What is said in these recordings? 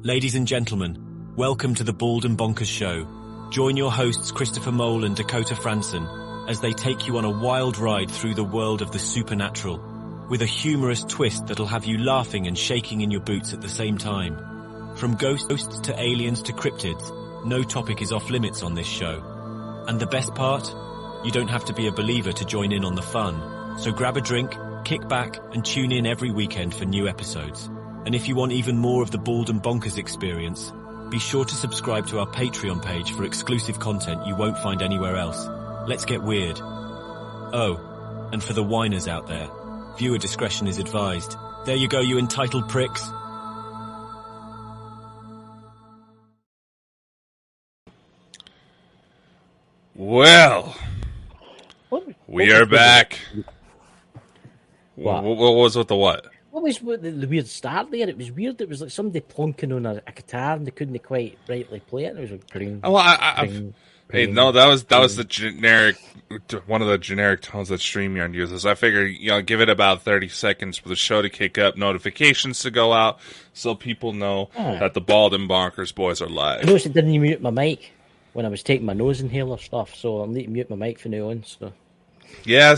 Ladies and gentlemen, welcome to the Bald and Bonkers Show. Join your hosts Christopher Mole and Dakota Franson as they take you on a wild ride through the world of the supernatural, with a humorous twist that'll have you laughing and shaking in your boots at the same time. From ghosts to aliens to cryptids, no topic is off limits on this show. And the best part? You don't have to be a believer to join in on the fun. So grab a drink, kick back, and tune in every weekend for new episodes. And if you want even more of the Bald and Bonkers experience, be sure to subscribe to our Patreon page for exclusive content you won't find anywhere else. Let's get weird. Oh, and for the whiners out there, viewer discretion is advised. There you go, you entitled pricks. Well, we are back. What? What was with the what? What was the weird start there? It was weird. It was like somebody plonking on a guitar and they couldn't quite rightly play it. It was like pring. Oh, that was the generic, one of the generic tones that StreamYard uses. I figured, give it about 30 seconds for the show to kick up, notifications to go out, so people know that the Bald and Bonkers boys are live. I noticed it didn't mute my mic when I was taking my nose inhaler stuff, so I'll need to mute my mic from now on. So yeah,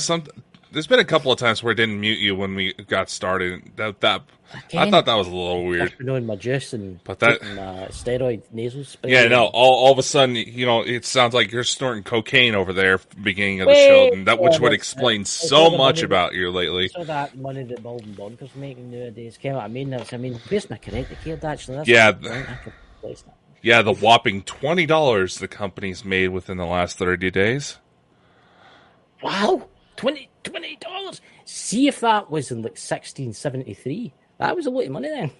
there's been a couple of times where it didn't mute you when we got started. I thought that was a little weird. Knowing my juice and but that taking, steroid nasal spray. Yeah, no. All of a sudden, it sounds like you're snorting cocaine over there at the beginning of the show, and which would explain so much about you lately. So that money that Bald and Bonkers making nowadays, came out. I mean, where's my credit card actually? That's yeah. I could place that. Yeah, the whopping $20 the company's made within the last 30 days. Wow, $20. See if that was in like 1673. That was a lot of money then.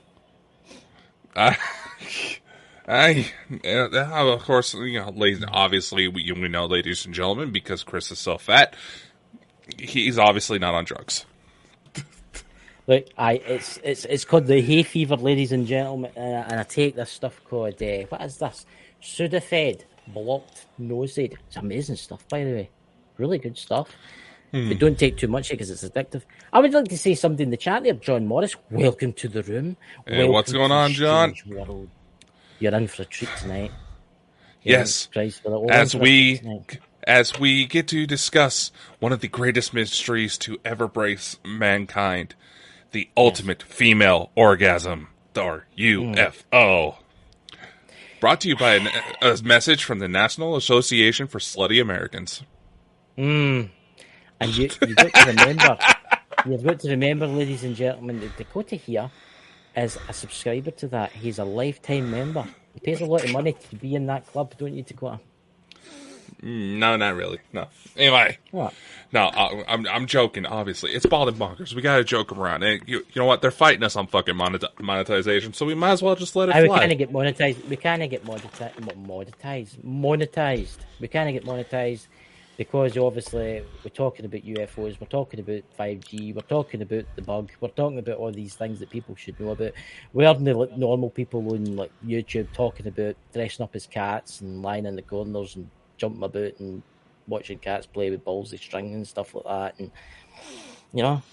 Of course, obviously we know, ladies and gentlemen, because Chris is so fat, he's obviously not on drugs. Look, it's called the hay fever, ladies and gentlemen, and I take this stuff called what is this? Sudafed blocked nose aid. It's amazing stuff, by the way. Really good stuff. But don't take too much because it's addictive. I would like to say something in the chat there, John Morris. Welcome to the room. Hey, welcome what's going on, John? World. You're in for a treat tonight. Yes, as we get to discuss one of the greatest mysteries to ever brace mankind, the ultimate female orgasm, or UFO. Brought to you by a message from the National Association for Slutty Americans. And you've got to remember, ladies and gentlemen, that Dakota here is a subscriber to that. He's a lifetime member. He pays a lot of money to be in that club, don't you, Dakota? No, not really. No. Anyway, what? No, I'm joking. Obviously, it's Bald and Bonkers. We gotta joke around. And you know what? They're fighting us on fucking monetization, so we might as well just let it fly. We can't get monetized. We can't get monetized. We can't get monetized. Because obviously we're talking about UFOs, we're talking about 5G, we're talking about the bug, we're talking about all these things that people should know about. We're the normal people on like YouTube talking about dressing up as cats and lying in the corners and jumping about and watching cats play with balls of string and stuff like that, and No,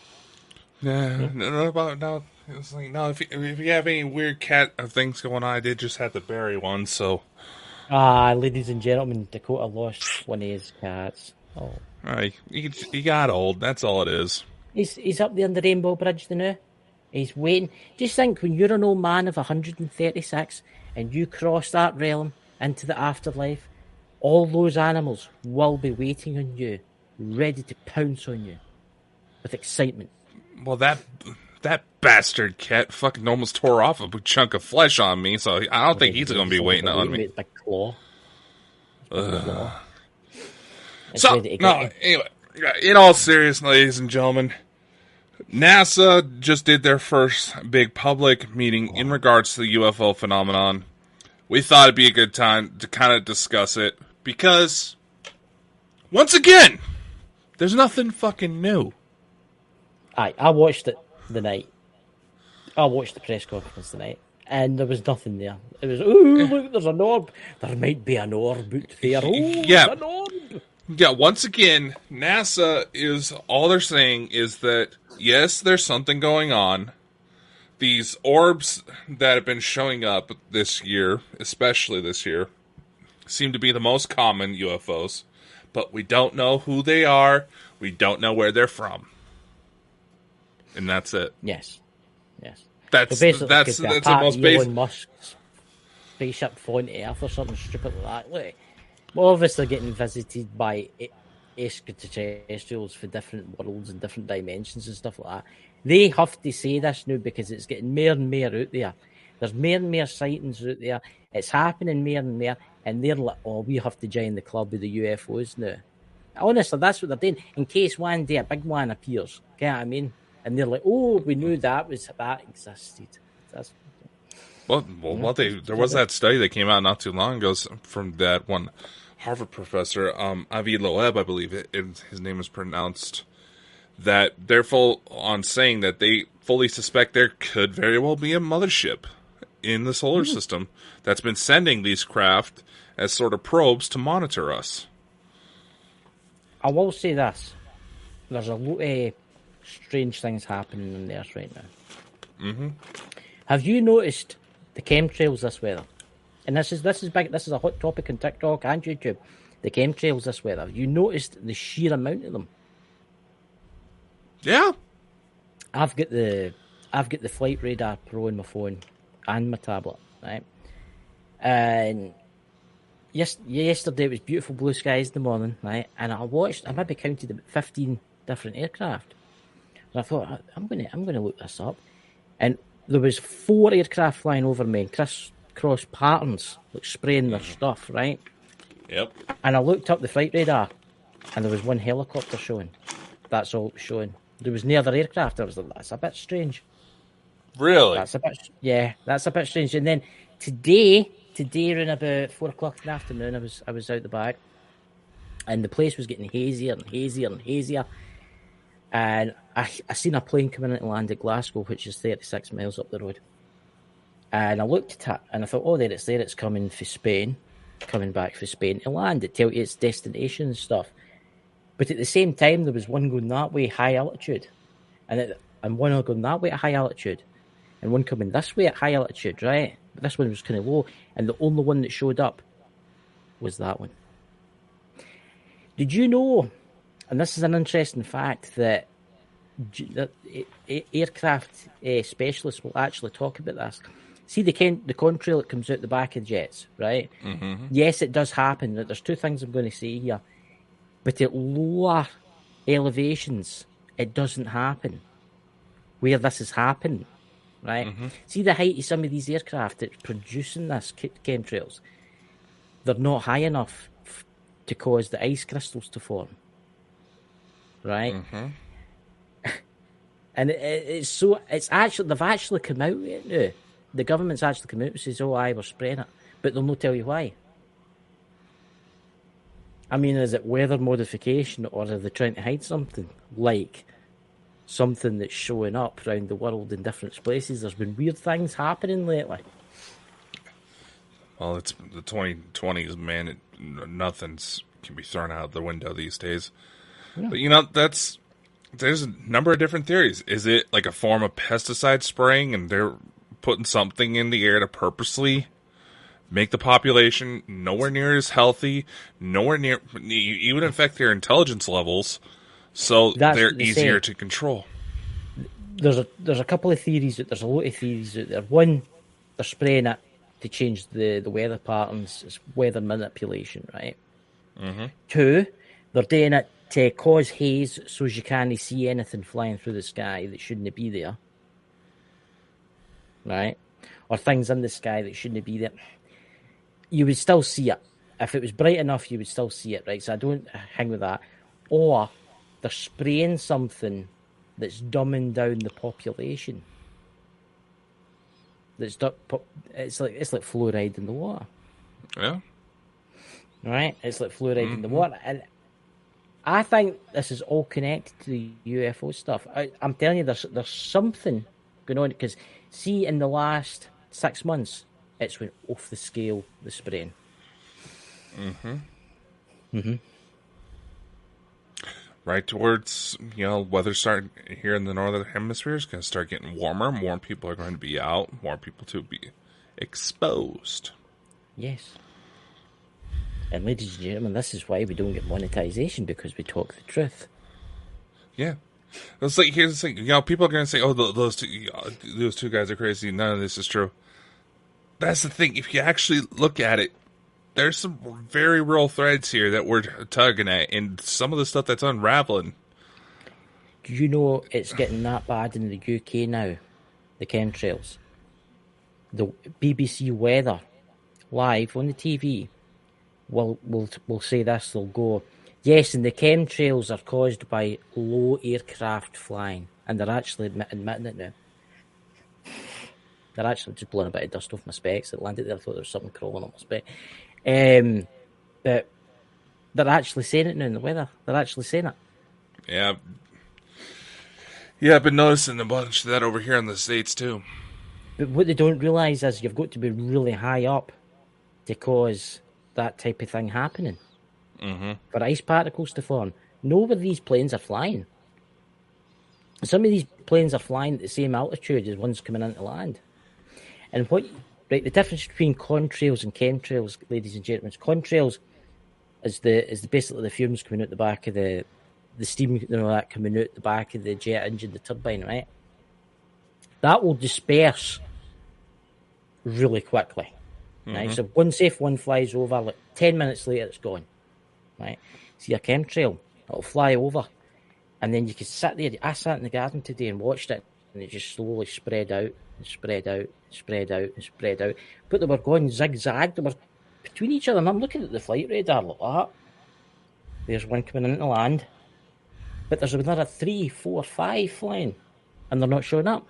it's like if you have any weird cat things going on, I did just have to bury one, so. Ladies and gentlemen, Dakota lost one of his cats. Oh. He got old. That's all it is. He's up there on the Rainbow Bridge now. He's waiting. Just think, when you're an old man of 136 and you cross that realm into the afterlife, all those animals will be waiting on you, ready to pounce on you with excitement. Well, that bastard cat fucking almost tore off a big chunk of flesh on me, so I don't think he's going to be waiting on me. Big claw. Anyway, in all seriousness, ladies and gentlemen, NASA just did their first big public meeting in regards to the UFO phenomenon. We thought it'd be a good time to kind of discuss it, because, once again, there's nothing fucking new. I watched it the night. I watched the press conference tonight, and there was nothing there. It was, look, there's an orb. There might be an orb out there. There's an orb. Yeah, once again, NASA all they're saying is that, yes, there's something going on, these orbs that have been showing up this year, especially this year, seem to be the most common UFOs, but we don't know who they are. We don't know where they're from, and that's it. Yes. That's the most basic. Elon Musk's spaceship falling to Earth or something stupid like that. Look, we're obviously getting visited by extraterrestrials for different worlds and different dimensions and stuff like that. They have to say this now because it's getting more and more out there. There's more and more sightings out there. It's happening more and more, and they're like, "Oh, we have to join the club with the UFOs now." Honestly, that's what they're doing. In case one day a big one appears, you know what I mean? And they're like, "Oh, we knew that existed." That's there was that study that came out not too long ago from that one Harvard professor, Avi Loeb, I believe his name is pronounced, that they're full on saying that they fully suspect there could very well be a mothership in the solar system that's been sending these craft as sort of probes to monitor us. I will say this. There's a lot of strange things happening on the Earth right now. Mm-hmm. Have you noticed the chemtrails this weather? And this is big. This is a hot topic on TikTok and YouTube. The chemtrails this weather. Have you noticed the sheer amount of them? Yeah. I've got the Flight Radar Pro on my phone and my tablet, right? And yesterday it was beautiful blue skies in the morning, right? And I maybe counted about 15 different aircraft. And I thought, I'm gonna look this up. And there was 4 aircraft flying over me in crisscross patterns, like spraying their stuff, right? Yep. And I looked up the flight radar, and there was 1 helicopter showing. That's all it was showing. There was no other aircraft. I was like, that's a bit strange. Really? That's a bit strange. And then today around about 4:00 in the afternoon, I was out the back, and the place was getting hazier and hazier and hazier. And I seen a plane coming in to land at Glasgow, which is 36 miles up the road. And I looked at it, and I thought, oh, there it's coming for Spain, coming back for Spain to land. It tells you its destination and stuff. But at the same time, there was one going that way, high altitude, and one going that way at high altitude, and one coming this way at high altitude, right? But this one was kind of low, and the only one that showed up was that one. Did you know, and this is an interesting fact, that aircraft specialists will actually talk about this. See the contrail that comes out the back of jets, right? Mm-hmm. Yes, it does happen. There's 2 things I'm going to say here. But at lower elevations, it doesn't happen. Where this is happening, right? Mm-hmm. See the height of some of these aircraft that's producing this chemtrails. They're not high enough to cause the ice crystals to form, right? Mm-hmm. And they've actually come out with it now. The government's actually come out and says, "Oh, we're spraying it," but they'll not tell you why. I mean, is it weather modification, or are they trying to hide something? Like something that's showing up around the world in different places. There's been weird things happening lately. Well, it's the 2020s, man. Nothing's can be thrown out the window these days. Yeah. But there's a number of different theories. Is it like a form of pesticide spraying, and they're putting something in the air to purposely make the population nowhere near as healthy, nowhere near even affect their intelligence levels, so they're easier to control? There's a couple of theories. There's a lot of theories out there. One, they're spraying it to change the weather patterns. It's weather manipulation, right? Mm-hmm. 2, they're doing it to cause haze so you can't see anything flying through the sky that shouldn't be there, right? Or things in the sky that shouldn't be there. You would still see it. If it was bright enough, you would still see it, right? So I don't hang with that. Or they're spraying something that's dumbing down the population. It's like fluoride in the water. Yeah. Right? It's like fluoride in the water. And I think this is all connected to the UFO stuff. I'm telling you, there's something going on. Because, see, in the last 6 months, it's went off the scale, the spraying. Mm-hmm. Mm-hmm. right towards, weather starting here in the northern hemisphere is going to start getting warmer. More people are going to be out. More people to be exposed. Yes. And ladies and gentlemen, this is why we don't get monetization, because we talk the truth. Yeah. It's like, here's the thing, people are going to say, oh, those two guys are crazy. None of this is true. That's the thing. If you actually look at it, there's some very real threads here that we're tugging at, and some of the stuff that's unraveling. Do you know it's getting that bad in the UK now? The chemtrails. The BBC weather, live on the TV, will say this. They'll go, yes, and the chemtrails are caused by low aircraft flying, and they're actually admitting it now. They're actually just blowing a bit of dust off my specs. It landed there. I thought there was something crawling on my spec. But they're actually saying it now in the weather. They're actually saying it. Yeah. Yeah, I've been noticing a bunch of that over here in the States too. But what they don't realise is you've got to be really high up to cause that type of thing happening. Mm-hmm. For ice particles to form. Know where these planes are flying. Some of these planes are flying at the same altitude as ones coming into land. And the difference between contrails and chemtrails, ladies and gentlemen, contrails is basically the fumes coming out the back of the steam, that coming out the back of the jet engine, the turbine, right? That will disperse really quickly, right? Mm-hmm. So once one flies over, like 10 minutes later, it's gone, right? See a chemtrail, it'll fly over, and then you can sit there. I sat in the garden today and watched it, and it just slowly spread out and spread out and spread out and spread out. But they were going zigzag. They were between each other, and I'm looking at the flight radar like that. There's one coming into land, but there's another 3, 4, 5 flying, and they're not showing up.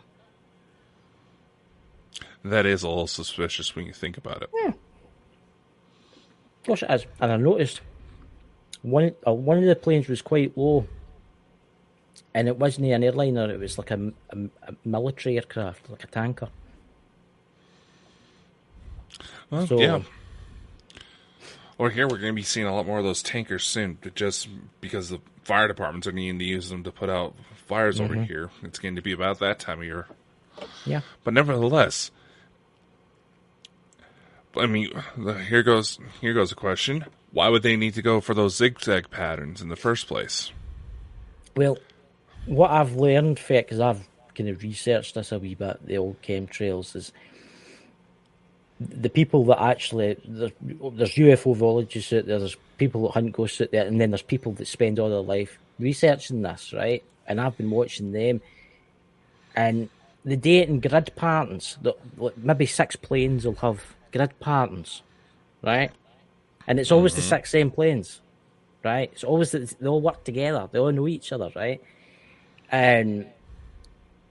That is a little suspicious when you think about it. Yeah. Of course it is. And I noticed one of the planes was quite low, and it wasn't an airliner, it was like a military aircraft, like a tanker. Well, yeah. Over here, we're going to be seeing a lot more of those tankers soon, but just because the fire departments are needing to use them to put out fires over here. It's going to be about that time of year. Yeah. But nevertheless, I mean, here goes a question. Why would they need to go for those zigzag patterns in the first place? Well, what I've learned, because I've kind of researched this a wee bit, the old chemtrails, is the people that actually, there's UFO-ologists out there, there's people that hunt ghosts out there, and then there's people that spend all their life researching this, right? And I've been watching them, and they do it in grid patterns. Maybe 6 planes will have grid patterns, right? And it's always the 6 same planes, right? It's always that they all work together. They all know each other, right? And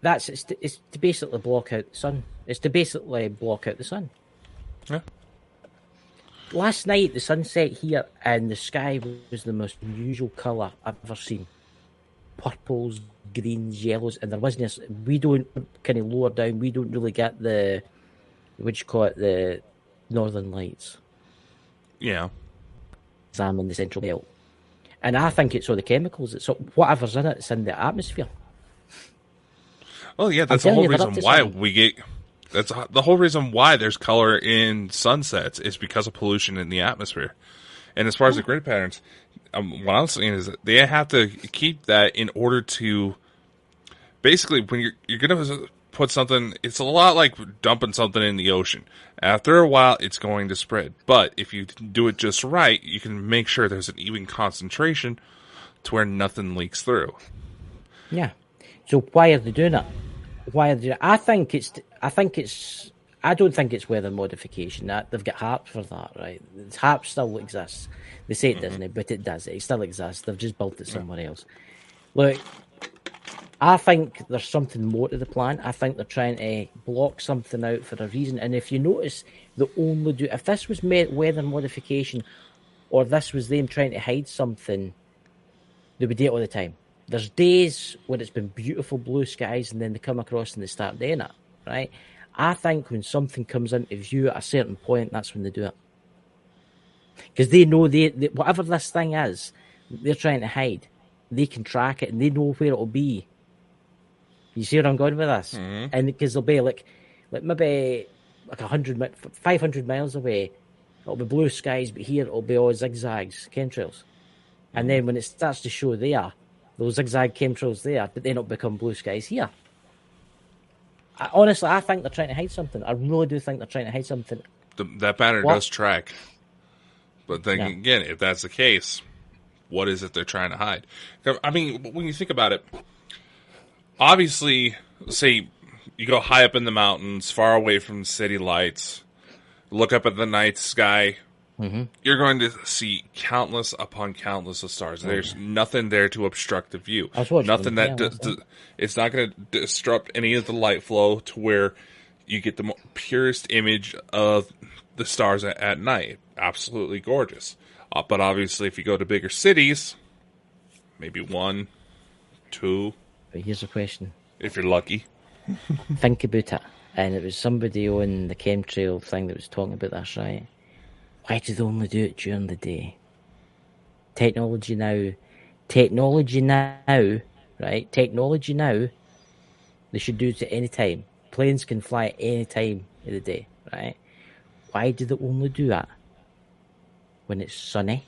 it's to basically block out the sun. It's to basically block out the sun. Yeah. Last night, the sunset here, and the sky was the most unusual colour I've ever seen. Purples, greens, yellows, and there wasn't. We don't kind of lower down. We don't really get the the northern lights. Yeah. I'm in the central belt, and I think it's all the chemicals. It's whatever's in it. It's in the atmosphere. Well, yeah, that's the whole reason why we get. That's the whole reason why there's color in sunsets is because of pollution in the atmosphere. And as far as the grid patterns, what I'm saying is that they have to keep that in order to basically, when you're going to put something, it's a lot like dumping something in the ocean. After a while, it's going to spread. But if you do it just right, you can make sure there's an even concentration to where nothing leaks through. Yeah. So why are they doing it? I don't think it's weather modification. That they've got HARP for that, right? HARP still exists. They say it doesn't, but it does. It still exists. They've just built it somewhere else. Look, I think there's something more to the plan. I think they're trying to block something out for a reason. And if you notice, if this was weather modification, or this was them trying to hide something, they would do it all the time. There's days when it's been beautiful blue skies, and then they come across and they start doing it, right? I think when something comes into view at a certain point, that's when they do it. Because they know whatever this thing is, they're trying to hide. they can track it and they know where it'll be. You see where I'm going with this? Mm-hmm. And because they'll be like maybe like 500 miles away, it'll be blue skies, but here it'll be all zigzags, chemtrails. And then when it starts to show there, those zigzag chemtrails there, but then it'll become blue skies here. Honestly, I think they're trying to hide something. I really do think they're trying to hide something. That banner does track. But then again, if that's the case, what is it they're trying to hide? I mean, when you think about it, obviously, say you go high up in the mountains, far away from city lights, look up at the night sky, you're going to see countless upon countless of stars. There's nothing there to obstruct the view. Nothing it's not going to disrupt any of the light flow to where you get the purest image of the stars at night. Absolutely gorgeous. But obviously, if you go to bigger cities, maybe 1, 2. But here's a question. If you're lucky. Think about it. And it was somebody on the chemtrail thing that was talking about this, right? Why do they only do it during the day? Technology now, right? Technology now, they should do it at any time. Planes can fly at any time of the day, right? Why do they only do that when it's sunny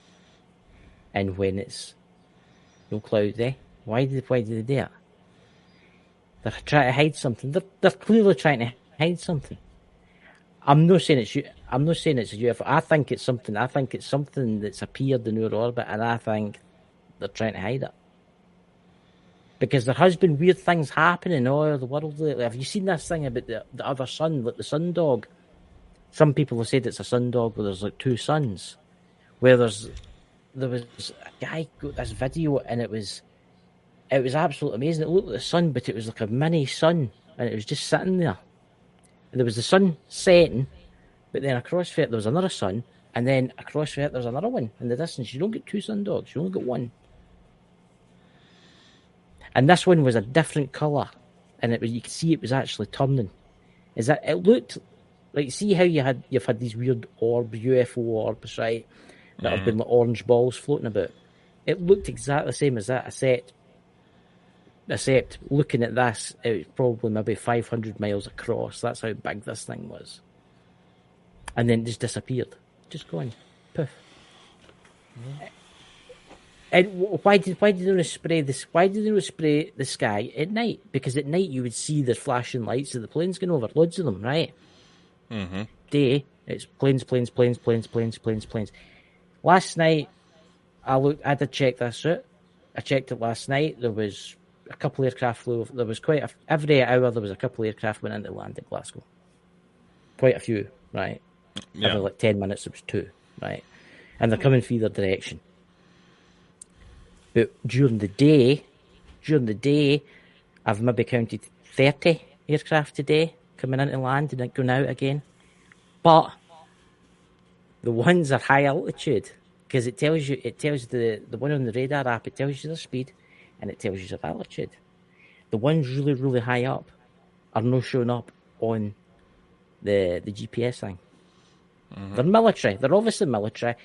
and when it's no cloudy? Why do they do it? They're trying to hide something. They're clearly trying to hide something. I'm not saying it's a UFO. I think it's something. I think it's something that's appeared in our orbit, and I think they're trying to hide it. Because there has been weird things happening all over the world lately. Have you seen this thing about the other sun, like the sun dog? Some people have said it's a sun dog where there's like 2 suns. Where there was a guy got this video and it was absolutely amazing. It looked like the sun, but it was like a mini sun, and it was just sitting there. And there was the sun setting, but then across from it there was another sun, and then across from it there's another one in the distance. You don't get 2 sun dogs, you only get 1. And this one was a different colour, and you could see it was actually turning. It looked like, see how you've had these weird orbs, UFO orbs, right? That have been like orange balls floating about. It looked exactly the same as that, except looking at this, it was probably maybe 500 miles across. That's how big this thing was. And then it just disappeared. Just gone. Poof. And why did they not spray this? Why did they not spray the sky at night? Because at night you would see the flashing lights of the planes going over, loads of them, right? Mm-hmm. Day, it's planes. Last night, I did check this out. I checked it last night. There was a couple of aircraft flew. There was every hour there was a couple of aircraft went into land at Glasgow. Quite a few, right? Yeah. Every like 10 minutes there was 2, right? And they're coming from either direction. But during the day, I've maybe counted 30 aircraft today coming into land and then going out again. But the ones are high altitude, because it tells the one on the radar app, it tells you their speed and it tells you their altitude. The ones really, really high up are not showing up on the GPS thing. Mm-hmm. They're military. They're obviously military,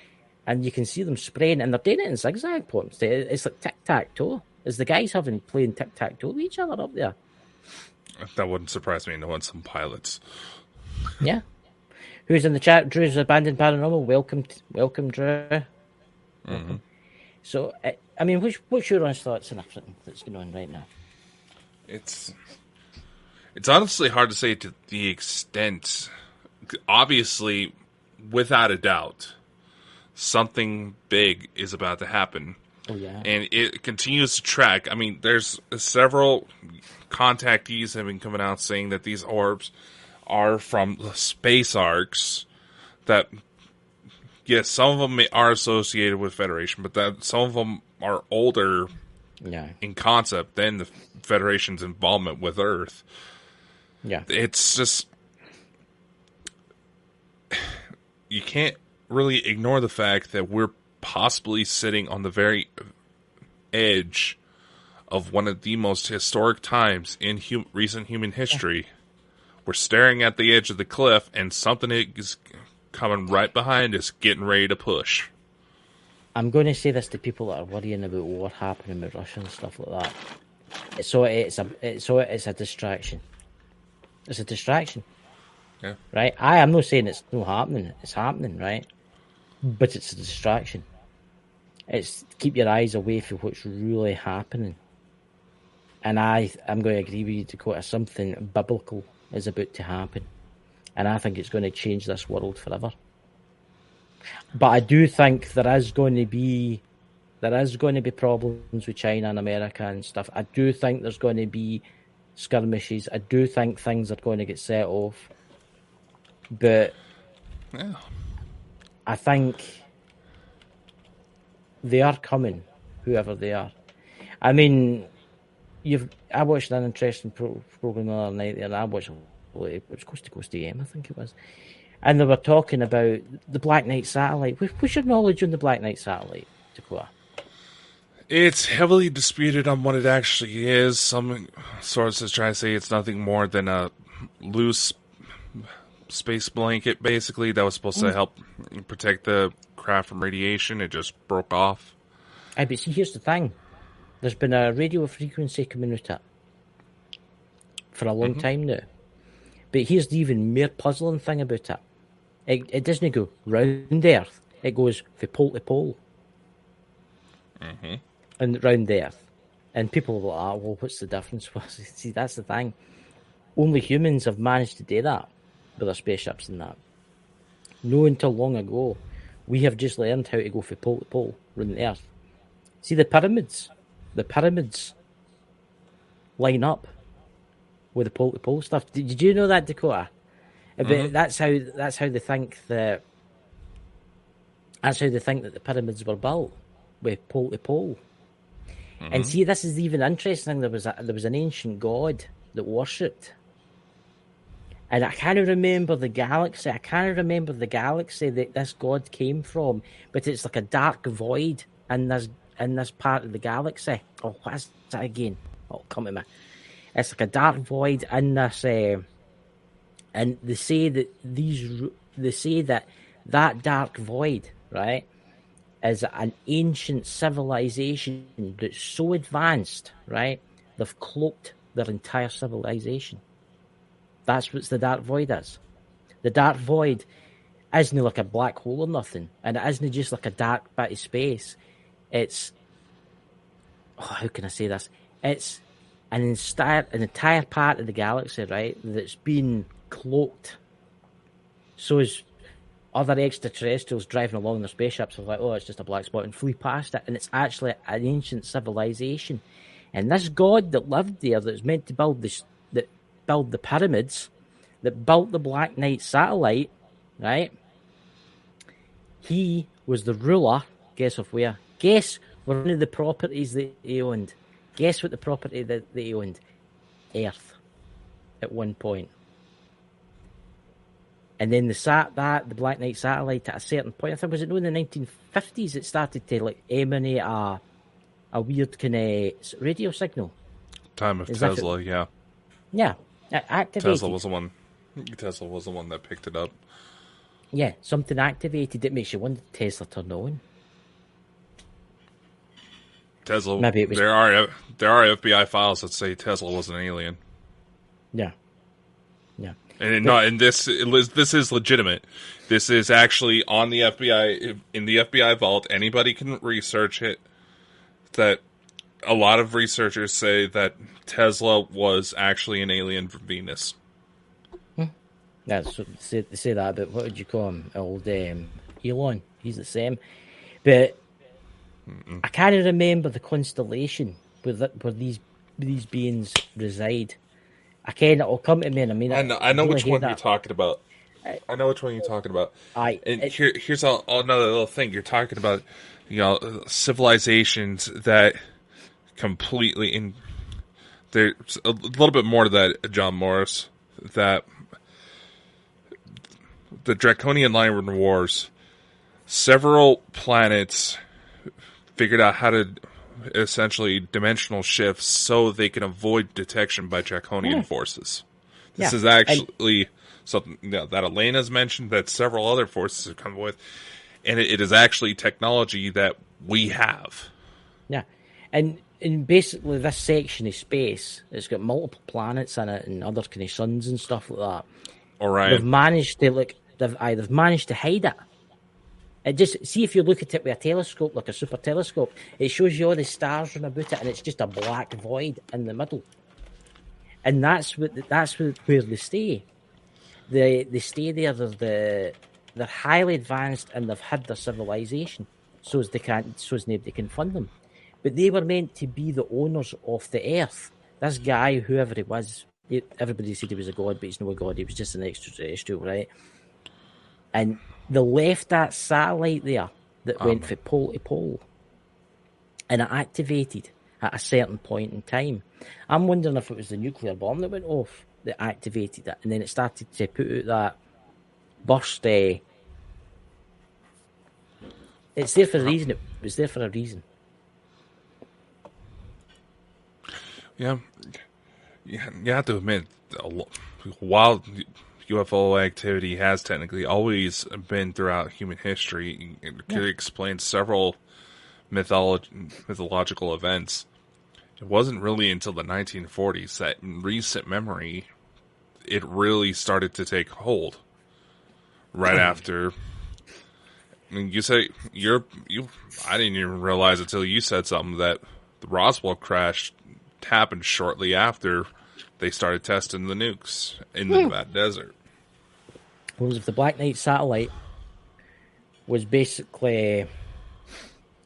and you can see them spraying, and they're doing it in zigzag points. It's like tic-tac-toe. Is the guys playing tic-tac-toe with each other up there? That wouldn't surprise me. No one's some pilots. Yeah. Who's in the chat? Drew's Abandoned Paranormal. Welcome, Drew. Mm-hmm. So, I mean, what's your honest thoughts on everything that's going on right now? It's honestly hard to say to the extent. Obviously, without a doubt, something big is about to happen. Oh, yeah. And it continues to track. I mean, there's several contactees have been coming out saying that these orbs are from the space arcs that, yes, some of them are associated with Federation, but that some of them are older in concept than the Federation's involvement with Earth. Yeah. It's just, you can't really ignore the fact that we're possibly sitting on the very edge of one of the most historic times in recent human history. We're staring at the edge of the cliff, and something is coming right behind us, getting ready to push. I'm going to say this to people that are worrying about war happening with Russia and stuff like that. So it's a distraction. It's a distraction. Yeah. Right? I am not saying it's not happening. It's happening, right? But it's a distraction. It's keep your eyes away from what's really happening. And I'm going to agree with you, Dakota. Something biblical is about to happen. And I think it's going to change this world forever. But I do think there is going to be problems with China and America and stuff. I do think there's going to be skirmishes. I do think things are going to get set off. But yeah. I think they are coming, whoever they are. I mean, I watched an interesting program the other night, and I watched it was Coast to Coast AM, I think it was. And they were talking about the Black Knight satellite. What's your knowledge on the Black Knight satellite, Dakota? It's heavily disputed on what it actually is. Some sources try to say it's nothing more than a loose space blanket, basically, that was supposed to help protect the craft from radiation. It just broke off. But see, here's the thing. There's been a radio frequency coming out it for a long time now. But here's the even more puzzling thing about it. It doesn't go round the Earth. It goes from pole to pole. And round the Earth. And people are like, well, what's the difference? See, that's the thing. Only humans have managed to do that with their spaceships and that. No, until long ago, we have just learned how to go from pole to pole around the Earth. See, the pyramids line up with the pole to pole stuff. Did you know that, Dakota? That's how they think that. That's how they think that the pyramids were built, with pole to pole. And see, this is even interesting. There was an ancient god that worshipped, and I can't remember the galaxy. I can't remember the galaxy that this god came from, but it's like a dark void in this part of the galaxy. Oh, what is that again? Oh, come to me. It's like a dark void in this, and they say that that dark void, right, is an ancient civilization that's so advanced, right, they've cloaked their entire civilization. That's what the dark void is. The dark void isn't like a black hole or nothing, and it isn't just like a dark bit of space. It's, how can I say this? It's an entire part of the galaxy, right, that's been cloaked. So as other extraterrestrials driving along their spaceships are like, oh, it's just a black spot, and flee past it, and it's actually an ancient civilization. And this god that lived there, that's meant to build the pyramids, that built the Black Knight satellite, right? He was the ruler. Guess of where? Guess one of the properties that he owned. Guess what the property that he owned? Earth. At one point. And then the Black Knight satellite at a certain point, I think, was it in the 1950s, it started to like emanate a weird kind of radio signal. Time of Tesla, yeah. Yeah, activated. Tesla was the one that picked it up. Yeah, something activated. It makes you wonder, Tesla turned on. Tesla. Maybe it was... There are FBI files that say Tesla was an alien. Yeah. Yeah. And this is legitimate. This is actually on the FBI, in the FBI vault. Anybody can research it. That a lot of researchers say that Tesla was actually an alien from Venus. Yeah, so they say that, but what would you call him? Old Elon. He's the same. But I can't remember the constellation where these beings reside. It'll come to me in a minute. I know which one you're talking about. I know which one you're talking about. Here's another little thing. You're talking about, civilizations that completely there's a little bit more to that, John Morris, that the Draconian Line Wars, several planets figured out how to essentially dimensional shifts so they can avoid detection by Draconian forces. This is actually something that Elena's mentioned, that several other forces have come with. And it is actually technology that we have. Yeah. And basically this section of space, it's got multiple planets in it and other kind of suns and stuff like that. All right. They've managed to they've managed to hide it. It just, see, if you look at it with a telescope, like a super telescope, it shows you all the stars run about it, and it's just a black void in the middle. And that's where they stay. They stay there. They're highly advanced, and they've had their civilization, so as nobody can fund them. But they were meant to be the owners of the Earth. This guy, whoever he was, everybody said he was a god, but he's not a god. He was just an extraterrestrial, right? And they left that satellite there that went from pole to pole, and it activated at a certain point in time. I'm wondering if it was the nuclear bomb that went off that activated it, and then it started to put out that burst. It's there for a reason. It was there for a reason. Yeah, you have to admit, while UFO activity has technically always been throughout human history, it could explain several mythological events. It wasn't really until the 1940s that, in recent memory, it really started to take hold. Right after, I mean, you say I didn't even realize until you said something that the Roswell crash happened shortly after they started testing the nukes in the Nevada desert. Was if the Black Knight satellite was basically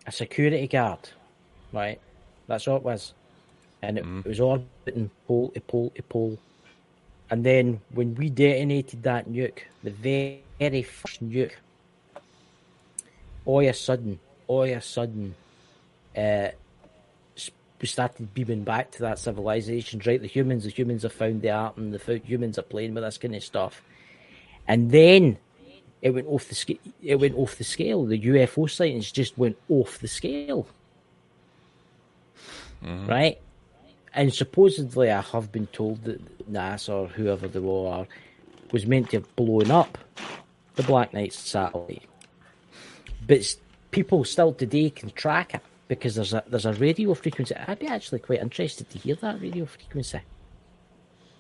a security guard, right? That's all it was. And it was orbiting pole to pole to pole. And then when we detonated that nuke, the very first nuke, all of a sudden, we started beaming back to that civilization, right? The humans have found the art, and the humans are playing with this kind of stuff. And then it went off the scale. The UFO sightings just went off the scale, right? And supposedly, I have been told that NASA or whoever they were was meant to have blown up the Black Knight satellite, but people still today can track it because there's a radio frequency. I'd be actually quite interested to hear that radio frequency.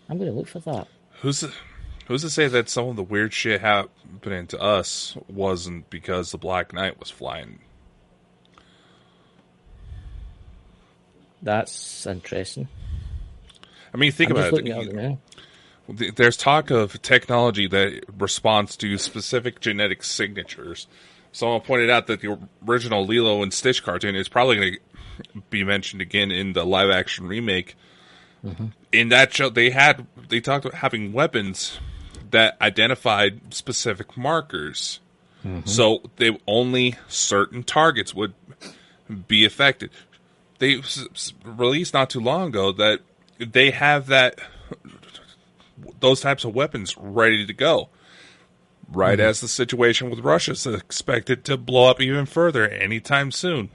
I'm going to look for that. Who's to say that some of the weird shit happening to us wasn't because the Black Knight was flying? That's interesting. I mean, think about it. There's talk of technology that responds to specific genetic signatures. Someone pointed out that the original Lilo and Stitch cartoon is probably going to be mentioned again in the live-action remake. In that show, they talked about having weapons that identified specific markers. So only certain targets would be affected. They released not too long ago that they have those types of weapons ready to go. Right as the situation with Russia is expected to blow up even further anytime soon.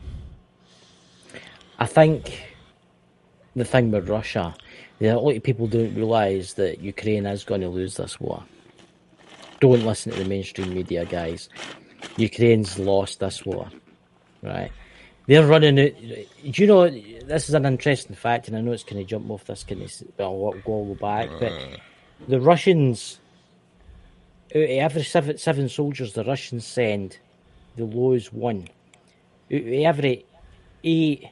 I think the thing with Russia, a lot of people don't realise that Ukraine is going to lose this war. Don't listen to the mainstream media, guys. Ukraine's lost this war, right? They're running out. Do you know, this is an interesting fact, and I know it's kind of jump off this kind of, well, we'll go back, but the Russians, out of every seven soldiers the Russians send, they lose one. Out of every 8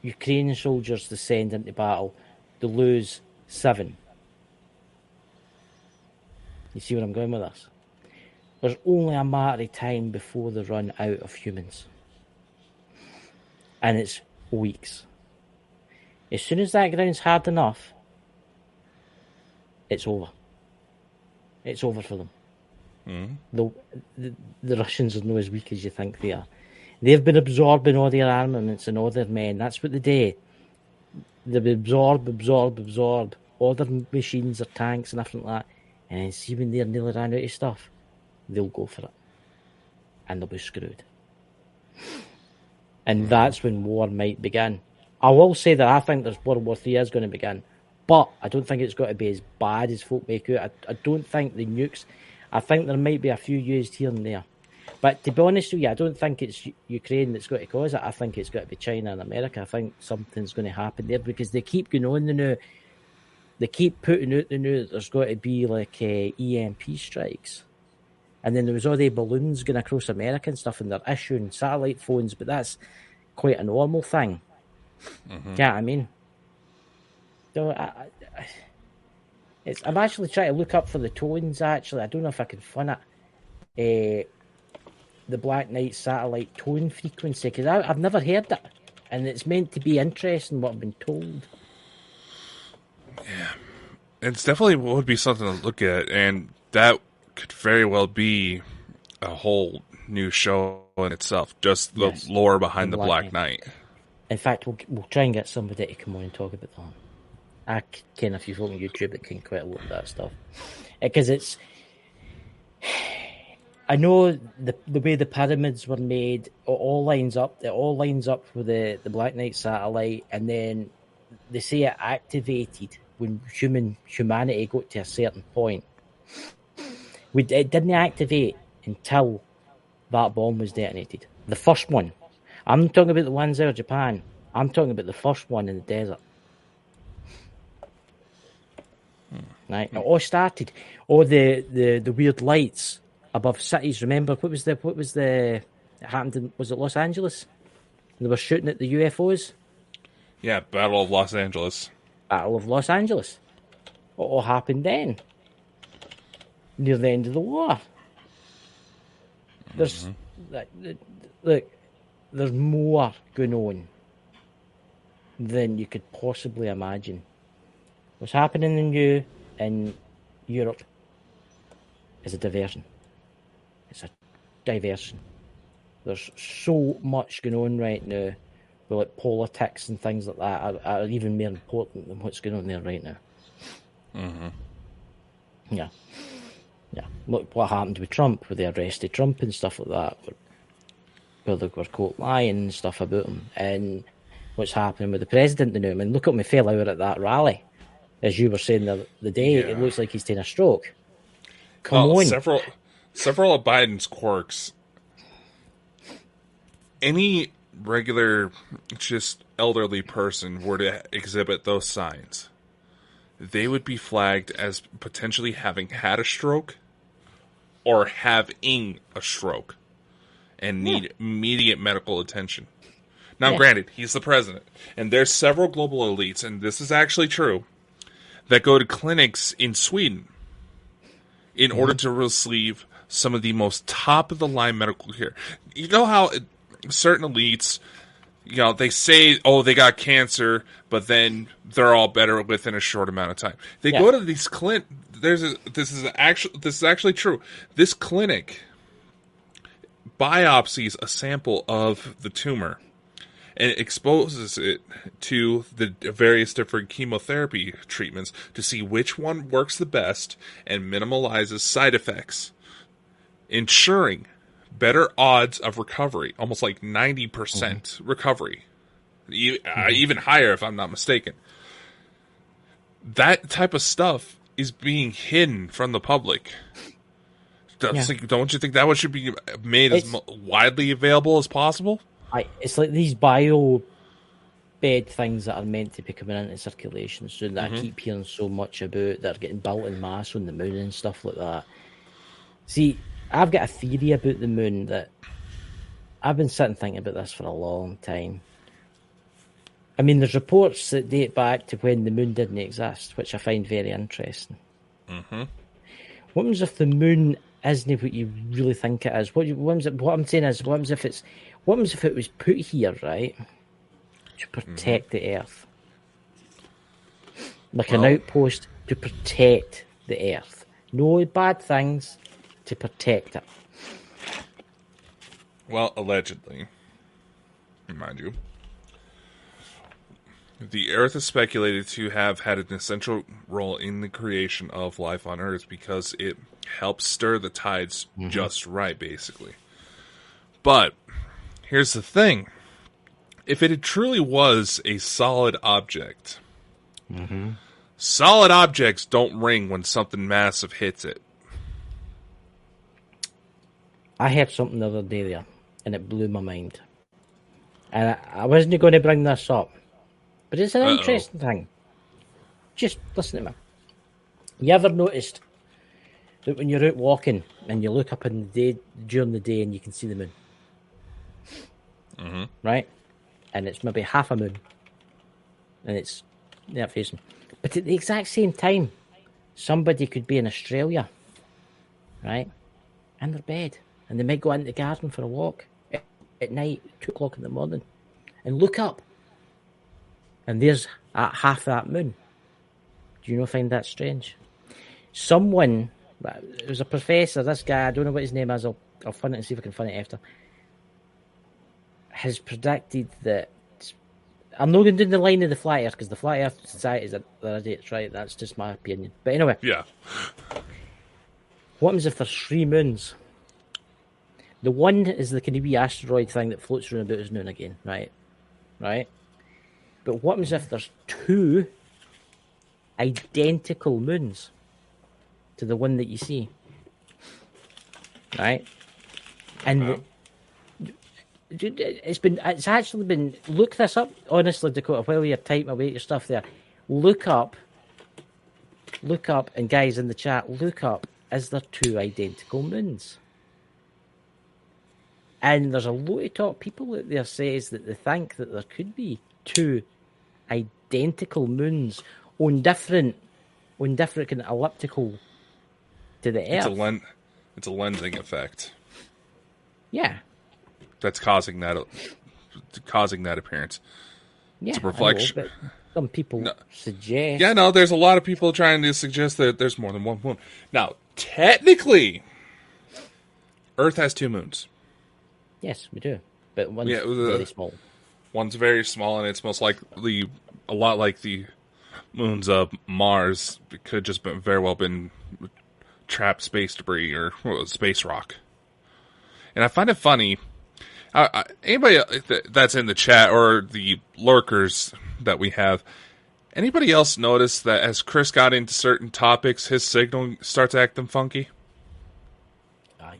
Ukrainian soldiers they send into battle, they lose 7. You see where I'm going with this? There's only a matter of time before they run out of humans. And it's weeks. As soon as that ground's hard enough, it's over. It's over for them. The Russians are not as weak as you think they are. They've been absorbing all their armaments and all their men. That's what they do. They absorb all their machines or tanks and everything like that. And then see when they're nearly ran out of stuff, they'll go for it. And they'll be screwed. And that's when war might begin. I will say that I think there's World War III is going to begin. But I don't think it's got to be as bad as folk make out. I don't think the nukes... I think there might be a few used here and there. But to be honest with you, I don't think it's Ukraine that's going to cause it. I think it's got to be China and America. I think something's going to happen there because they keep going on the new. They keep putting out the news that there's got to be like EMP strikes. And then there was all the balloons going across America and stuff, and they're issuing satellite phones, but that's quite a normal thing. Mm-hmm. Yeah, I mean, so I'm actually trying to look up for the tones. Actually, I don't know if I can find it. The Black Knight satellite tone frequency, because I've never heard that, and it's meant to be interesting what I've been told. Yeah, it's definitely would be something to look at, and that could very well be a whole new show in itself. Just the lore behind the Black Knight. In fact, we'll try and get somebody to come on and talk about that. I ken a few folk on YouTube that can quite a lot of that stuff, because it's. I know the way the pyramids were made, it all lines up. It all lines up with the Black Knight satellite, and then they say it activated when humanity got to a certain point. It didn't activate until that bomb was detonated. The first one. I'm not talking about the ones out of Japan. I'm talking about the first one in the desert. Right? It all started. All the weird lights above cities. Remember what was the it happened in, was it Los Angeles? They were shooting at the UFOs. Yeah, Battle of Los Angeles. Battle of Los Angeles. What all happened then? Near the end of the war. There's look, there's more going on than you could possibly imagine. What's happening in Europe is a diversion. It's a diversion. There's so much going on right now, with like politics and things like that are even more important than what's going on there right now. Mm-hmm. Yeah. Look what happened with Trump, where they arrested Trump and stuff like that, where they were caught lying and stuff about him, and what's happening with the president now. I mean, look at me fell out at that rally, as you were saying the day. Yeah. It looks like he's taking a stroke. Come on. Several of Biden's quirks. Any regular, just elderly person were to exhibit those signs, they would be flagged as potentially having had a stroke or having a stroke and need immediate medical attention. Now, granted, he's the president, and there's several global elites, and this is actually true, that go to clinics in Sweden in order to receive some of the most top-of-the-line medical care. You know how certain elites, they say, they got cancer, but then they're all better within a short amount of time. They go to these clinics. This is actually true. This clinic biopsies a sample of the tumor and exposes it to the various different chemotherapy treatments to see which one works the best and minimalizes side effects, ensuring better odds of recovery, almost like 90% recovery, even higher if I'm not mistaken. That type of stuff is being hidden from the public. Don't you think that one should be made as widely available as possible? It's like these bio bed things that are meant to be coming into circulation soon that I keep hearing so much about, that are getting built en masse on the moon and stuff like that. See, I've got a theory about the moon that I've been sitting thinking about this for a long time. I mean, there's reports that date back to when the moon didn't exist, which I find very interesting. Mm-hmm. What happens if the moon isn't what you really think it is? What I'm saying is, what happens if it was put here, right, to protect the Earth? Like an outpost to protect the Earth. No bad things, to protect it. Well, allegedly, mind you, the Earth is speculated to have had an essential role in the creation of life on Earth because it helps stir the tides just right, basically. But here's the thing. If it truly was a solid object, solid objects don't ring when something massive hits it. I heard something the other day there, and it blew my mind. And I wasn't going to bring this up, but it's an interesting thing. Just listen to me. You ever noticed that when you're out walking and you look up in the day during the day and you can see the moon? Mm-hmm. Right? And it's maybe half a moon. And it's there facing. But at the exact same time, somebody could be in Australia, right? In their bed. And they might go into the garden for a walk at night, 2 o'clock in the morning, and look up. And there's half that moon. Do you not find that strange? Someone, it was a professor, this guy, I don't know what his name is, I'll find it and see if I can find it after, has predicted that, I'm not going to do the line of the Flat Earth, because the Flat Earth Society they're idiots, right? That's just my opinion. But anyway. Yeah. What happens if there's 3 moons? The one is the kind of wee asteroid thing that floats around about us now and again, right? Right? But what happens if there's 2 identical moons to the one that you see? Right? And it's actually been, look this up, honestly, Dakota, while you're typing away your stuff there, look up, and guys in the chat, look up, is there 2 identical moons? And there's a lot of top people out there says that they think that there could be 2 identical moons on different kind of elliptical to the Earth. It's a lensing effect. Yeah. That's causing that appearance. Yeah, it's a reflection. I know, but some people suggest. Yeah, no, there's a lot of people trying to suggest that there's more than one moon. Now, technically, Earth has 2 moons. Yes, we do. But one's very small. One's very small, and it's most likely a lot like the moons of Mars. It could just very well been trapped space debris or space rock. And I find it funny. Anybody that's in the chat or the lurkers that we have, anybody else notice that as Chris got into certain topics, his signal starts acting funky? Aye.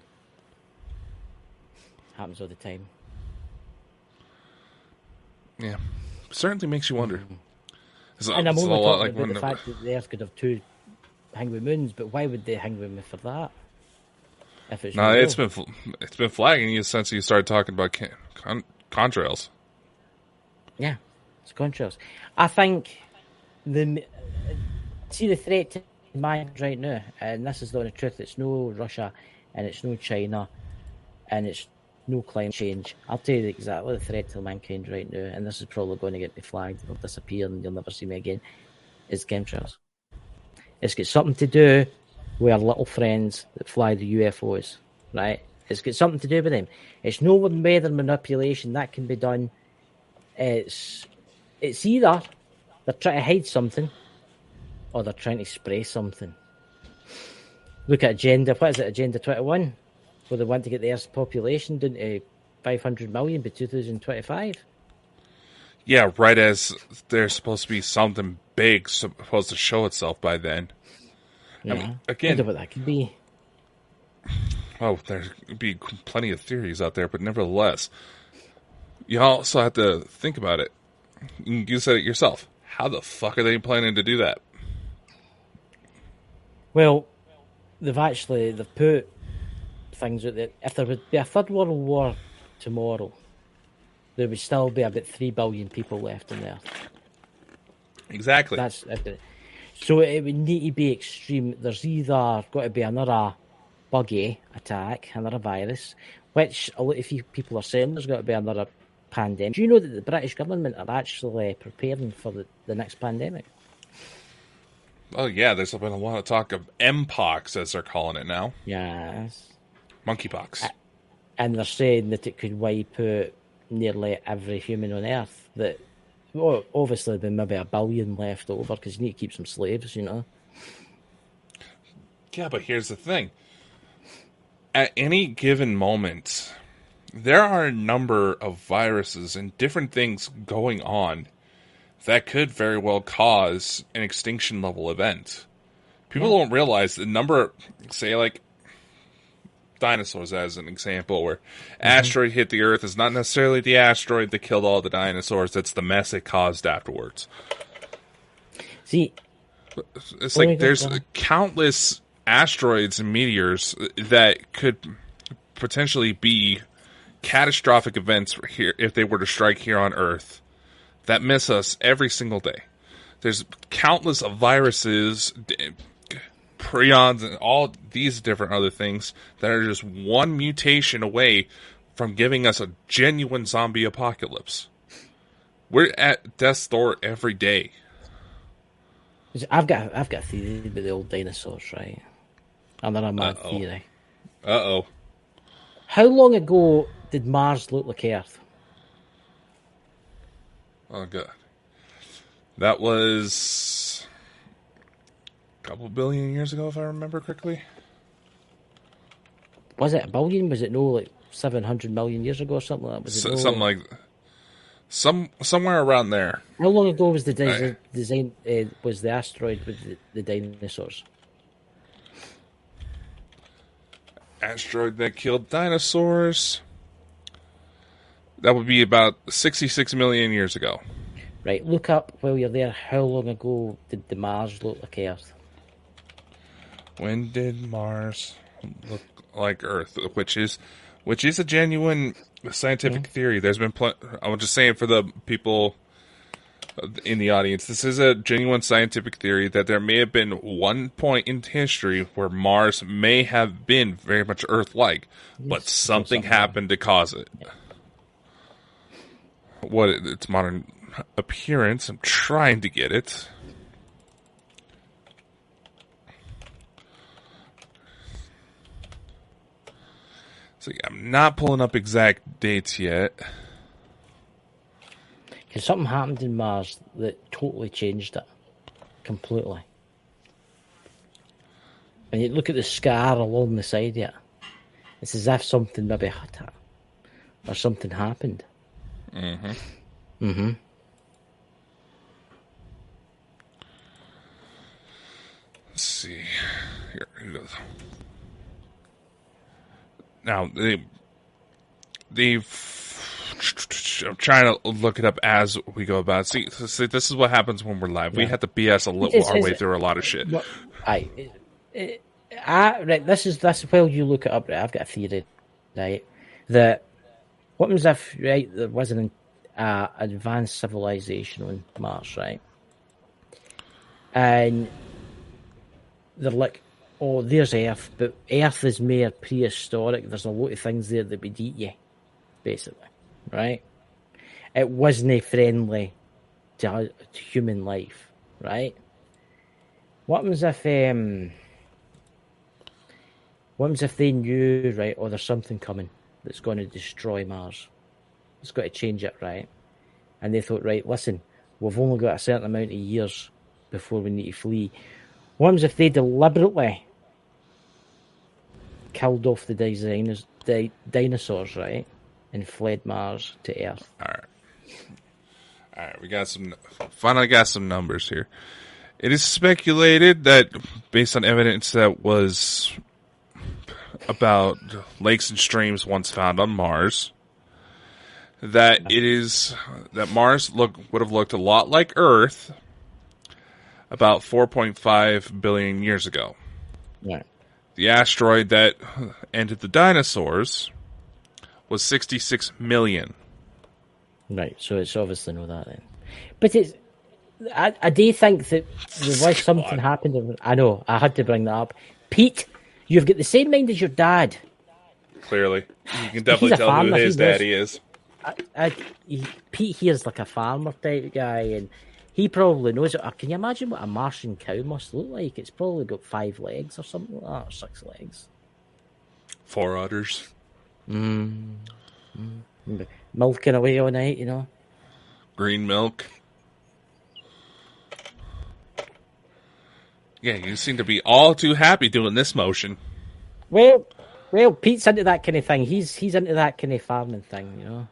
Happens all the time. Yeah. Certainly makes you wonder. And I'm only talking about the fact that the Earth could have 2 hanging moons, but why would they hang with me for that? If it's it's been flagging you since you started talking about contrails. Yeah, it's contrails. I think see the threat to mind right now, and this is the only truth. It's no Russia, and it's no China, and it's no climate change. I'll tell you exactly the threat to mankind right now, and this is probably going to get me flagged or disappear, and you'll never see me again. Is chemtrails. It's got something to do with our little friends that fly the UFOs, right? It's got something to do with them. It's no weather manipulation that can be done. It's either they're trying to hide something, or they're trying to spray something. Look at Agenda. What is it? Agenda 21, where they want to get the Earth's population down to 500 million by 2025. Yeah, right as there's supposed to be something big supposed to show itself by then. Yeah. I mean, again, wonder what that could be. Oh, there'd be plenty of theories out there, but nevertheless, you also have to think about it. You said it yourself. How the fuck are they planning to do that? Well, they've put things out there. If there would be a 3rd World War tomorrow, there would still be about 3 billion people left on Earth. Exactly. So it would need to be extreme. There's either got to be another buggy attack, another virus, which a lot of people are saying there's got to be another pandemic. Do you know that the British government are actually preparing for the next pandemic? Oh, yeah, there's been a lot of talk of Mpox, as they're calling it now. Yes. Monkeypox. And they're saying that it could wipe out nearly every human on Earth. That, well, obviously, there'll be maybe 1 billion left over because you need to keep some slaves, you know. Yeah, but here's the thing. At any given moment, there are a number of viruses and different things going on that could very well cause an extinction level event. People don't realize the number, say like dinosaurs as an example, where asteroid hit the Earth. It's not necessarily the asteroid that killed all the dinosaurs. It's the mess it caused afterwards. See, it's like there's countless asteroids and meteors that could potentially be catastrophic events here if they were to strike here on Earth that miss us every single day. There's countless viruses, prions, and all these different other things that are just one mutation away from giving us a genuine zombie apocalypse. We're at death's door every day. I've got a theory about the old dinosaurs, right? Another mad theory. How long ago did Mars look like Earth? Oh, God. That was a couple billion years ago, if I remember correctly. Was it a billion? Was it like 700 million years ago or something like that? Was it something like somewhere around there. How long ago was the design? Was the asteroid with the dinosaurs? Asteroid that killed dinosaurs. That would be about 66 million years ago. Right, look up while you're there. How long ago did the Mars look like Earth? When did Mars look like Earth? Which is a genuine scientific theory. There's been I was just saying for the people in the audience, this is a genuine scientific theory that there may have been one point in history where Mars may have been very much Earth-like, but something happened to cause it. Yeah. What its modern appearance, I'm trying to get it. So I'm not pulling up exact dates yet. Because something happened in Mars that totally changed it. Completely. And you look at the scar along the side of it. It's as if something maybe hit it. Or something happened. Let's see. Here it goes. Now, I'm trying to look it up as we go about. See, this is what happens when we're live. We have to BS our way through a lot of shit. Right. This is while you look it up. Right, I've got a theory. Right, that what happens if there was an advanced civilization on Mars, right? And they're like, oh, there's Earth, but Earth is more prehistoric. There's a lot of things there that would eat you, basically, right? It wasn't friendly to human life, right? What happens if they knew, right, oh, there's something coming that's going to destroy Mars. It's got to change it, right? And they thought, right, listen, we've only got a certain amount of years before we need to flee. What happens if they deliberately killed off the dinosaurs, right, and fled Mars to Earth? All right, we got finally got some numbers here. It is speculated that, based on evidence that was about lakes and streams once found on Mars, that Mars would have looked a lot like Earth about 4.5 billion years ago. Yeah. The asteroid that ended the dinosaurs was 66 million. Right, so it's obviously not that then. But I do think that there was something happened. I know, I had to bring that up. Pete, you've got the same mind as your dad. Clearly. You can definitely tell who his daddy is. Pete here's like a farmer type guy, and he probably knows it. Can you imagine what a Martian cow must look like? It's probably got 5 legs or something like that, or 6 legs. 4 udders. Milking away all night, you know. Green milk. Yeah, you seem to be all too happy doing this motion. Well, Pete's into that kind of thing. He's into that kind of farming thing, you know.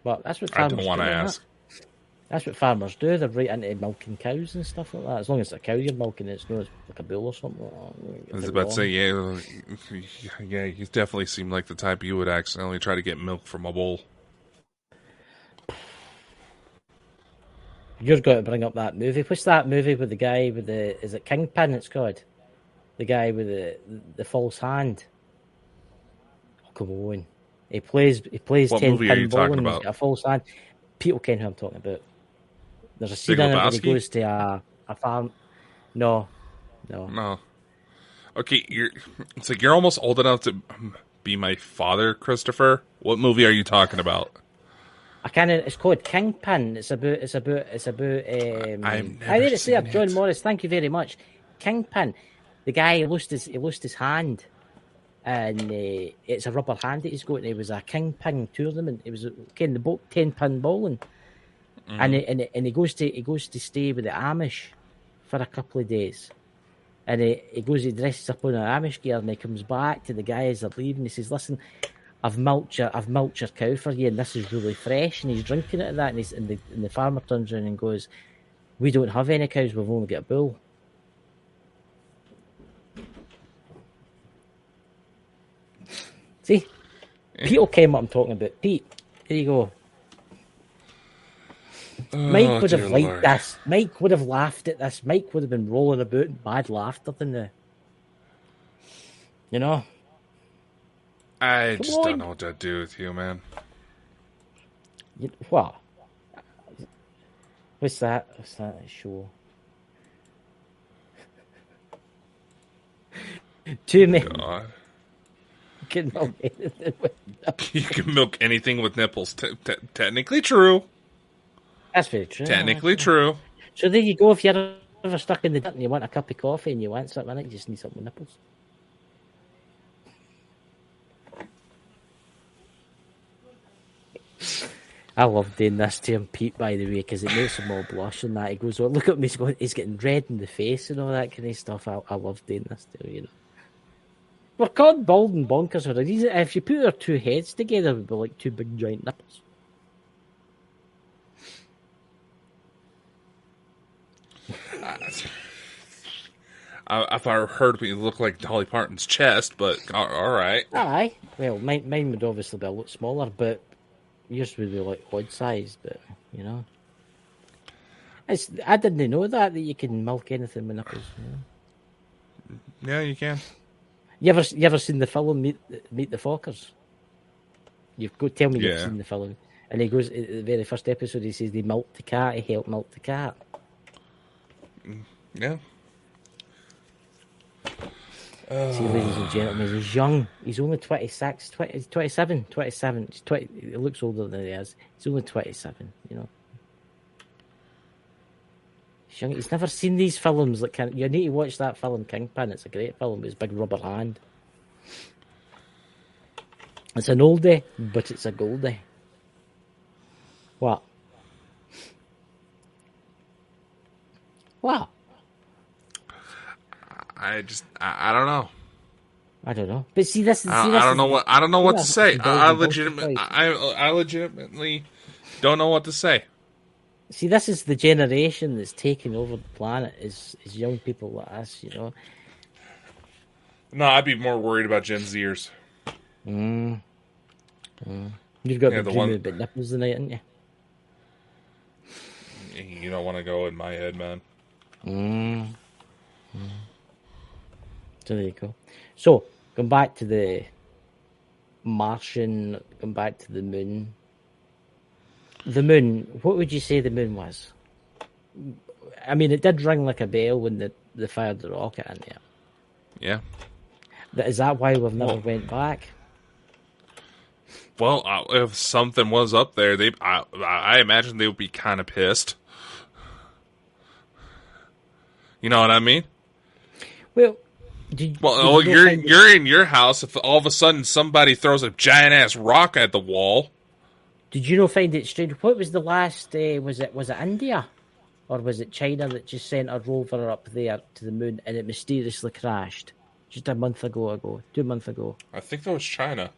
But that's what I don't want to ask. That's what farmers do. They're right into milking cows and stuff like that. As long as it's a cow you're milking, it's not like a bull or something like that. I was about to say, yeah, you definitely seem like the type you would accidentally try to get milk from a bull. You're going to bring up that movie. What's that movie with the guy with the... Is it Kingpin it's called? The guy with the false hand. Oh, come on. He plays what 10 movie are you talking about? He's got a false hand. People ken who I'm talking about. There's a scene in it where he goes to a farm. No. Okay, it's like you're almost old enough to be my father, Christopher. What movie are you talking about? It's called Kingpin. It's about. I need to say it, John Morris. Thank you very much. Kingpin. The guy lost his hand, and it's a rubber hand that he's got. And it was a kingpin tournament. It was the boat 10-pin bowling, and he goes to stay with the Amish for a couple of days, and he dresses up on an Amish gear, and he comes back to the guys that are leaving. He says, "Listen, I've milked your cow for you, and this is really fresh." And he's drinking it at that, and the farmer turns around and goes, "We don't have any cows. We've only got a bull." See, Pete came up. I'm talking about Pete. Here you go. Mike would have liked this. Mike would have laughed at this. Mike would have been rolling about in bad laughter than the. You know. I just don't know what to do with you, man. What? What's that? What's that show? Two men. God. You can milk anything with nipples. You can milk anything with nipples. Technically true. That's very true. Technically true. So there you go. If you're ever stuck in the dirt and you want a cup of coffee and you want something in it, you just need something with nipples. I love doing this to him, Pete, by the way, because it makes him all blush and that. He goes, "Oh, look at me, he's getting red in the face and all that kind of stuff." I love doing this to him, you know. We're called bald and bonkers for a reason. If you put our two heads together, it would be like two big giant nipples. If I heard me look like Dolly Parton's chest, but all right. Aye. Well, mine would obviously be a lot smaller, but yours would be like odd size, but, you know. I didn't know that you can milk anything with nipples. You know? Yeah, you can. You ever seen the film Meet the Fockers? You've got to tell me you've seen the film. And he goes, at the very first episode, he says they milked the cat, he helped milk the cat. Yeah. See, ladies and gentlemen, he's young. He's only 26, 27. He's 20, he looks older than he is. He's only 27, you know. He's young. He's never seen these films. You need to watch that film, Kingpin. It's a great film with his big rubber hand. It's an oldie, but it's a goldie. What? What? I don't know. I don't know. But see, I don't know what to say. I legitimately don't know what to say. See, this is the generation that's taking over the planet. Is young people like us, you know. No, I'd be more worried about Gen Zers. You've got to be dreaming about nipples tonight, haven't you? You don't want to go in my head, man. So there you go. So, going back to the Martian, going back to the moon. The moon, what would you say the moon was? I mean, it did ring like a bell when they fired the rocket in there. Yeah. Is that why we've never went back? Well, if something was up there, I imagine they would be kind of pissed. You know what I mean? Well, you're in your house. If all of a sudden somebody throws a giant ass rock at the wall, did you not find it strange? What was the last? Was it India, or was it China that just sent a rover up there to the moon and it mysteriously crashed just a month ago, 2 months ago? I think that was China.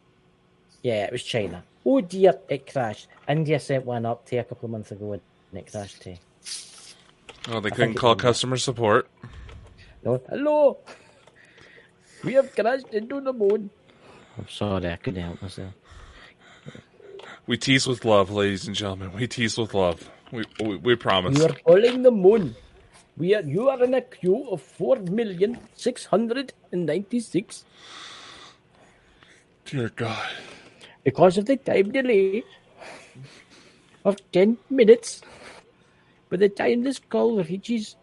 Yeah, it was China. Oh dear, it crashed. India sent one up to a couple of months ago. it crashed to. Oh, they couldn't call customer support. No, hello. We have crashed into the moon. I'm sorry, I couldn't help myself. We tease with love, ladies and gentlemen. We tease with love. We promise. You are calling the moon. You are in a queue of 4,696. Dear God. Because of the time delay of 10 minutes, by the time this call reaches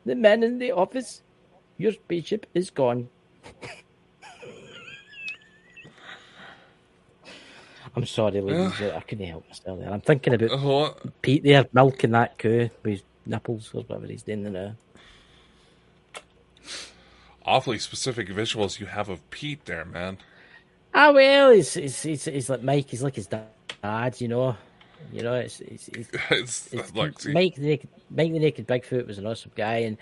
the man in the office, your spaceship is gone. I'm sorry, ladies. I couldn't help myself there. I'm thinking about Pete there milking that cow with his nipples or whatever he's doing now. Awfully specific visuals you have of Pete there, man. Ah, well, he's like Mike. He's like his dad, you know. You know, it's Mike the Naked Bigfoot was an awesome guy, and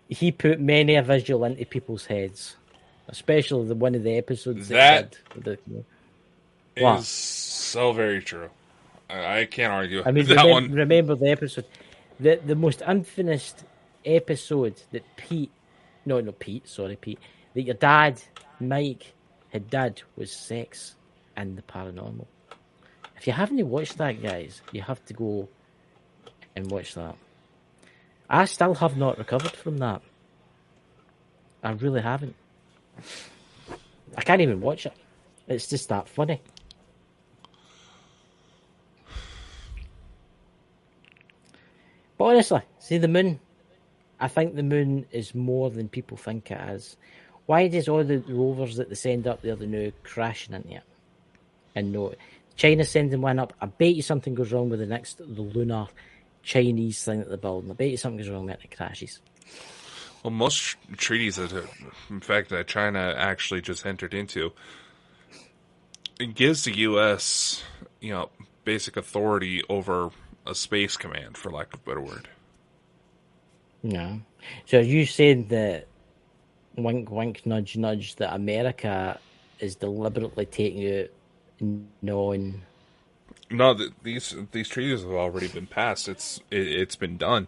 he put many a visual into people's heads, especially one of the episodes that did. Is so very true. I can't argue. I mean, remember the episode, the most infamous episode that Pete, that your dad, Mike, had did was sex and the paranormal. If you haven't watched that, guys, you have to go and watch that. I still have not recovered from that. I really haven't. I can't even watch it. It's just that funny. But honestly, see the moon. I think the moon is more than people think it is. Why does all the rovers that they send up there, they know, crashing into it? And no, China's sending one up. I bet you something goes wrong with the lunar Chinese thing that they're building. I bet you something goes wrong with it and it crashes. Well, most treaties that China actually just entered into, it gives the U.S., basic authority over a space command, for lack of a better word. No. So are you saying that wink, wink, nudge, nudge, that America is deliberately taking out non... No, these treaties have already been passed. It's been done.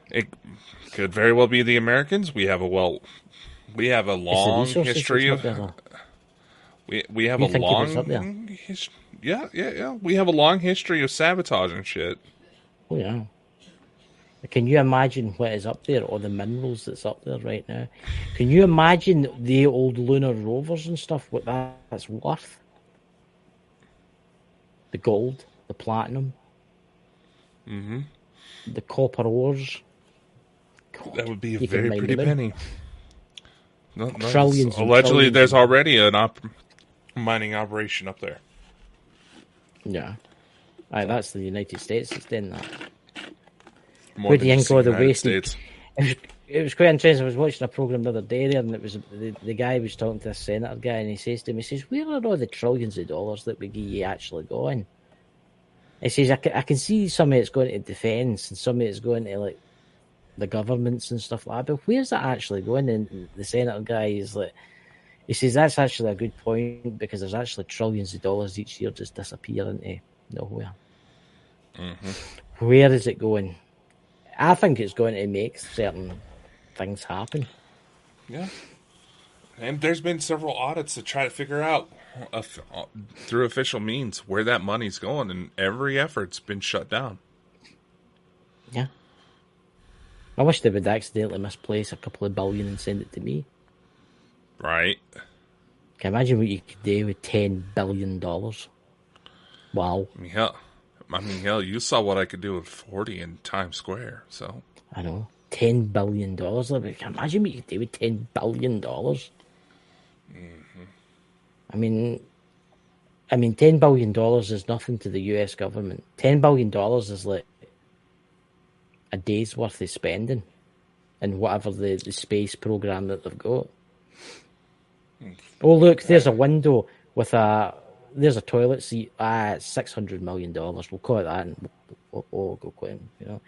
It could very well be the Americans. We have a long history of. We have a long. Yeah. We have a long history of sabotage and shit. Oh yeah. Can you imagine what is up there, or the minerals that's up there right now? Can you imagine the old lunar rovers and stuff? What that's worth? The gold, the platinum, the copper ores. God, that would be a very pretty penny. No, trillions. Allegedly, there's already an mining operation up there. Yeah, that's the United States that's doing that. More than just the United States. It was quite interesting. I was watching a program the other day there, and it was the guy was talking to a senator guy, and he says to him, "Where are all the trillions of dollars that we give you actually going?" He says, "I can see some of it's going to defence, and some of it's going to like the governments and stuff like that. But where's that actually going?" And the senator guy is like, he says, "That's actually a good point, because there's actually trillions of dollars each year just disappear into nowhere." Where is it going? I think it's going to make certain things happen. Yeah. And there's been several audits to try to figure out through official means where that money's going, and every effort's been shut down. Yeah. I wish they would accidentally misplace a couple of billion and send it to me. Right. Can you imagine what you could do with $10 billion? Wow. Yeah. Hell, you saw what I could do with 40 in Times Square, so. I know. $10 billion. Can you imagine what you could do with $10 billion? I mean, $10 billion is nothing to the US government. $10 billion is like a day's worth of spending in whatever the space program that they've got. Oh, look, there's a window with there's a toilet seat. It's $600 million. We'll call it that, and we'll go quit him.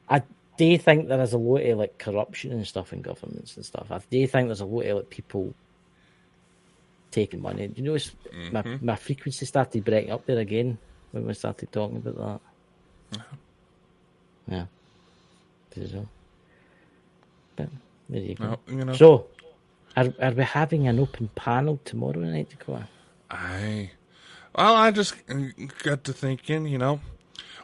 I do think there is a lot of like corruption and stuff in governments and stuff. I do think there's a lot of like people taking money. You notice my frequency started breaking up there again. when we started talking about that. Yeah. So, but there you go. Well, So, are we having an open panel tomorrow night, Dakota? I just got to thinking,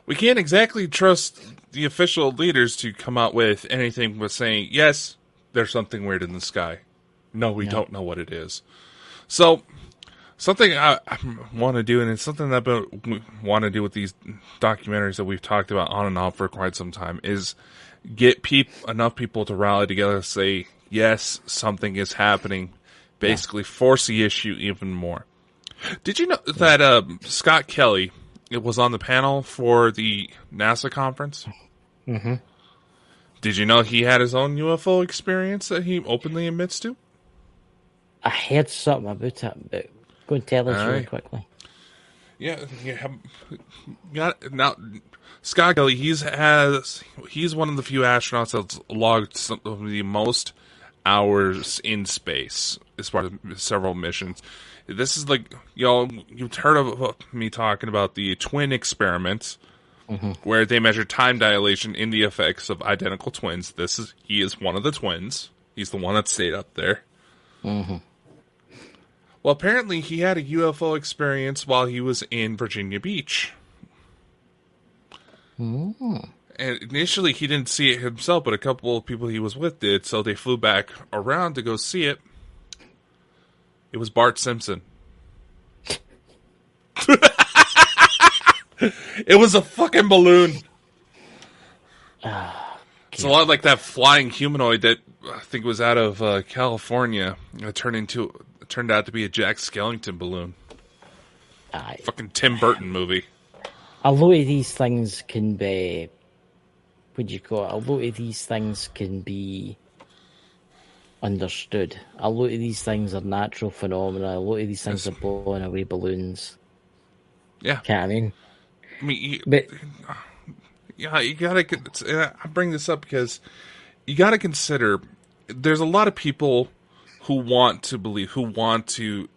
we can't exactly trust the official leaders to come out with anything but saying, yes, there's something weird in the sky. No, we don't know what it is. So, something I want to do, and it's something that I want to do with these documentaries that we've talked about on and off for quite some time, is get enough people to rally together and say, yes, something is happening. Basically, force the issue even more. Did you know that Scott Kelly was on the panel for the NASA conference? Mm-hmm. Did you know he had his own UFO experience that he openly admits to? I heard something about it, but go and tell us really quickly. Yeah. Now, Scott Kelly, he's one of the few astronauts that's logged some of the most hours in space as part of several missions. This is like, you've heard of me talking about the twin experiments, where they measure time dilation in the effects of identical twins. He is one of the twins. He's the one that stayed up there. Mm-hmm. Well, apparently he had a UFO experience while he was in Virginia Beach. Mm-hmm. And initially he didn't see it himself, but a couple of people he was with did, so they flew back around to go see it. It was Bart Simpson. It was a fucking balloon. It's a lot like that flying humanoid that I think was out of California. It turned out to be a Jack Skellington balloon. Fucking Tim Burton movie. A lot of these things can be... What do you call it? A lot of these things can be understood. A lot of these things are natural phenomena. A lot of these things are blowing away balloons. Yeah. I mean, you gotta... I bring this up because you gotta consider there's a lot of people who want to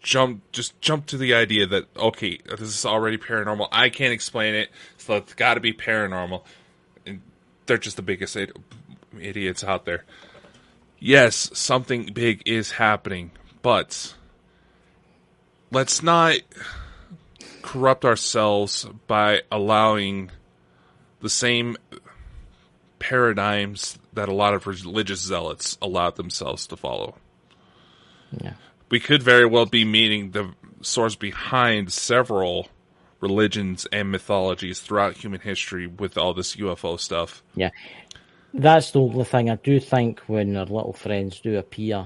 jump to the idea that, okay, this is already paranormal. I can't explain it, so it's gotta be paranormal. And they're just the biggest idiots out there. Yes, something big is happening, but let's not corrupt ourselves by allowing the same paradigms that a lot of religious zealots allowed themselves to follow. Yeah. We could very well be meeting the source behind several religions and mythologies throughout human history with all this UFO stuff. Yeah. That's the only thing. I do think when our little friends do appear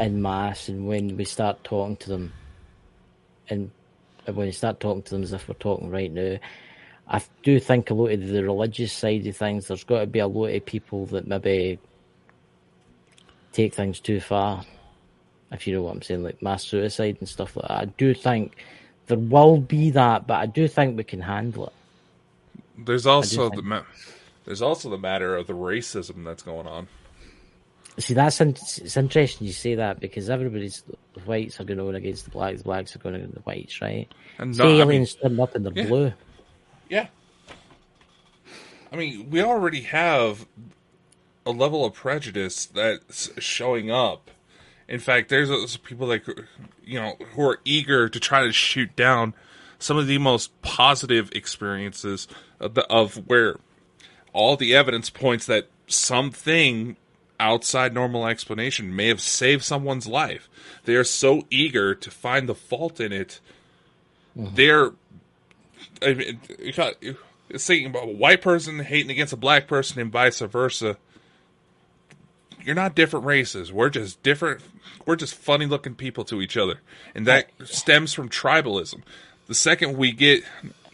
en masse, and when we start talking to them, and when we start talking to them as if we're talking right now, I do think a lot of the religious side of things, there's got to be a lot of people that maybe take things too far, if you know what I'm saying, like mass suicide and stuff like that. I do think there will be that, but I do think we can handle it. There's also the matter of the racism that's going on. See, it's interesting you say that, because the whites are going on against the blacks are going against the whites, right? And aliens turn up and they're blue. Yeah. I mean, we already have a level of prejudice that's showing up. In fact, there's people like, who are eager to try to shoot down some of the most positive experiences of where all the evidence points that something outside normal explanation may have saved someone's life. They are so eager to find the fault in it. Mm-hmm. It's thinking about a white person hating against a black person and vice versa. You're not different races. We're just different. We're just funny looking people to each other. And that stems from tribalism. The second we get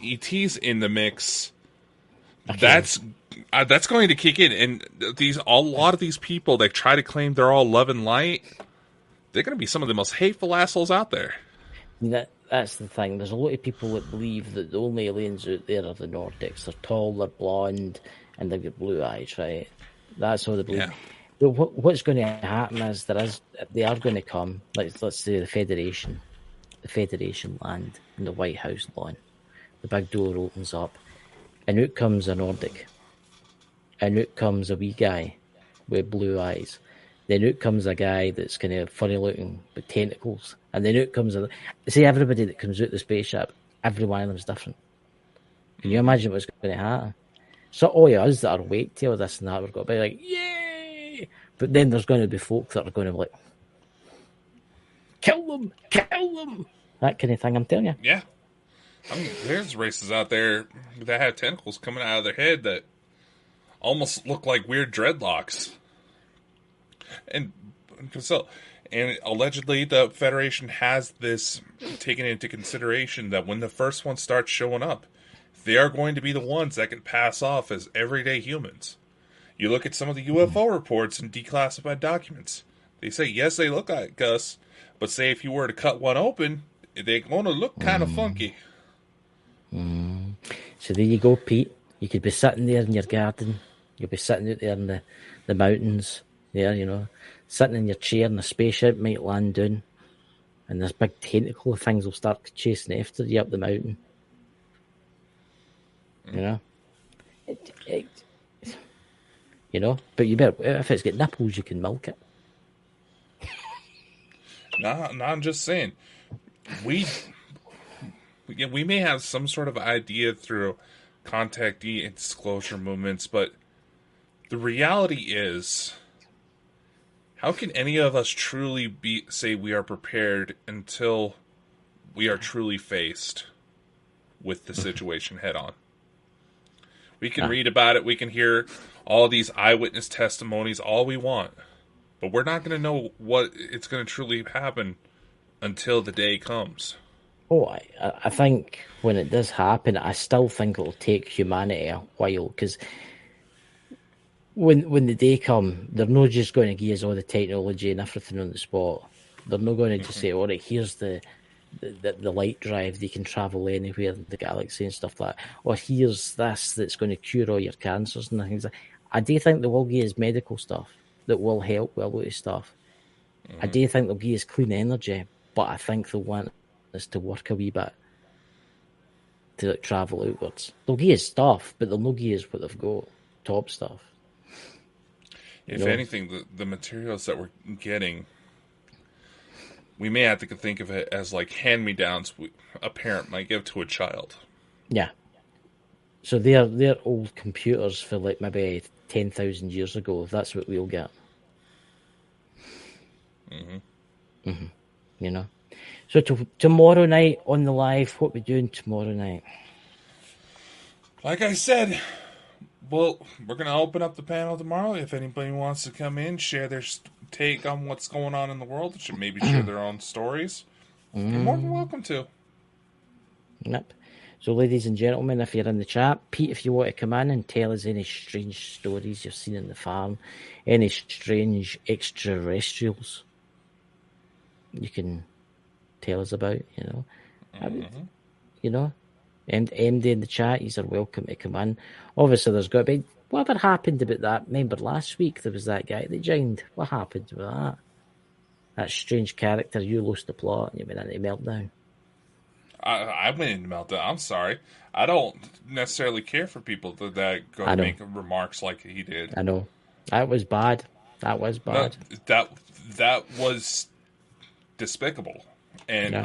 ETs in the mix, that's going to kick in. And a lot of these people that try to claim they're all love and light, they're going to be some of the most hateful assholes out there. That's the thing. There's a lot of people that believe that the only aliens out there are the Nordics. They're tall, they're blonde, and they've got blue eyes, right? That's all they believe. Yeah. But what's going to happen is they are going to come. Let's say the Federation land and the White House lawn. the big door opens up, and out comes a Nordic. And out comes a wee guy with blue eyes. Then out comes a guy that's kind of funny looking with tentacles. And then out comes everybody that comes out the spaceship, every one of them's different. Can you imagine what's going to happen? So all of us that are awake to all this and that, we're going to be like, yay! But then there's going to be folk that are going to be like, kill them! That kind of thing, I'm telling you. Yeah. I mean, there's races out there that have tentacles coming out of their head that almost look like weird dreadlocks. And allegedly the Federation has this taken into consideration that when the first one starts showing up, they are going to be the ones that can pass off as everyday humans. You look at some of the UFO reports and declassified documents. They say, yes, they look like us, but say if you were to cut one open, they're going to look kind of funky. So there you go, Pete. You could be sitting there in your garden. You'll be sitting out there in the mountains there, you know, sitting in your chair and a spaceship might land down and this big tentacle of things will start chasing after you up the mountain. You know? You know? But you better, if it's got nipples, you can milk it. No, I'm just saying. We may have some sort of idea through contactee and disclosure movements, but the reality is, how can any of us truly say we are prepared until we are truly faced with the situation head on? We can read about it, we can hear all these eyewitness testimonies all we want, but we're not going to know what it's going to truly happen until the day comes. Oh, I think when it does happen, I still think it'll take humanity a while, because when the day come, they're not just going to give us all the technology and everything on the spot. They're not going to just say, all right, here's the light drive, they can travel anywhere in the galaxy and stuff like that. Or here's this that's going to cure all your cancers and things like that. I do think they will give us medical stuff that will help with a lot of stuff. I do think they'll give us clean energy, but I think they'll want us to work a wee bit to like, travel outwards. They'll give us stuff, but they'll not give us what they've got, top stuff. If anything, the materials that we're getting, we may have to think of it as like hand-me-downs a parent might give to a child. Yeah. So they're old computers for like maybe 10,000 years ago. That's what we'll get. You know. So tomorrow night on the live, what we doing tomorrow night? Like I said, well, we're going to open up the panel tomorrow. If anybody wants to come in, share their take on what's going on in the world, should maybe share their own stories, you're more than welcome to. Yep. So, ladies and gentlemen, if you're in the chat, Pete, if you want to come in and tell us any strange stories you've seen in the farm, any strange extraterrestrials you can tell us about, you know. You know, and MD in the chat, you're welcome to come in. Obviously, there's got to be whatever happened about that. Remember last week there was that guy that joined. What happened with that? That strange character. You lost the plot and you went into meltdown. I went into meltdown. I'm sorry. I don't necessarily care for people that go and make remarks like he did. I know. That was bad. That was bad. No, that was despicable. And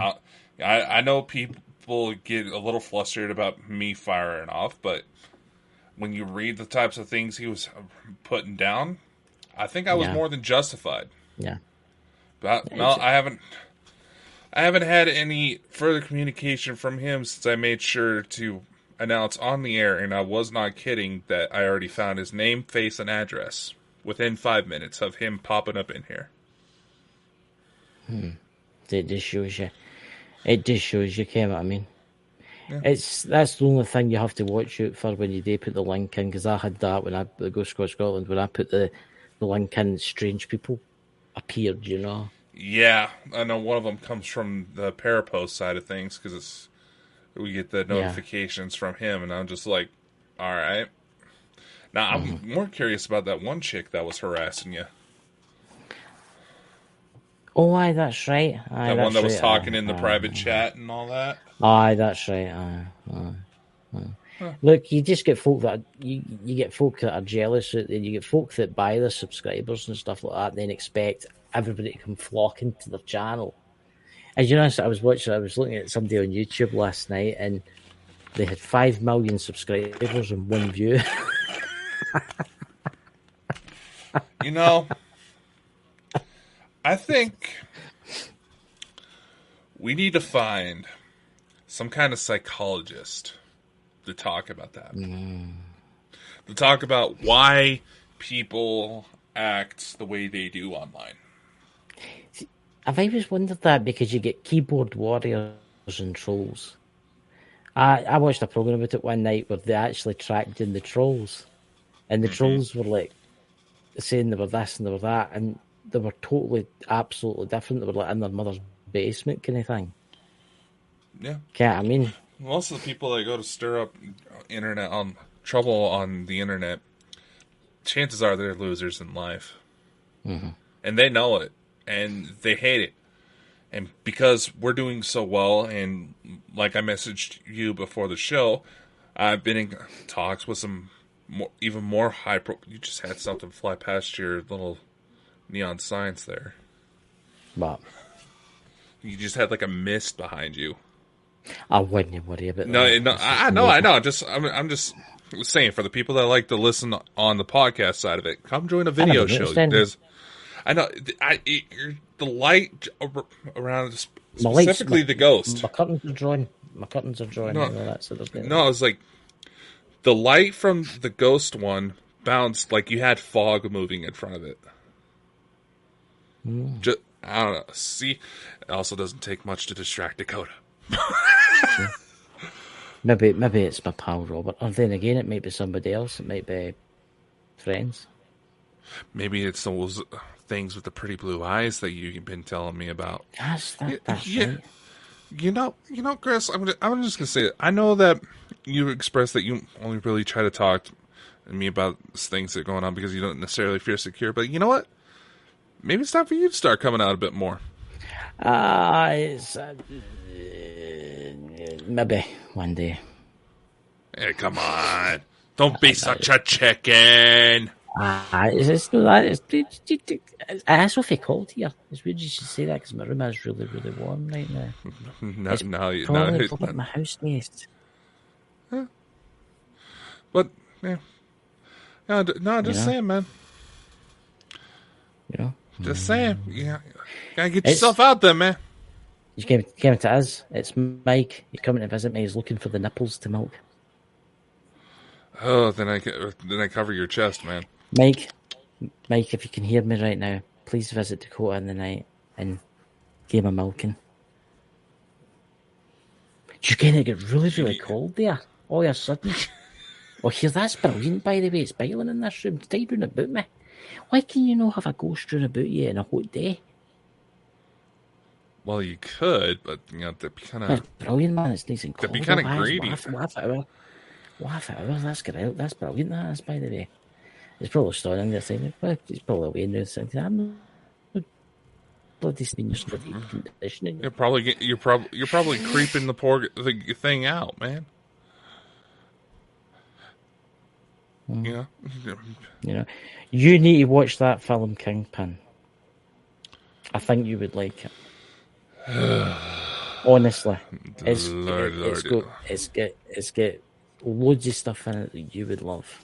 I know people get a little flustered about me firing off, but when you read the types of things he was putting down, I think I was more than justified. Yeah. But no, I haven't had any further communication from him since I made sure to announce on the air, and I was not kidding, that I already found his name, face, and address within 5 minutes of him popping up in here. It just shows you. It just shows you, Kim, I mean. Yeah. That's the only thing you have to watch out for when you do put the link in, because I had that when I go to Scotland, when I put the link in, strange people appeared, you know. Yeah, I know one of them comes from the Parapost side of things, because we get the notifications from him, and I'm just like, all right. Now, I'm more curious about that one chick that was harassing you. Oh, aye, that's right. That one that was talking in the private chat and all that? Aye, that's right. Look, you just get folk that you get folk that are jealous, and you get folk that buy their subscribers and stuff like that, and then expect everybody to come flocking to their channel. And you know, I was looking at somebody on YouTube last night, and they had 5 million subscribers and 1 view. You know, I think we need to find some kind of psychologist to talk about that. To talk about why people act the way they do online. I've always wondered that, because you get keyboard warriors and trolls. I watched a program about it one night where they actually tracked in the trolls, and the trolls were like saying they were this and they were that, and they were totally, absolutely different. They were like in their mother's basement kind of thing. Yeah. I mean, most of the people that go to stir up trouble on the internet, chances are they're losers in life, and they know it, and they hate it. And because we're doing so well, and like I messaged you before the show, I've been in talks with some even more high you just had something fly past your little neon signs there. What? You just had like a mist behind you. I wouldn't worry about that. No, I know. I'm just saying, for the people that like to listen on the podcast side of it, come join a video show. I know. The light around, specifically the ghost. My curtains are drawing. No, it's like the light from the ghost one bounced like you had fog moving in front of it. Just, I don't know. See, it also doesn't take much to distract Dakota. Maybe it's my pal Robert. Or then again, it might be somebody else. It might be friends. Maybe it's those things with the pretty blue eyes that you've been telling me about. That's right. You know, Chris, I'm just gonna say it. I know that you expressed that you only really try to talk to me about things that are going on because you don't necessarily feel secure. But you know what? Maybe it's time for you to start coming out a bit more. Maybe one day. Hey, come on! Don't be such a chicken. It's not that. It's awfully cold here. It's weird you should say that, because my room is really, really warm right now. It's probably like my house nest. Yeah. But yeah, no, just saying, man. You know, just saying. Yeah, gotta get yourself out there, man. You came to us. It's Mike. You're coming to visit me. He's looking for the nipples to milk. Oh, then I cover your chest, man. Mike, if you can hear me right now, please visit Dakota in the night and give him a milking. You're going to get really, really cold there all of a sudden. Oh, here, that's brilliant, by the way. It's biling in this room. Stay round about me. Why can you not have a ghost round about you on a hot day? Well, you could, but they'd be kind of... That's brilliant, man. It's nice and cold. They'd be kind of greedy. Half hour. That's good. That's brilliant, that is, by the way. It's probably starting there saying, well, it's probably away now saying, I'm not bloody seniors for the conditioning. You're probably creeping the thing out, man. You know, you need to watch that film Kingpin. I think you would like it. Honestly, it's got loads of stuff in it that you would love.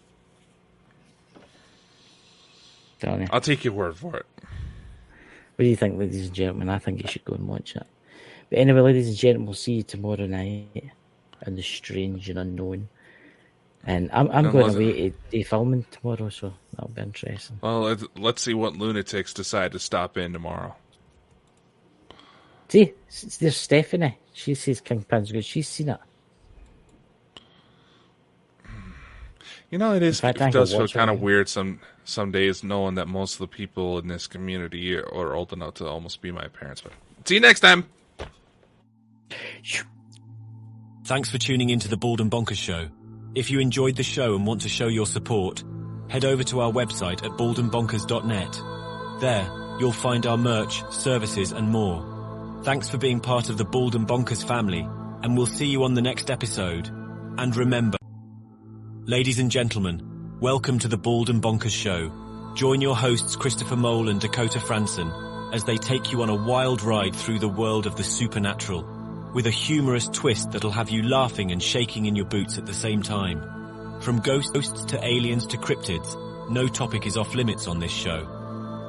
I'll take your word for it. What do you think, ladies and gentlemen? I think you should go and watch it. But anyway, ladies and gentlemen, we'll see you tomorrow night in the strange and unknown. And I'm going away to filming tomorrow, so that'll be interesting. Well, let's see what lunatics decide to stop in tomorrow. See, there's Stephanie. She says Kingpin's good. She's seen it. You know, it does feel kind of weird some days knowing that most of the people in this community are old enough to almost be my parents. But see you next time. Thanks for tuning into the Bald and Bonkers Show. If you enjoyed the show and want to show your support, head over to our website at baldandbonkers.net. There, you'll find our merch, services, and more. Thanks for being part of the Bald and Bonkers family, and we'll see you on the next episode. And remember, ladies and gentlemen, welcome to the Bald and Bonkers Show. Join your hosts Christopher Mole and Dakota Franson as they take you on a wild ride through the world of the supernatural, with a humorous twist that'll have you laughing and shaking in your boots at the same time. From ghosts to aliens to cryptids, no topic is off limits on this show.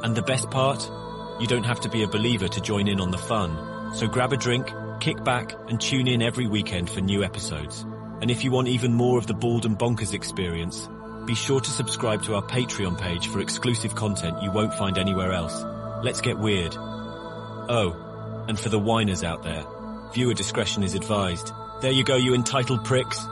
And the best part? You don't have to be a believer to join in on the fun. So grab a drink, kick back, and tune in every weekend for new episodes. And if you want even more of the Bald and Bonkers experience, be sure to subscribe to our Patreon page for exclusive content you won't find anywhere else. Let's get weird. Oh, and for the whiners out there, viewer discretion is advised. There you go, you entitled pricks.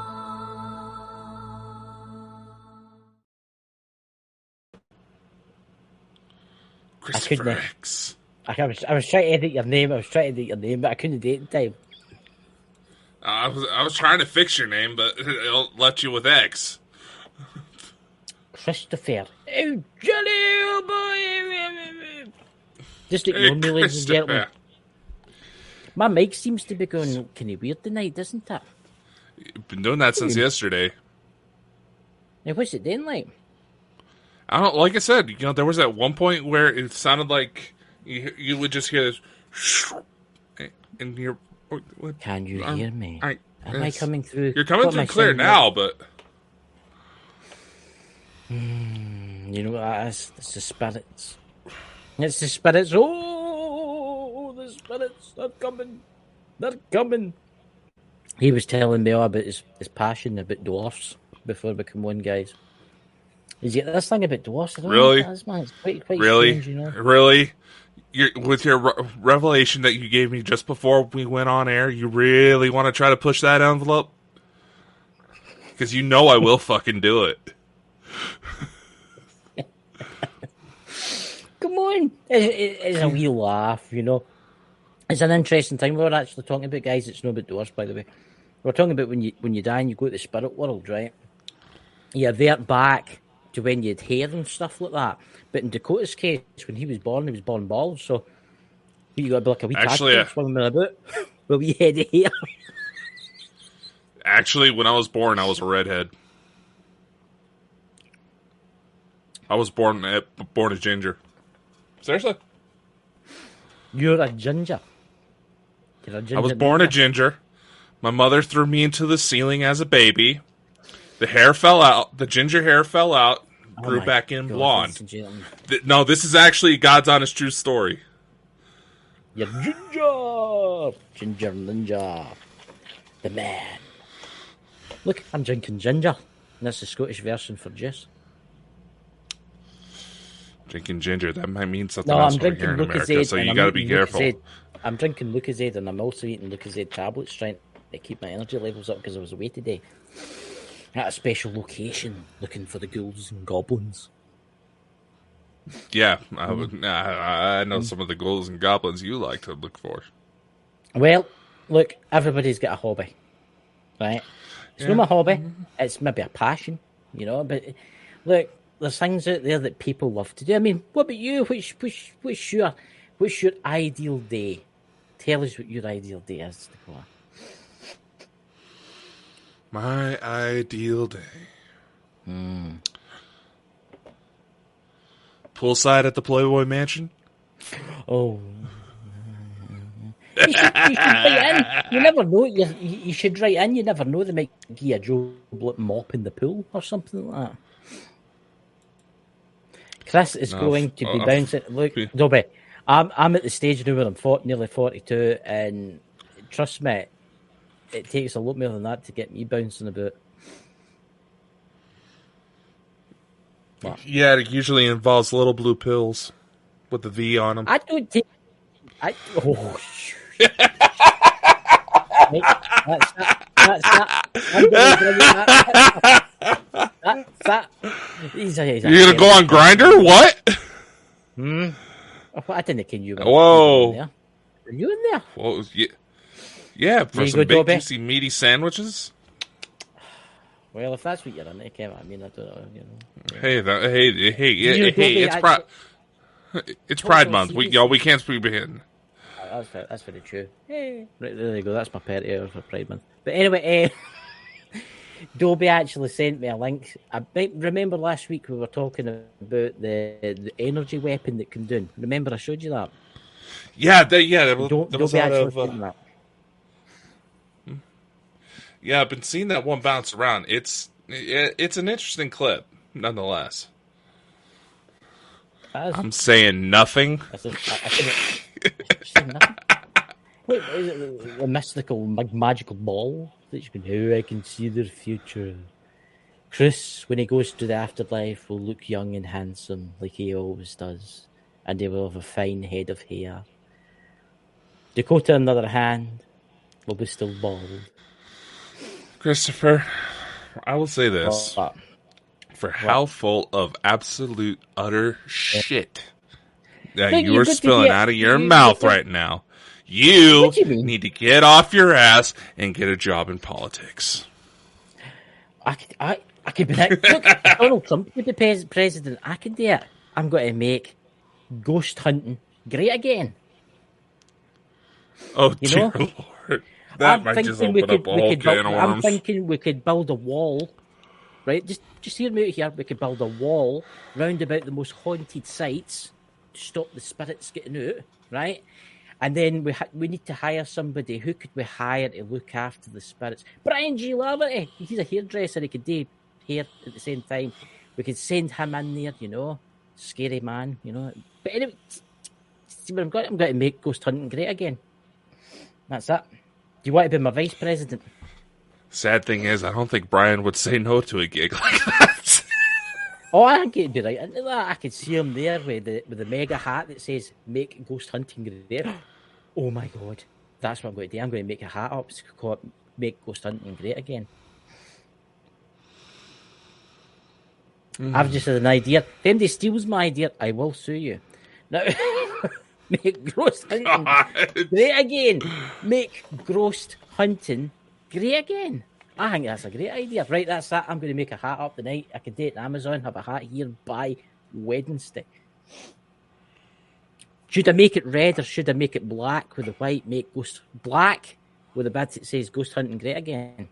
Christopher X. I was trying to edit your name. But I couldn't do it in time. I was trying to fix your name, but it'll let you with X. Christopher. Oh, Johnny, oh boy. Just ignore me, ladies and gentlemen. My mic seems to be going kind of weird tonight, doesn't it? You've been doing that since yesterday. Now, what's it doing like? I don't. Like I said, there was at one point where it sounded like you would just hear this, and you're. What? Can you hear me? Am I coming through? You're coming through clear now, but you know what? It's the spirits. It's the spirits. Oh, the spirits! They're coming. They're coming. He was telling me all about his passion about dwarfs before we come on, guys. Is it this thing about dwarfs? Really? It's quite really? Strange, you know? Really? With your revelation that you gave me just before we went on air, you really want to try to push that envelope? Because you know I will fucking do it. Come on. It's a wee laugh, you know. It's an interesting thing. We were actually talking about, guys, it's not about dwarfs, by the way. We're talking about when you die and you go to the spirit world, right? You revert back to when you had hair and stuff like that. But in Dakota's case, when he was born bald, so you got to be like a wee tadpole swimming about with a wee head of hair. Actually, when I was born, I was a redhead. I was born a ginger. Seriously? You're a ginger. I was born a ginger. My mother threw me into the ceiling as a baby. The hair fell out. The ginger hair fell out. Grew back in blonde. No, this is actually God's honest true story. You're ginger ninja, the man. Look, I'm drinking ginger. And that's the Scottish version for juice. Drinking ginger, that might mean something no, else I'm drinking here in America, so you got to be careful. I'm drinking Lucozade, and I'm also eating Lucozade tablets, trying to keep my energy levels up because I was away today. At a special location, looking for the ghouls and goblins. Yeah, I know some of the ghouls and goblins you like to look for. Well, look, everybody's got a hobby, right? It's not my hobby, it's maybe a passion, you know, but look, there's things out there that people love to do. I mean, what about you? What's your ideal day? Tell us what your ideal day is, Nicola. My ideal day. Poolside at the Playboy Mansion. Oh. You should write in. You never know. You should write in. You never know. They might give you a job mop in the pool or something like that. Chris is going to be bouncing. Look, Dobby, I'm at the stage now where I'm nearly 42, and trust me, it takes a lot more than that to get me bouncing about. What? Yeah, it usually involves little blue pills with the V on them. I don't take. Oh, shoot. That's that. That's that. You're gonna go on Grindr? What? I didn't know you. Whoa! Were you in there? Whoa! Yeah, for some big, juicy, meaty sandwiches. Well, if that's what you're into, I mean, I don't know. You know. Hey! It's Pride Month. We can't speak behind. That's very true. Hey, right, there you go. That's my party hour for Pride Month. But anyway, Dobie actually sent me a link. Remember last week we were talking about the energy weapon that can do. Remember I showed you that? Yeah, that was out of... that. Yeah, I've been seeing that one bounce around. It's an interesting clip, nonetheless. I'm saying nothing. I said nothing. Wait, is it a mystical, magical ball that you can? Oh, I can see their future. Chris, when he goes to the afterlife, will look young and handsome like he always does, and he will have a fine head of hair. Dakota, on the other hand, will be still bald. Christopher, I will say this. For how full of absolute, utter shit that you are spilling out of your mouth right now, you need to get off your ass and get a job in politics. I could be like, look, if Donald Trump could be president, I could do it. I'm going to make ghost hunting great again. Oh, dear Lord. That might just open up a whole can of worms. I'm thinking we could build a wall, right? Just hear me out here. We could build a wall round about the most haunted sites to stop the spirits getting out, right? And then we need to hire somebody. Who could we hire to look after the spirits? Brian G. Laverty. He's a hairdresser. He could do hair at the same time. We could send him in there, you know. Scary man, you know. But anyway, see what I'm going to make ghost hunting great again. That's it. Do you want to be my vice president? Sad thing is, I don't think Brian would say no to a gig like that. Oh, I think it'd be right into that. I could see him there with the mega hat that says "Make Ghost Hunting Great." Oh my God, that's what I'm going to do. I'm going to make a hat up. It's called "Make Ghost Hunting Great Again." I've just had an idea. If anybody steals my idea, I will sue you. Now, make ghost hunting great again. Make ghost hunting great again. I think that's a great idea. Right, that's that. I'm going to make a hat up tonight. I can do it on Amazon, have a hat here by Wednesday. Should I make it red or should I make it black with the white? Make ghost black with a bit that says ghost hunting great again.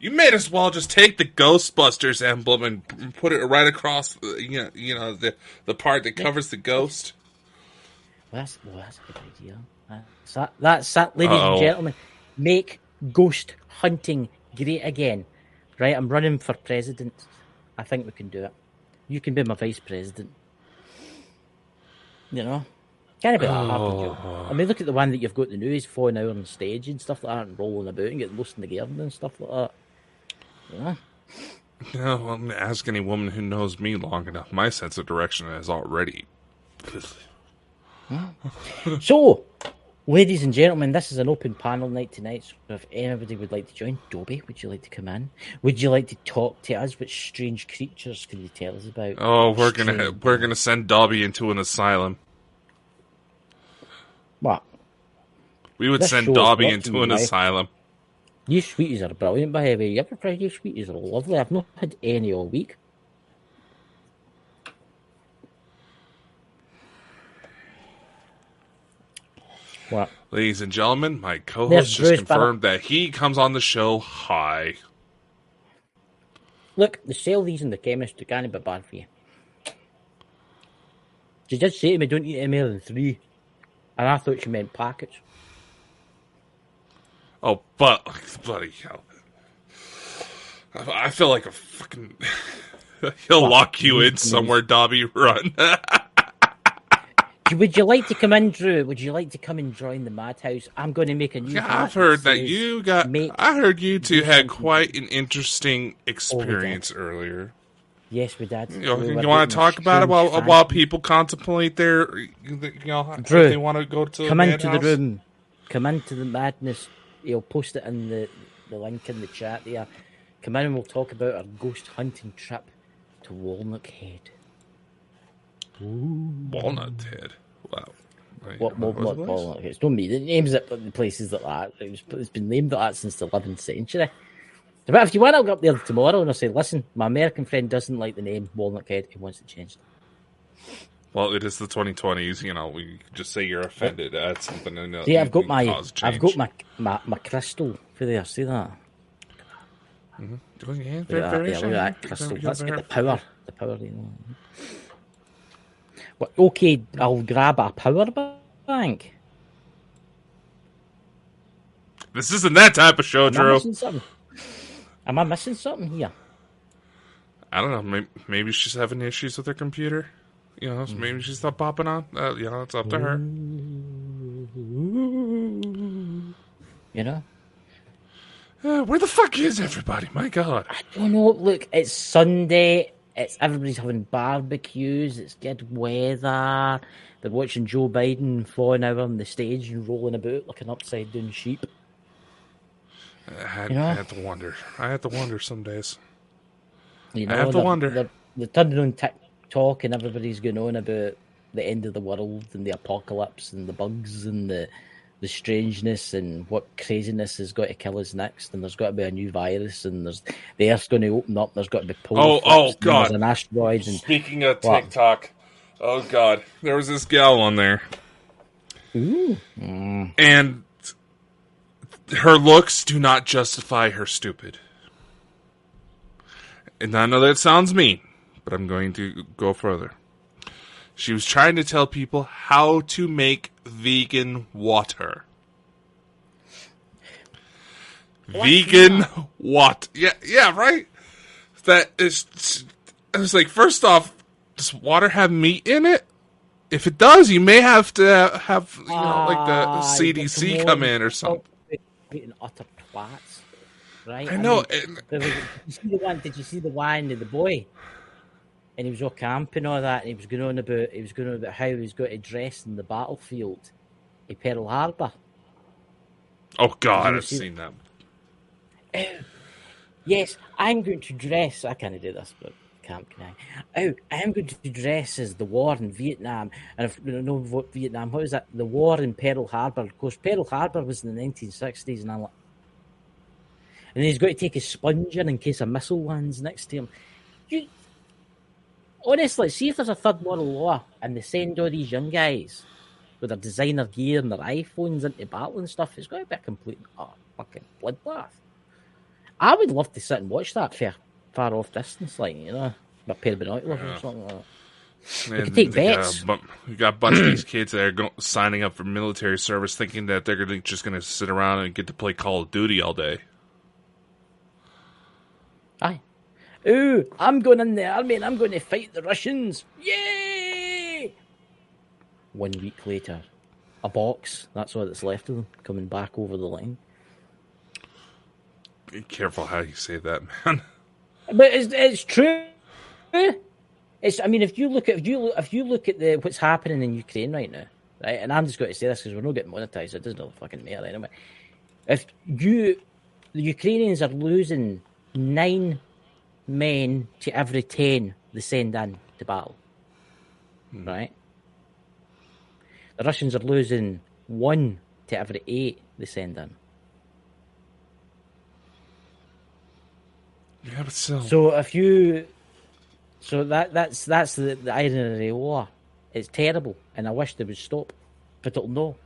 You may as well just take the Ghostbusters emblem and put it right across, the part that covers the ghost. Well, that's a good idea. That's that, ladies and gentlemen. Make ghost hunting great again. Right, I'm running for president. I think we can do it. You can be my vice president. You know? Can't be that hard to do. I mean, look at the one that you've got the news falling out on stage and stuff like that and rolling about and getting lost in the garden and stuff like that. Yeah. Yeah, well, ask any woman who knows me long enough. My sense of direction is already... So, ladies and gentlemen, this is an open panel night tonight. So if anybody would like to join, Dobie, would you like to come in? Would you like to talk to us? What strange creatures can you tell us about? Oh, we're gonna send Dobby into an asylum. What? We would send Dobby into an asylum. You sweeties are brilliant, by the way. You ever tried you sweeties are lovely. I've not had any all week. What? Ladies and gentlemen, my co-host just confirmed that he comes on the show high. Look, they sell these in the chemist. They can't be bad for you. She did say to me, don't eat any more than 3. And I thought she meant packets. Oh, but bloody hell. I feel like a fucking... He'll lock you in somewhere, Dobby. Run. Would you like to come in, Drew? Would you like to come and join the Madhouse? I'm going to make a new... Yeah, I've heard that you got... I heard you two had quite an interesting experience earlier. Yes, we did. You want to talk about it while people contemplate their... Drew, if they want to go to come into the room. Come into the madness. He'll post it in the link in the chat there. Come in and we'll talk about our ghost hunting trip to Walnut Head. Ooh. Walnut Head. Wow. Walnut Head? It's not me. The names of the places like that. It's been named like that since the 11th century. But if you want, I'll go up there tomorrow and I'll say, listen, my American friend doesn't like the name Walnut Head. He wants it changed. Well, it is the 2020s. You know, we just say you're offended at something. And see, I've got my crystal for there. See that? Mm-hmm. Yeah, look at that crystal. Let's get the power. The power. You know. Well, okay, I'll grab a power bank. This isn't that type of show, Drew. Am I missing something here? I don't know. Maybe she's having issues with her computer. You know, maybe she's not popping on. You know, it's up to her. You know? Where the fuck is everybody? My God. I don't know. Look, it's Sunday. Everybody's having barbecues. It's good weather. They're watching Joe Biden falling over on the stage and rolling about like an upside down sheep. I had to wonder. I had to wonder some days. You know, I have to wonder. They're turning on TikTok and everybody's going on about the end of the world and the apocalypse and the bugs and the strangeness and what craziness has got to kill us next, and there's got to be a new virus, and the Earth's going to open up, there's got to be polar oh God, there's an asteroid. And speaking of TikTok, oh God, there was this gal on there. Ooh. And her looks do not justify her stupid. And I know that sounds mean, but I'm going to go further. She was trying to tell people how to make vegan water. Vegan water. Yeah, right? That is... I was like, first off, does water have meat in it? If it does, you may have to have, you know, like the CDC come in or something. Utter twats, right? I know. Did you see the one of the boy? And he was all camp and all that, and he was going on about how he was going to dress in the battlefield in Pearl Harbor. Oh God, I've seen that. Yes, I'm going to dress. I can't do this, but camp can I? Oh, I'm going to dress as the war in Vietnam, and if you know what Vietnam, what was that? The war in Pearl Harbor. Of course, Pearl Harbor was in the 1960s, and I'm like, and then he's got to take his sponge in case a missile lands next to him. Honestly, see if there's a third world war and they send all these young guys with their designer gear and their iPhones into battle and stuff, it's going to be a complete fucking bloodbath. I would love to sit and watch that far off distance, like, you know, with a pair of binoculars or something like that. We could take bets. We got a bunch of these kids that are signing up for military service thinking that they're just going to sit around and get to play Call of Duty all day. Aye. Ooh, I'm going in the army and I'm going to fight the Russians. Yay! 1 week later, a box. That's all that's left of them coming back over the line. Be careful how you say that, man. But it's true. I mean, if you look at what's happening in Ukraine right now, right? And I'm just going to say this because we're not getting monetized. It doesn't really fucking matter anyway. The Ukrainians are losing 9 men to every 10 they send in to battle, right? The Russians are losing 1 to every 8 they send in. Yeah, but still. So that's the irony of the war. It's terrible, and I wish they would stop, but it'll no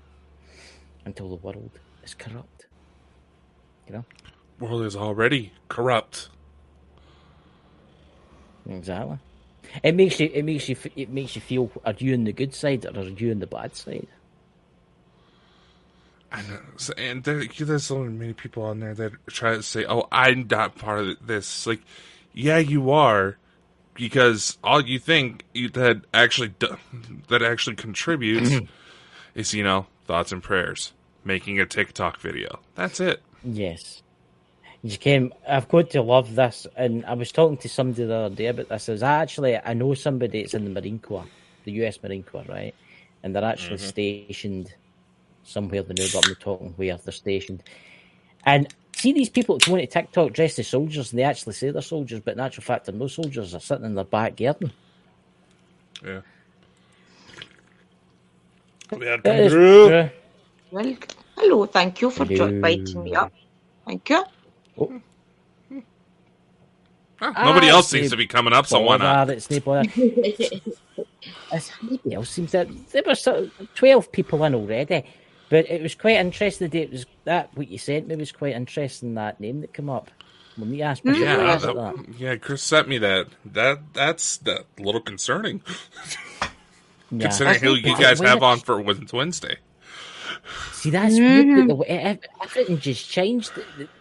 until the world is corrupt. You know, world is already corrupt. Exactly. It makes you feel: are you on the good side or are you on the bad side? I know, and there's so many people on there that try to say, "Oh, I'm not part of this." Like, yeah, you are, because all you think that actually contributes is, you know, thoughts and prayers, making a TikTok video. That's it. Yes. I've got to love this, and I was talking to somebody the other day about this. I know somebody that's in the Marine Corps, the US Marine Corps, right? And they're actually stationed somewhere. They know, but I'm talking where they're stationed. And see these people that go into TikTok dressed as soldiers, and they actually say they're soldiers, but in actual fact, they're no soldiers. They're sitting in their back garden. Yeah. Well, hello. Thank you for inviting me up. Thank you. Oh. Nobody else seems to be coming up, so why not? Nobody else seems that there were 12 people in already, but it was quite interesting. It was that what you sent me was quite interesting. That name that came up. We'll need to ask yeah, Chris sent me that. That's a little concerning. Considering who you guys have on for Wednesday. See, that's weird. Everything just changed.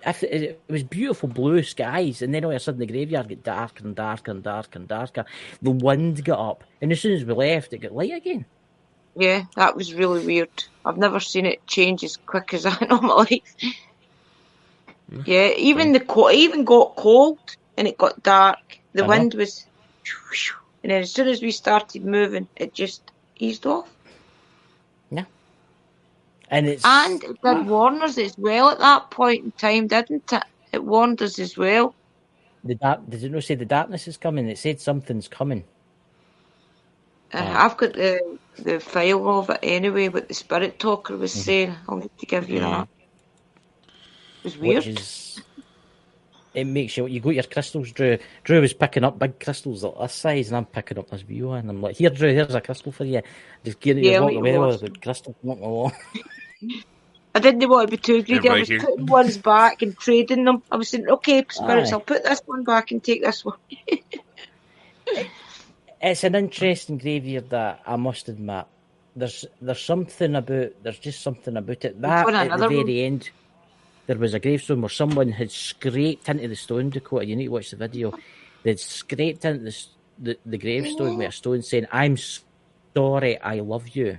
It was beautiful blue skies, and then all of a sudden the graveyard got darker and darker and darker and darker. The wind got up, and as soon as we left, it got light again. Yeah, that was really weird. I've never seen it change as quick as that in all my life. Yeah, even even got cold, and it got dark. The wind was, and then as soon as we started moving, it just eased off. Yeah. And it did warn us as well at that point in time, didn't it? It warned us as well. Did it not say the darkness is coming? It said something's coming. I've got the file of it anyway, what the spirit talker was saying. I'll need to give you that. It was weird. It makes you got your crystals, Drew. Drew was picking up big crystals like this size, and I'm picking up this wee one. And I'm like, here, Drew, here's a crystal for you. Just get it, walk away with the crystal from up my wall. I didn't want to be too greedy. I was putting ones back and trading them. I was saying, okay, spirits, I'll put this one back and take this one. It's an interesting graveyard, that I must admit. There's something about it. That at the very end, there was a gravestone where someone had scraped into the stone, Dakota. You need to watch the video. They'd scraped into the gravestone with a stone saying, "I'm sorry, I love you."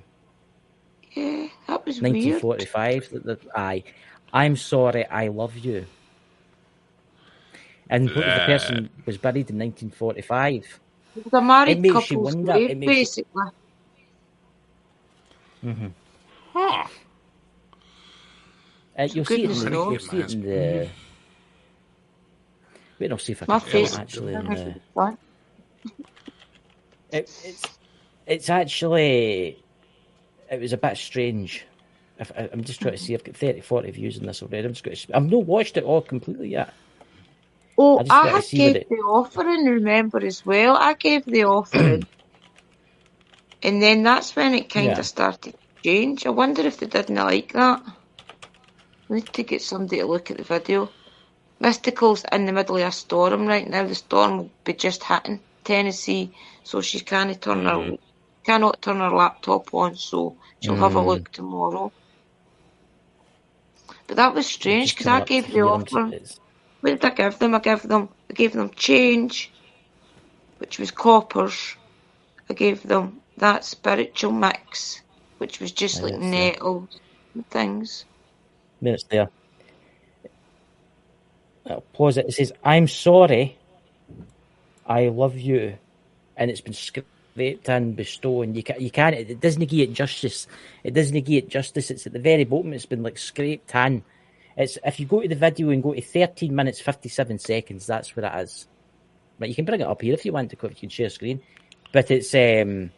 Yeah, that was 1945. Weird. I'm sorry, I love you. And the person was buried in 1945. It was a married couple's grave, basically. Huh. You'll see it in the... Wait, I'll see if I can find it actually. It's actually... It was a bit strange. I'm just trying to see. I've got 30, 40 views on this already. I've not watched it all completely yet. Oh, I gave the offering, remember, as well. I gave the offering. And then that's when it kind of started to change. I wonder if they didn't like that. I need to get somebody to look at the video. Mystical's in the middle of a storm right now. The storm will be just hitting Tennessee, so she cannot turn her laptop on, so she'll have a look tomorrow. But that was strange, because I gave the offer. What did I give them? I gave them change, which was coppers. I gave them that spiritual mix, which was just like nettles and things. Minutes there. I'll pause it. It says, "I'm sorry, I love you," and it's been scraped in by stone. You can't. It doesn't give it justice. It's at the very bottom. It's been like scraped in. It's if you go to the video and go to 13 minutes 57 seconds. That's where it is. Right, you can bring it up here if you want to. If you can share screen, but it's it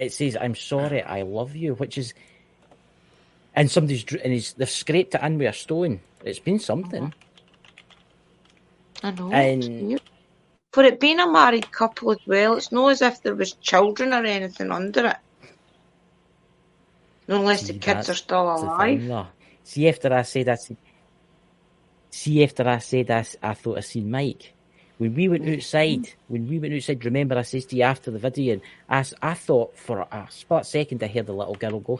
says, "I'm sorry, I love you," which is, and they've scraped it in with a stone. It's been something. I know. And for it being a married couple as well, it's not as if there was children or anything under it. Unless the kids are still alive. See, after I said that, I thought I seen Mike. When we went outside, remember I said to you after the video, and I thought for a split second I heard a little girl go,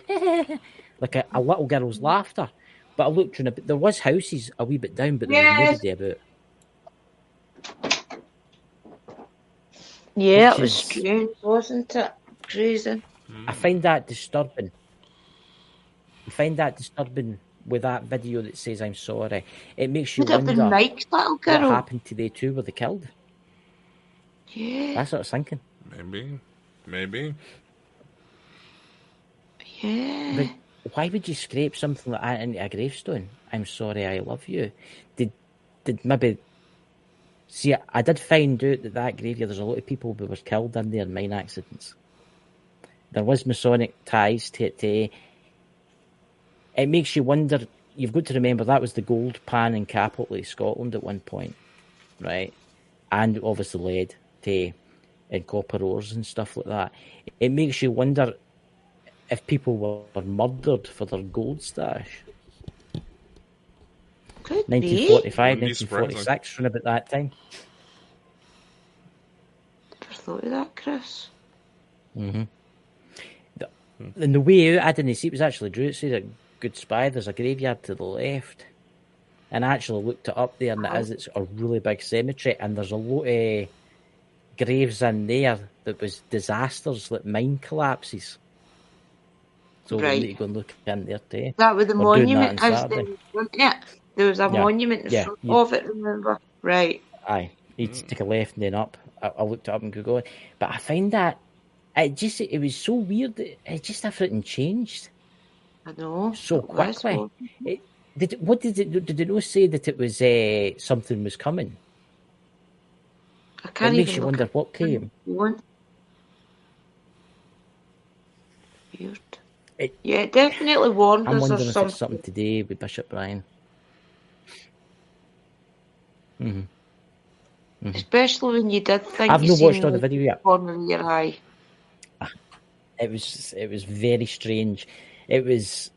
like a little girl's laughter. But I looked through, there was houses a wee bit down, but there was nobody about. Yeah, it was strange, wasn't it? Crazy. I find that disturbing. With that video that says "I'm sorry." It makes you wonder Mike's little girl. What happened to they two? Were they killed? Yeah. That's what I was thinking. Maybe. Yeah. But why would you scrape something like that into a gravestone? "I'm sorry, I love you." Did maybe... See, I did find out that graveyard, there's a lot of people who were killed in there in mine accidents. There was Masonic ties to it. It makes you wonder. You've got to remember that was the gold pan and capital of Scotland at one point, right? And obviously lead and copper ores and stuff like that. It makes you wonder if people were murdered for their gold stash. Could 1945, be. 1946, around about that time. Never thought of that, Chris. Mm-hmm. And the way out, I didn't see it was actually Drew. It said a good spy. There's a graveyard to the left. And I actually looked it up there, and it's a really big cemetery, and there's a lot of graves in there that was disasters, like mine collapses. So we need to go and look in there too. That with the monument house there, wasn't it? There was a monument in front of it, remember? Right. Aye. You'd take a left and then up. I looked it up and could go on. But I find that it was so weird that it just everything changed. I know. So quickly. Did it not say that it was something was coming? I can't even. It makes you wonder what came. Weird. It definitely warned us. I'm wondering if it's something today with Bishop Brian. Mm-hmm. Mm-hmm. Especially when you did think I've not watched all the video yet. Corner of your eye. It was very strange. It was.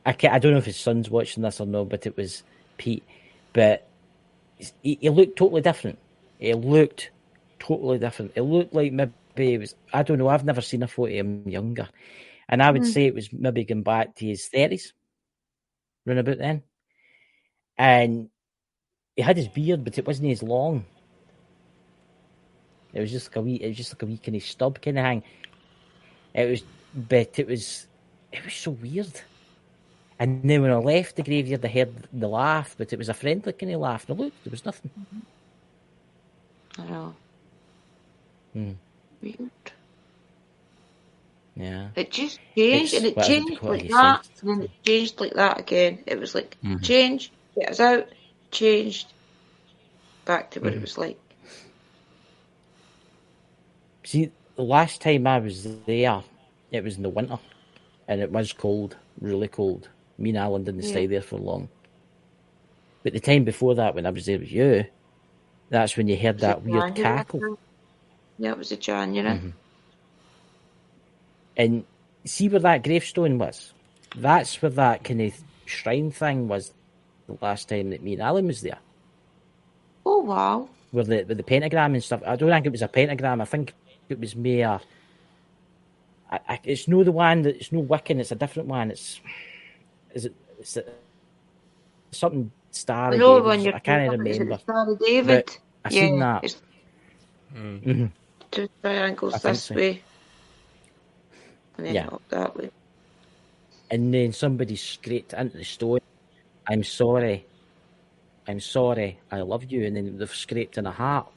I don't know if his son's watching this or no, but it was Pete. But he looked totally different. It looked like maybe it was. I don't know. I've never seen a photo of him younger, and I would say it was maybe going back to his 30s, round about then. And he had his beard, but it wasn't as long. It was just like a wee kind of stub kind of hang. It was so weird. And then when I left the graveyard, I heard the laugh, but it was a friendly kind of laugh. And I looked, there was nothing. I know. Weird. Yeah. It just changed, and it changed like that, and then it changed like that again. It was like, change, get us out, changed, back to what it was like. See, the last time I was there, it was in the winter, and it was cold, really cold. Me and Alan didn't stay there for long. But the time before that, when I was there with you, that's when you heard that weird cackle. Yeah, it was a January. And see where that gravestone was? That's where that kind of shrine thing was the last time that me and Alan was there. Oh, wow. With the pentagram and stuff. I don't think it was a pentagram. I think it was more... it's no the one that... It's no Wiccan. It's a different one. It's something Star of David. I can't remember. Star of David. But I seen that. Two triangles this way. And then up that way. And then somebody scraped into the stone. I'm sorry, I love you. And then they've scraped in a heart.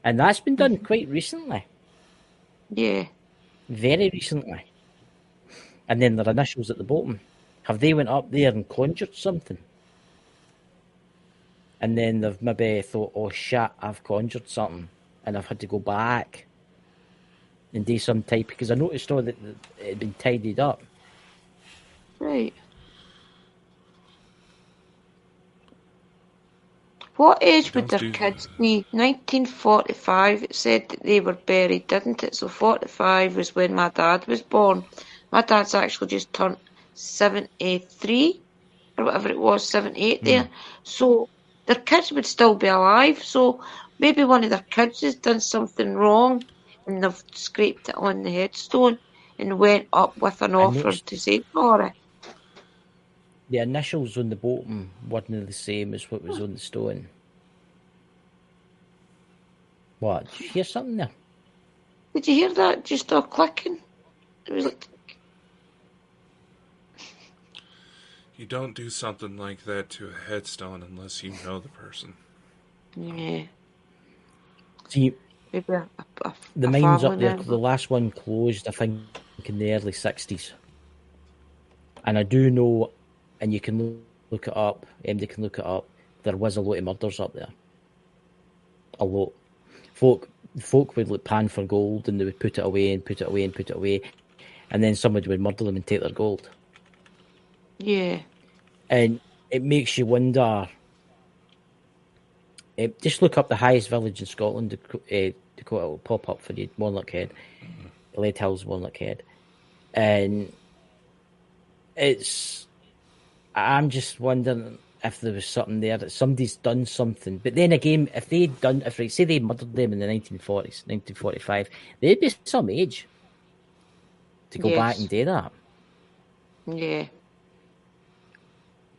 And that's been done quite recently. Yeah. Very recently. And then their initials at the bottom. Have they went up there and conjured something? And then they've maybe thought, oh shit, I've conjured something. And I've had to go back and do some type, because I noticed all that it had been tidied up. Right. What age would their kids be? 1945, it said that they were buried, didn't it? So 45 was when my dad was born. My dad's actually just turned 73, or whatever it was, 78 there. So their kids would still be alive. So maybe one of their kids has done something wrong, and they've scraped it on the headstone and went up with an offer to say sorry. The initials on the bottom weren't the same as what was on the stone. What? Did you hear something there? Did you hear that? Just a clicking. It was like... You don't do something like that to a headstone unless you know the person. Yeah. See, maybe the mines up there, the last one closed, I think, in the early 60s. And I do know, and you can look it up, MD can look it up, there was a lot of murders up there. A lot. Folk would like pan for gold, and they would put it away and put it away and put it away, and then somebody would murder them and take their gold. Yeah. And it makes you wonder. Just look up the highest village in Scotland, Dakota, it will pop up for you, Monlockhead, Lead Hills, Monlockhead. And I'm just wondering, if there was something there that somebody's done something. But then again, if say they murdered them in the 1940s, 1945, they'd be some age to go back and do that. Yeah.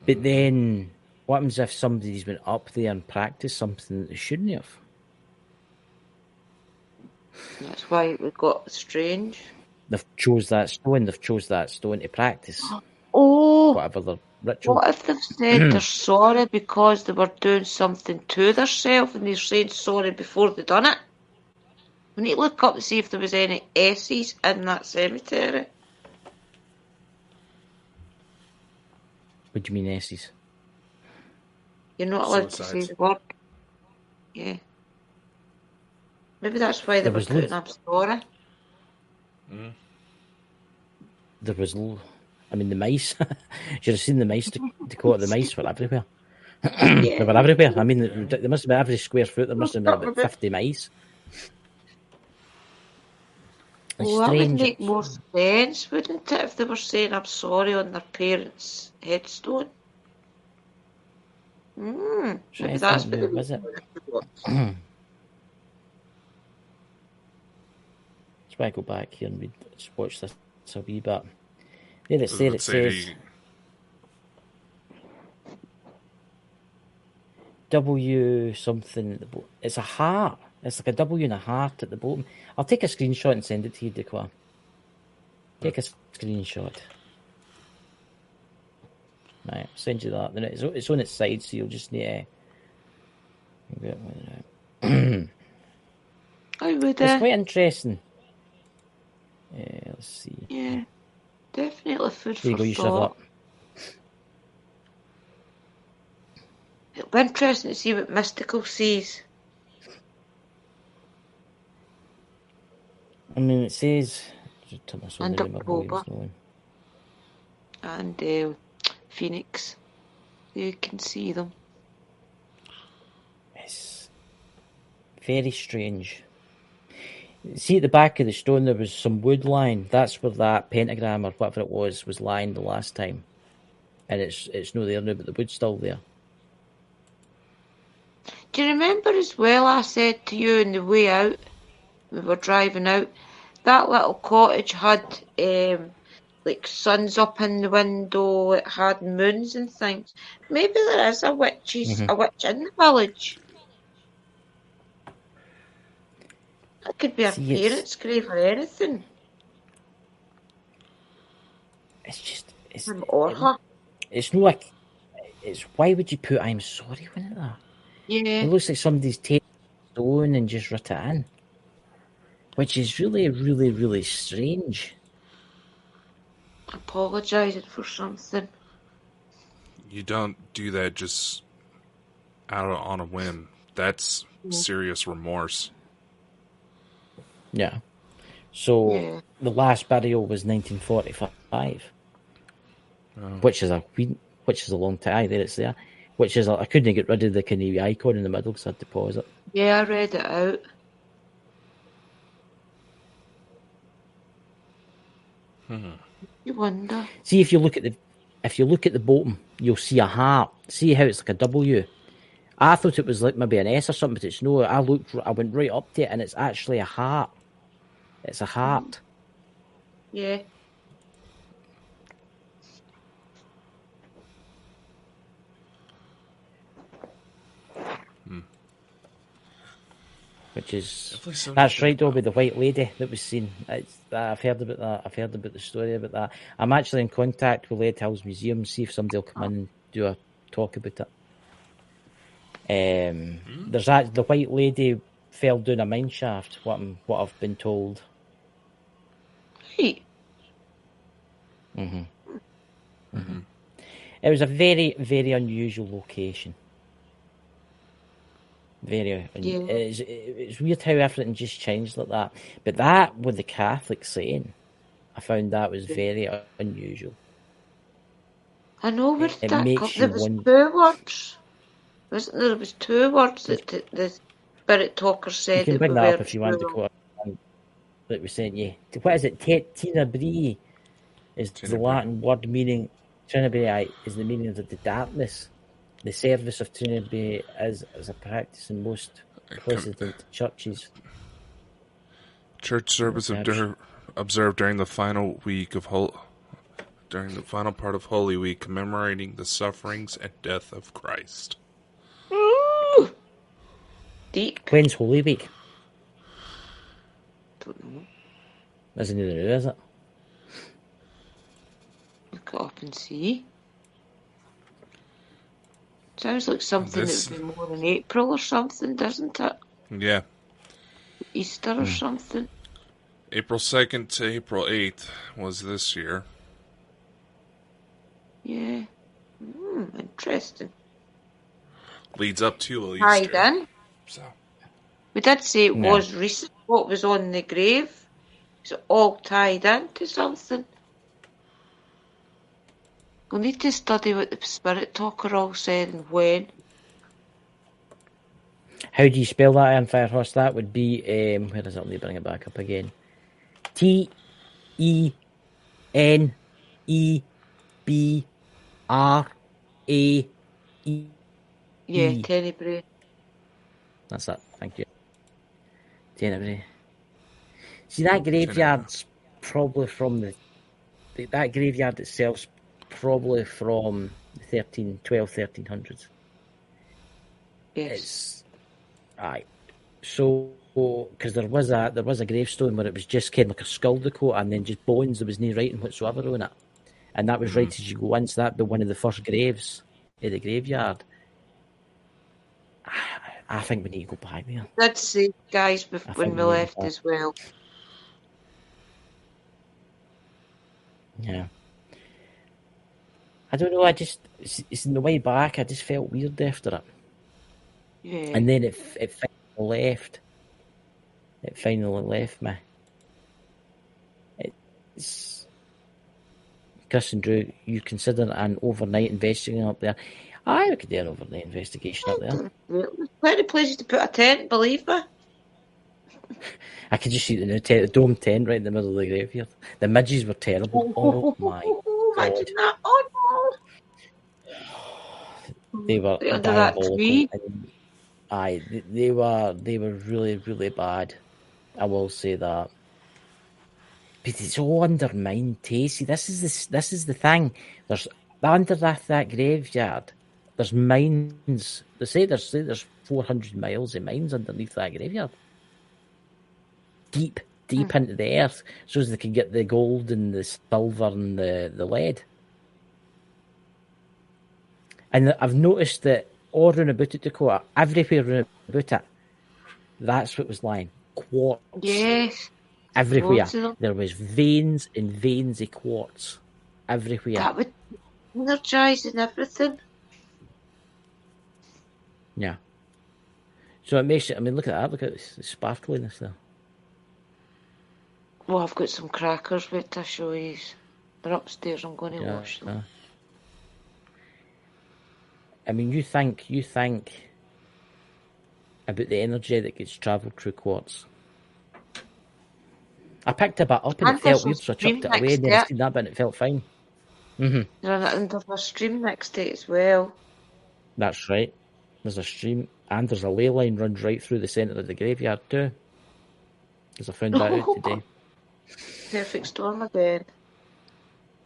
But then, what happens if somebody's went up there and practiced something that they shouldn't have? That's why we got strange. They've chose that stone to practice. Oh, whatever the ritual. What if they've said they're sorry because they were doing something to themselves and they're saying sorry before they done it? We need to look up to see if there was any S's in that cemetery. What do you mean S's? You're not allowed to say the word. Yeah. Maybe that's why they were putting up sorry. There was, I mean, the mice. You should have seen the mice. Dakota, the mice were everywhere. They were everywhere. I mean, there must have been every square foot. There must have been about 50 mice. Well, that would make more sense, wouldn't it, if they were saying I'm sorry on their parents' headstone? Maybe that's what it was. That's why I go back here and watch this a wee bit. There it says W something. It's a heart. It's like a W and a heart at the bottom. I'll take a screenshot and send it to you, Declan. Take a screenshot. Right, I'll send you that. Then it's on its side, so you'll just need to. It's quite interesting. Let's see. Yeah, definitely food there you for go, thought. It'll be interesting to see what Mystical sees. I mean, it says... And October. And Phoenix. You can see them. It's very strange. See, at the back of the stone, there was some wood lying. That's where that pentagram or whatever it was lying the last time. And it's not there now, but the wood's still there. Do you remember as well I said to you on the way out, we were driving out, that little cottage had like suns up in the window, it had moons and things. Maybe there is a witch in the village. It could be a parent's grave or anything. It's just... It's not like... It's why would you put I'm sorry when it that? Yeah. It looks like somebody's taken a stone and just writ it in. Which is really, really, really strange. Apologising for something. You don't do that just on a whim. That's serious remorse. Yeah. So the last burial was 1945, which is a long time. There it's there. Which is I couldn't get rid of the canary icon in the middle because I had to pause it. Yeah, I read it out. You wonder. See if you look at the bottom, you'll see a heart. See how it's like a W. I thought it was like maybe an S or something, but it's no. I went right up to it, and it's actually a heart. It's a heart. Yeah. Which is that's right, Dobby, the white lady that was seen. I've heard about that. I've heard about the story about that. I'm actually in contact with Lead Hills Museum. See if somebody will come in and do a talk about it. There's the white lady fell down a mine shaft. What I've been told. Hey. It was a very, very unusual location. It's weird how everything just changed like that. But that, with the Catholic saying, I found that was very unusual. I know where that got. There was 2 words. Wasn't there? There was 2 words that the spirit talker said. You can bring that up if you want to quote that we sent you. What is it? Tenebrae is the Latin word meaning. Tenebrae is the meaning of the darkness. The service of Trinity is a practice in most Protestant churches. Church service observed during the final week of during the final part of Holy Week, commemorating the sufferings and death of Christ. Ooh. Deep. When's Holy Week? Don't know. Isn't it new, is it? Look it up and see. Sounds like something that would be more in April or something, doesn't it? Yeah. Easter or something. April 2nd to April 8th was this year. Yeah. Interesting. Leads up to Easter. Tied in. So. We did say it was recent. What was on the grave? Is it all tied into something? We'll need to study what the Spirit Talker all said and when. How do you spell that, Iron Firehorse? That would be, where does it? Let me bring it back up again. Tenebrae. Yeah, Tenebrae. That's it. Thank you. Tenebrae. See, that graveyard's probably from that graveyard itself's probably from the 1300s. Yes. Aye. So, because there was a gravestone where it was just kind of like a skull deco and then just bones, there was no writing whatsoever on it. And that was right as you go in, so that'd be one of the first graves in the graveyard. I think we need to go back there. That's say, guys, when we left as well. Yeah. I don't know, it's in the way back, I just felt weird after it. Yeah. And then it finally left. It finally left me. It's... Chris and Drew, you consider an overnight investigation up there? I could do an overnight investigation up there. There's plenty of places to put a tent, believe me. I could just see the new tent, the dome tent right in the middle of the graveyard. The midges were terrible. Oh my God. Oh, no. They were under that tree. Aye, they were really, really bad. I will say that. But it's all undermined, Tasty. This is the thing. There's under that graveyard. There's mines. They say there's 400 miles of mines underneath that graveyard. Deep into the earth, so as they can get the gold and the silver and the lead. And I've noticed that all round about it, Dakota, everywhere round about it, that's what was lying. Quartz. Yes. Everywhere. There was veins and veins of quartz. Everywhere. That would energise and everything. Yeah. So it makes it, I mean, look at that. Look at the sparkliness there. Well, I've got some crackers with to show you. They're upstairs. I'm going to wash them. I mean, you think about the energy that gets travelled through quartz. I picked a bit up and it felt weird, so I chucked it away and then I seen that bit and it felt fine. Mm-hmm. And there's a stream next to it as well. That's right. There's a stream and there's a ley line runs right through the centre of the graveyard too. Because I found that out today. Perfect storm again.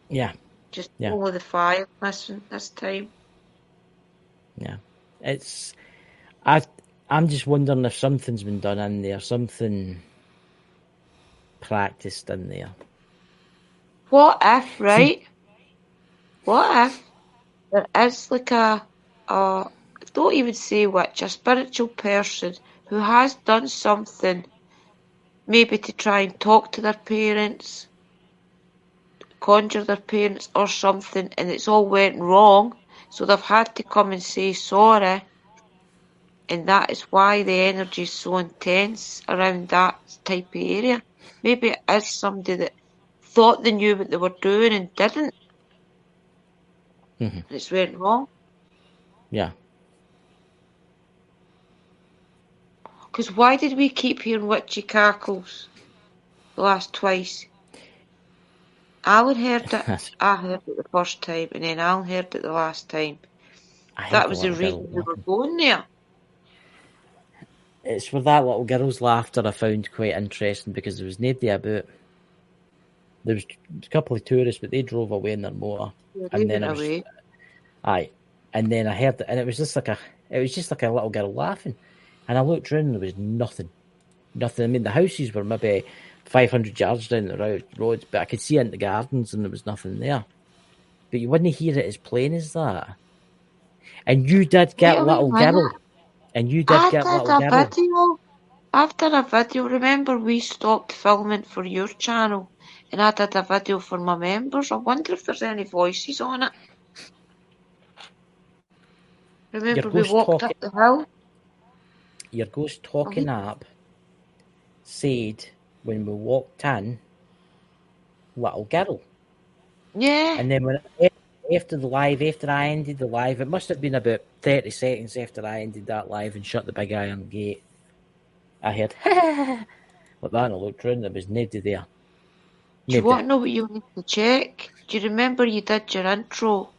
Yeah. Just only the fire missing this time. Yeah. I'm just wondering if something's been done in there, something practiced in there. What if, right? What if there is like a don't even say which, a spiritual person who has done something, maybe to try and talk to their parents, conjure their parents or something, and it's all went wrong, so they've had to come and say sorry, and that is why the energy is so intense around that type of area. Maybe it is somebody that thought they knew what they were doing and didn't. Mm-hmm. And it's went wrong. Yeah. Because why did we keep hearing witchy cackles the last twice? Alan heard it. I heard it the first time, and then Alan heard it the last time. That was the reason we were going there. It's where that little girl's laughter I found quite interesting because there was nobody about. There was a couple of tourists, but they drove away in their motor. Yeah, and then and then I heard it, and it was just like a little girl laughing. And I looked around and there was nothing. I mean, the houses were maybe 500 yards down the road, but I could see into the gardens and there was nothing there. But you wouldn't hear it as plain as that. And you did get little girl. And you did get little girl. Video. After a video, remember we stopped filming for your channel and I did a video for my members. I wonder if there's any voices on it. Remember we walked up the hill? Your ghost talking app said when we walked in, little girl. Yeah. And then when after I ended the live, it must have been about 30 seconds after I ended that live and shut the big iron gate. I heard, like that, and I looked around, there was nobody there. Do you want to know what you need to check? Do you remember you did your intro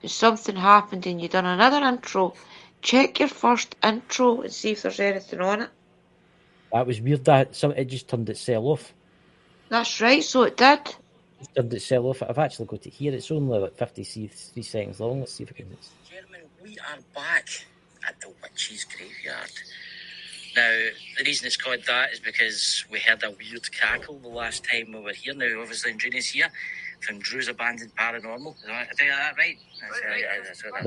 and something happened and you done another intro? Check your first intro and see if there's anything on it. That was weird, it just turned itself off. That's right, so it did. It turned itself off. I've actually got it here. It's only like 53 seconds long. Let's see if I can... Gentlemen, we are back at the Witch's Graveyard. Now, the reason it's called that is because we heard a weird cackle the last time we were here. Now, obviously, Andrina's here from Drew's Abandoned Paranormal. Did I tell you that right? That's right.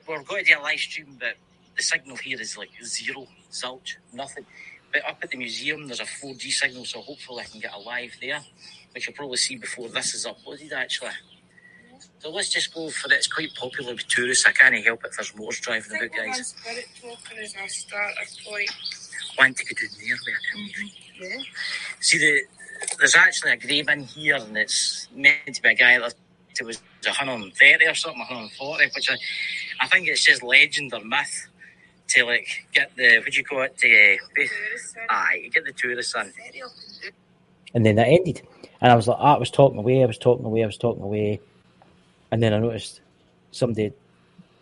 We're going to do a live stream, but the signal here is like zero, zilch, nothing. But up at the museum, there's a 4G signal, so hopefully I can get a live there, which you'll probably see before this is uploaded, actually. So let's just go for it. It's quite popular with tourists. I can't help it if there's motors driving about, guys. Spirit talking is our starter point. I want to go down there where I can. See, there's actually a grave in here, and it's meant to be a guy that it was 130 or something, 140, which I think it's just legend or myth to like get the, what do you call it, get the tourists in. And then that ended. And I was like, I was talking away. And then I noticed somebody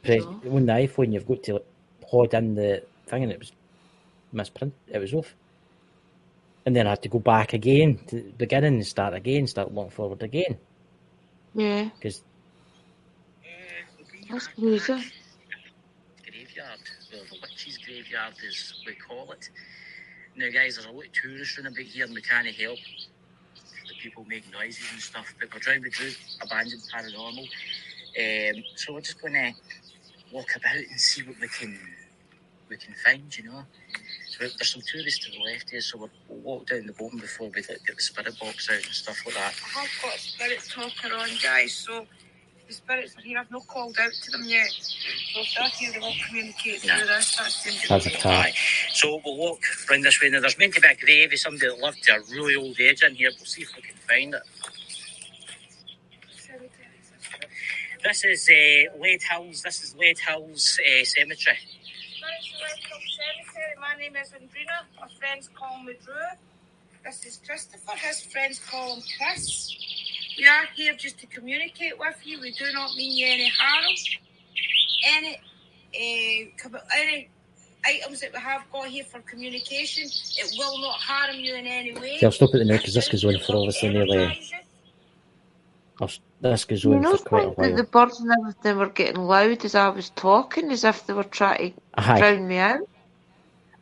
on the iPhone, you've got to like pod in the thing, and it was misprint. It was off. And then I had to go back again to the beginning and start looking forward again. Yeah. Because that's crazy. Graveyard, well, the Witch's Graveyard is we call it. Now, guys, there's a lot of tourists around about here, and we can't help the people make noises and stuff. But we're trying to do Abandoned Paranormal, so we're just going to walk about and see what we can find, you know. So there's some tourists to the left here, so we'll walk down the bottom before we get the spirit box out and stuff like that. I have got a spirit talker on, guys, so the spirits are here. I've not called out to them yet. So if they're here, they won't communicate through this. That's a car. So we'll walk round this way. Now, there's meant to be a grave of somebody that lived to a really old age in here. We'll see if we can find it. This is Lead Hills. This is Lead Hills Cemetery. My name is Andrina. My friends call me Drew. This is Christopher. His friends call him Chris. We are here just to communicate with you. We do not mean you any harm. Any items that we have got here for communication, it will not harm you in any way. I'll stop it now because this goes on for obviously nearly. This goes on for quite a while. The birds and everything were getting loud as I was talking, as if they were trying to drown me out.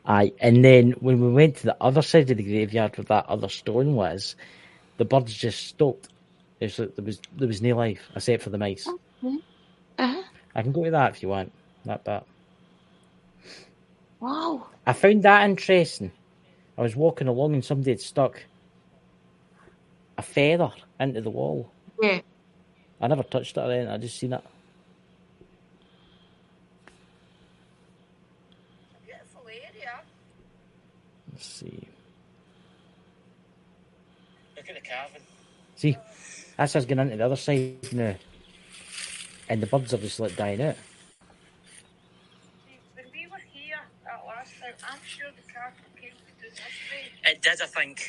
Aye, and then when we went to the other side of the graveyard where that other stone was, the birds just stopped. It was like there was no life except for the mice. Uh-huh. I can go to that if you want. That bit. Wow. I found that interesting. I was walking along and somebody had stuck a feather into the wall. Yeah. I never touched it or anything, I just seen it. Beautiful area. Let's see. Look at the carving. See, that's us getting into the other side now. And the birds are just like dying out. When we were here that last time, I'm sure the car came to do this way. It did, I think.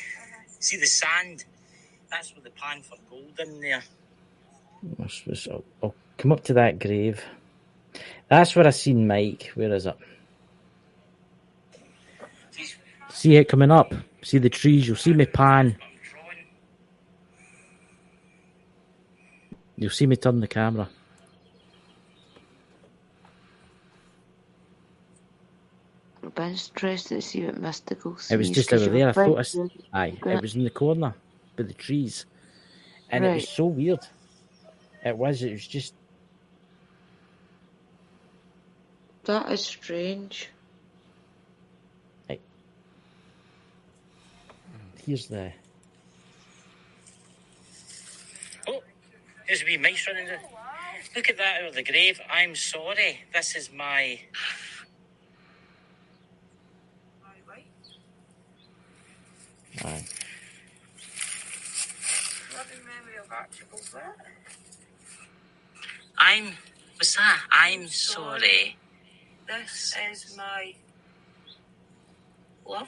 See the sand? That's where the pan for gold in there. I'll come up to that grave. That's where I seen Mike. Where is it? See it coming up. See the trees. You'll see me pan. You'll see me turn the camera. I've been interested to see what mystical sees. It was just over there. I thought it was in the corner by the trees. And it was so weird. It was just... That is strange. Right. Here's the... Oh, there's a wee mice running there. Look at that out of the grave. I'm sorry. This is my... Aye. What's that? I'm sorry. This is my love.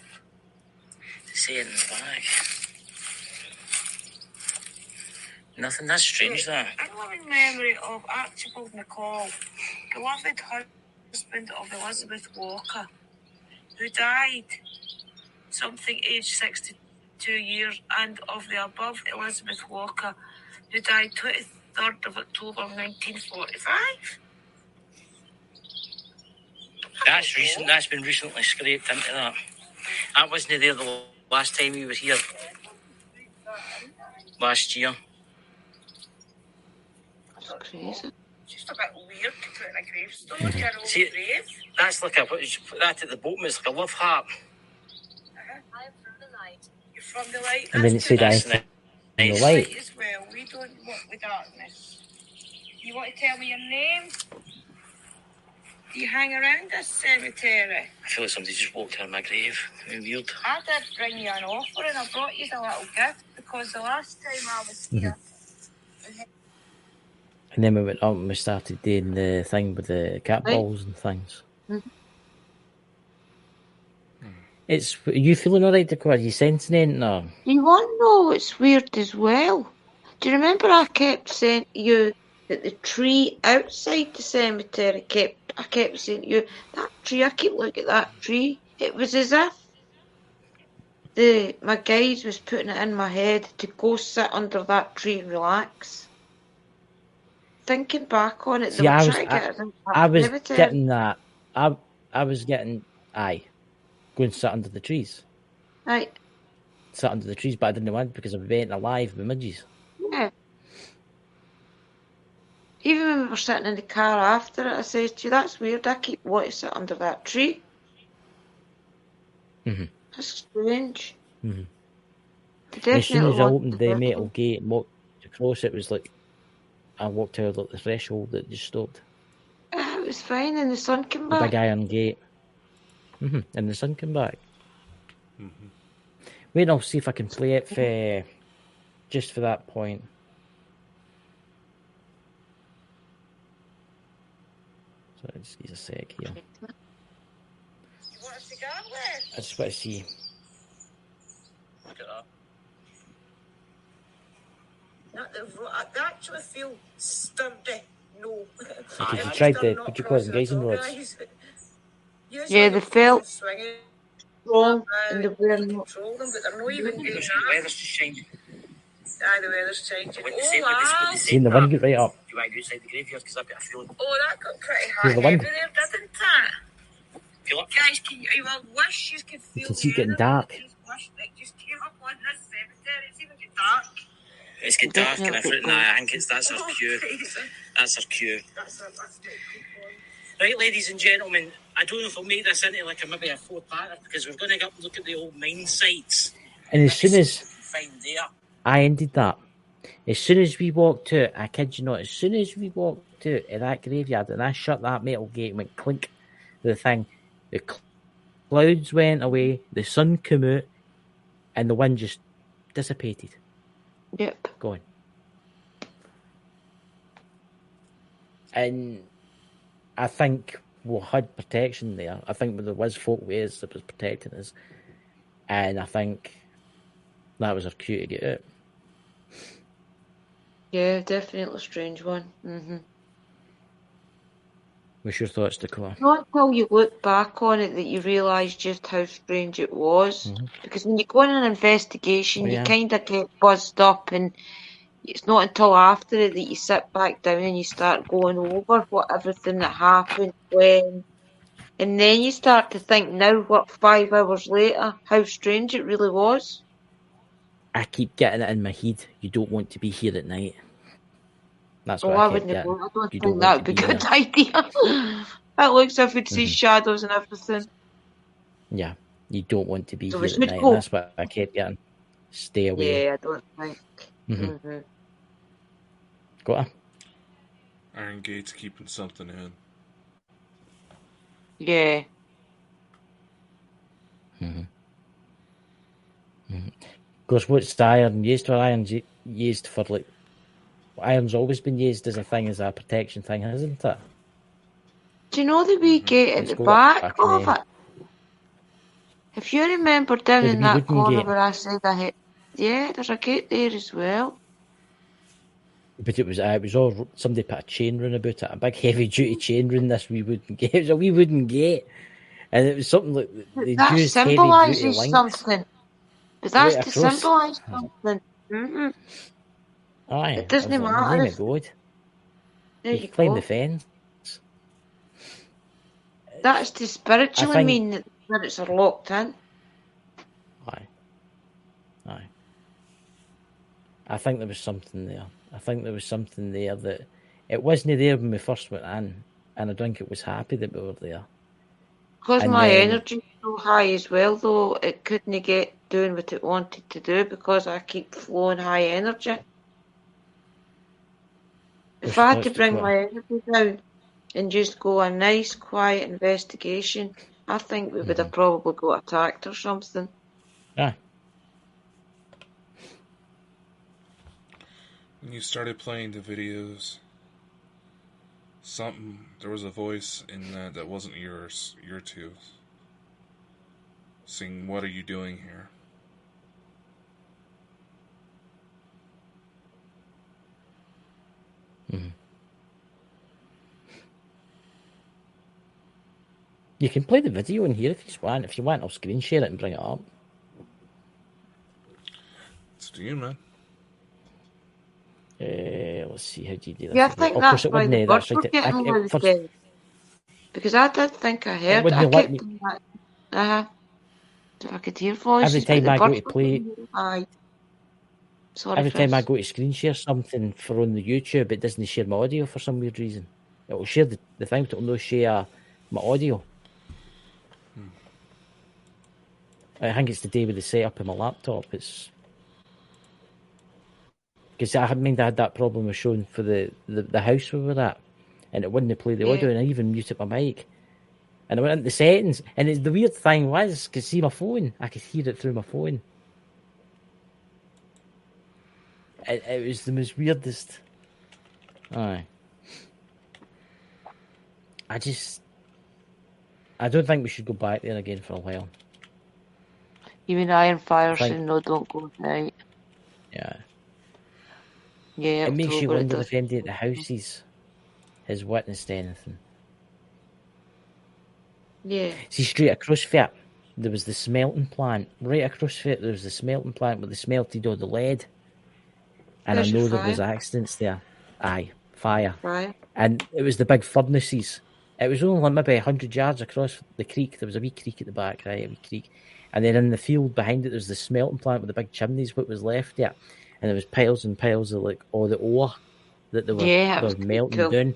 To say it in the back. Nothing. That's strange, that. In loving memory of Archibald McCall, beloved husband of Elizabeth Walker, who died something aged 62 years, and of the above Elizabeth Walker, who died 23rd of October 1945. That's recent. That's been recently scraped into that. That wasn't there the last time we were here. Last year. That's crazy. Just a bit weird to put in a gravestone. Like an old See, grave. that's like what did you put that at the bottom? It's like a love heart. I am from the light. You're from the light. And then it said That's I nice. in the light. As well. We don't work with darkness. You want to tell me your name? Do you hang around this cemetery? I feel like somebody just walked out of my grave. Weird. I did bring you an offering. I brought you a little gift because the last time I was here. And then we went up and we started doing the thing with the cat balls and things. Mm-hmm. Are you feeling alright, Dakota? Are you sensing anything? Or? You want to know what's weird as well? Do you remember I kept saying to you that the tree outside the cemetery I kept saying to you, that tree, I keep looking at that tree. It was as if my guide was putting it in my head to go sit under that tree and relax. Thinking back on it, See, I was getting that. I was getting, go and sit under the trees. Right. Sit under the trees, but I didn't want because I'm being alive with midges. Yeah. Even when we were sitting in the car after it, I said to you, that's weird, I keep wanting to sit under that tree. Mm-hmm. That's strange. Mm-hmm. As soon as I opened the metal gate and walked across, it was like I walked out of the threshold that just stopped. It was fine, and the sun came back. The big iron gate. Mm-hmm. And the sun came back. Mm-hmm. Wait, I'll see if I can play it for just for that point. So just need a sec here. You want a cigar with? I just want to see. Look at that. I actually feel sturdy. No. Because you tried the, what do you call them, guys and rods? Yeah, they felt strong and they were not. Control them, but they're not even good. The weather's just changing. Aye, the weather's changing. Seeing the wind get right up. Do you want to go inside the graveyard? Because I've got a feeling. Oh, that got pretty Feel hot the wind. there, didn't it? Feel it? Guys, you wish you could feel You can see it getting dark. Just came up on this cemetery. It's even get dark. It's get dark and everything. I think that's our cue. That's our cue. Right, ladies and gentlemen, I don't know if I'll make this into like maybe a 4-parter because we're going to go up and look at the old mine sites. And as soon as there. I ended that, as soon as we walked out, I kid you not, as soon as we walked out of that graveyard and I shut that metal gate and went clink, the thing, the clouds went away, the sun came out, and the wind just dissipated. Yep. Gone. And I think we had protection there. I think there was folk ways that was protecting us. And I think that was our cue to get out. Yeah, definitely a strange one. Mm-hmm. What's your thoughts, Dakota? Not until you look back on it that you realise just how strange it was. Mm-hmm. Because when you go on an investigation, you kind of get buzzed up, and it's not until after it that you sit back down and you start going over everything that happened when. And then you start to think now, 5 hours later, how strange it really was. I keep getting it in my head. You don't want to be here at night. That's what I I kept wouldn't getting. go. I don't You think that would be a good idea. It looks as if we'd see shadows and everything. Yeah, you don't want to be So here at night. Go. And that's what I kept getting. Stay away. Yeah, I don't think. Got her? Iron Gate's keeping something in. Yeah. Because what's the iron used for? Iron's used for, like, iron's always been used as a thing, as a protection thing, hasn't it? Do you know the wee gate at the back of it? If you remember down in that corner where I said I had, there's a gate there as well. But it was all, somebody put a chain round about it, a big heavy duty chain round this wee wooden gate. It was a wee wooden gate, and it was something like they that used heavy duty links. Something. But that's to symbolise something. Mm-hmm. Aye, it doesn't matter. You climb the fence. That's to spiritually mean that the spirits are locked in. Aye. I think there was something there. That it wasn't there when we first went in, and I think it was happy that we were there. Because my energy is so high as well, though, it couldn't get doing what it wanted to do because I keep flowing high energy. If I had to bring my energy down and just go a nice, quiet investigation, I think we would have probably got attacked or something. Yeah. When you started playing the videos, there was a voice in that wasn't yours, your two, saying, "What are you doing here?" You can play the video in here if you want. If you want, I'll screen share it and bring it up. It's to you, man. Let's see, how do you do this? Yeah, I think that's why the birds were getting loud. Because I did think I heard. I kept doing that. If I could hear voices. Every time I go to play. Sorry, every time I go to screen share something for on the YouTube, it doesn't share my audio for some weird reason. It will share the thing, but it will not share my audio. I think it's the day with the setup of my laptop. It's because I had that problem with showing for the house we were at, and it wouldn't play the audio, and I even muted my mic. And I went into the settings, and the weird thing was, because see my phone, I could hear it through my phone. It was the most weirdest. Aye. I don't think we should go back there again for a while. You mean Iron Fire saying no, don't go tonight? Yeah. Yeah. It makes you wonder if anybody at the houses has witnessed anything. Yeah. See, straight across from it, there was the smelting plant. Right across from it, there was the smelting plant where they smelted all the lead. And I know there was accidents there. Aye, fire. And it was the big furnaces. It was only maybe 100 yards across the creek. There was a wee creek at the back, right? A wee creek. And then in the field behind it, there was the smelting plant with the big chimneys, what was left there. And there was piles and piles of all the ore that they were melting down.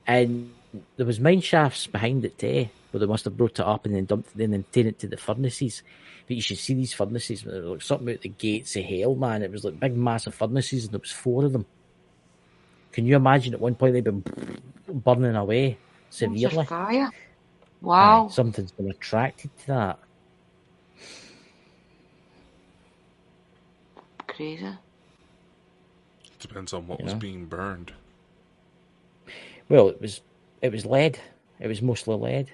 And there was mine shafts behind it too, where they must have brought it up and then dumped it in and taken it to the furnaces. But you should see these furnaces. They were like something out the gates of hell, man. It was like big, massive furnaces, and there was 4 of them. Can you imagine at one point they'd been burning away severely? Fire. Wow. Something's been attracted to that. Crazy. Depends on what was being burned. Well, it was lead. It was mostly lead.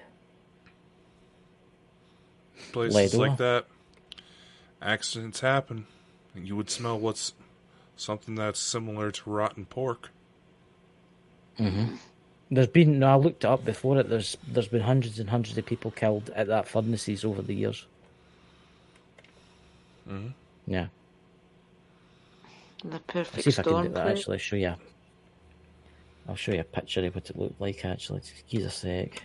Places like that, accidents happen, and you would smell something that's similar to rotten pork. Mm-hmm. There's been, no, I looked it up before it, there's been hundreds and hundreds of people killed at that furnaces over the years. Mm-hmm. Yeah. The perfect see if storm. I can do that, actually, show you. I'll show you a picture of what it looked like, actually. Just give us a sec.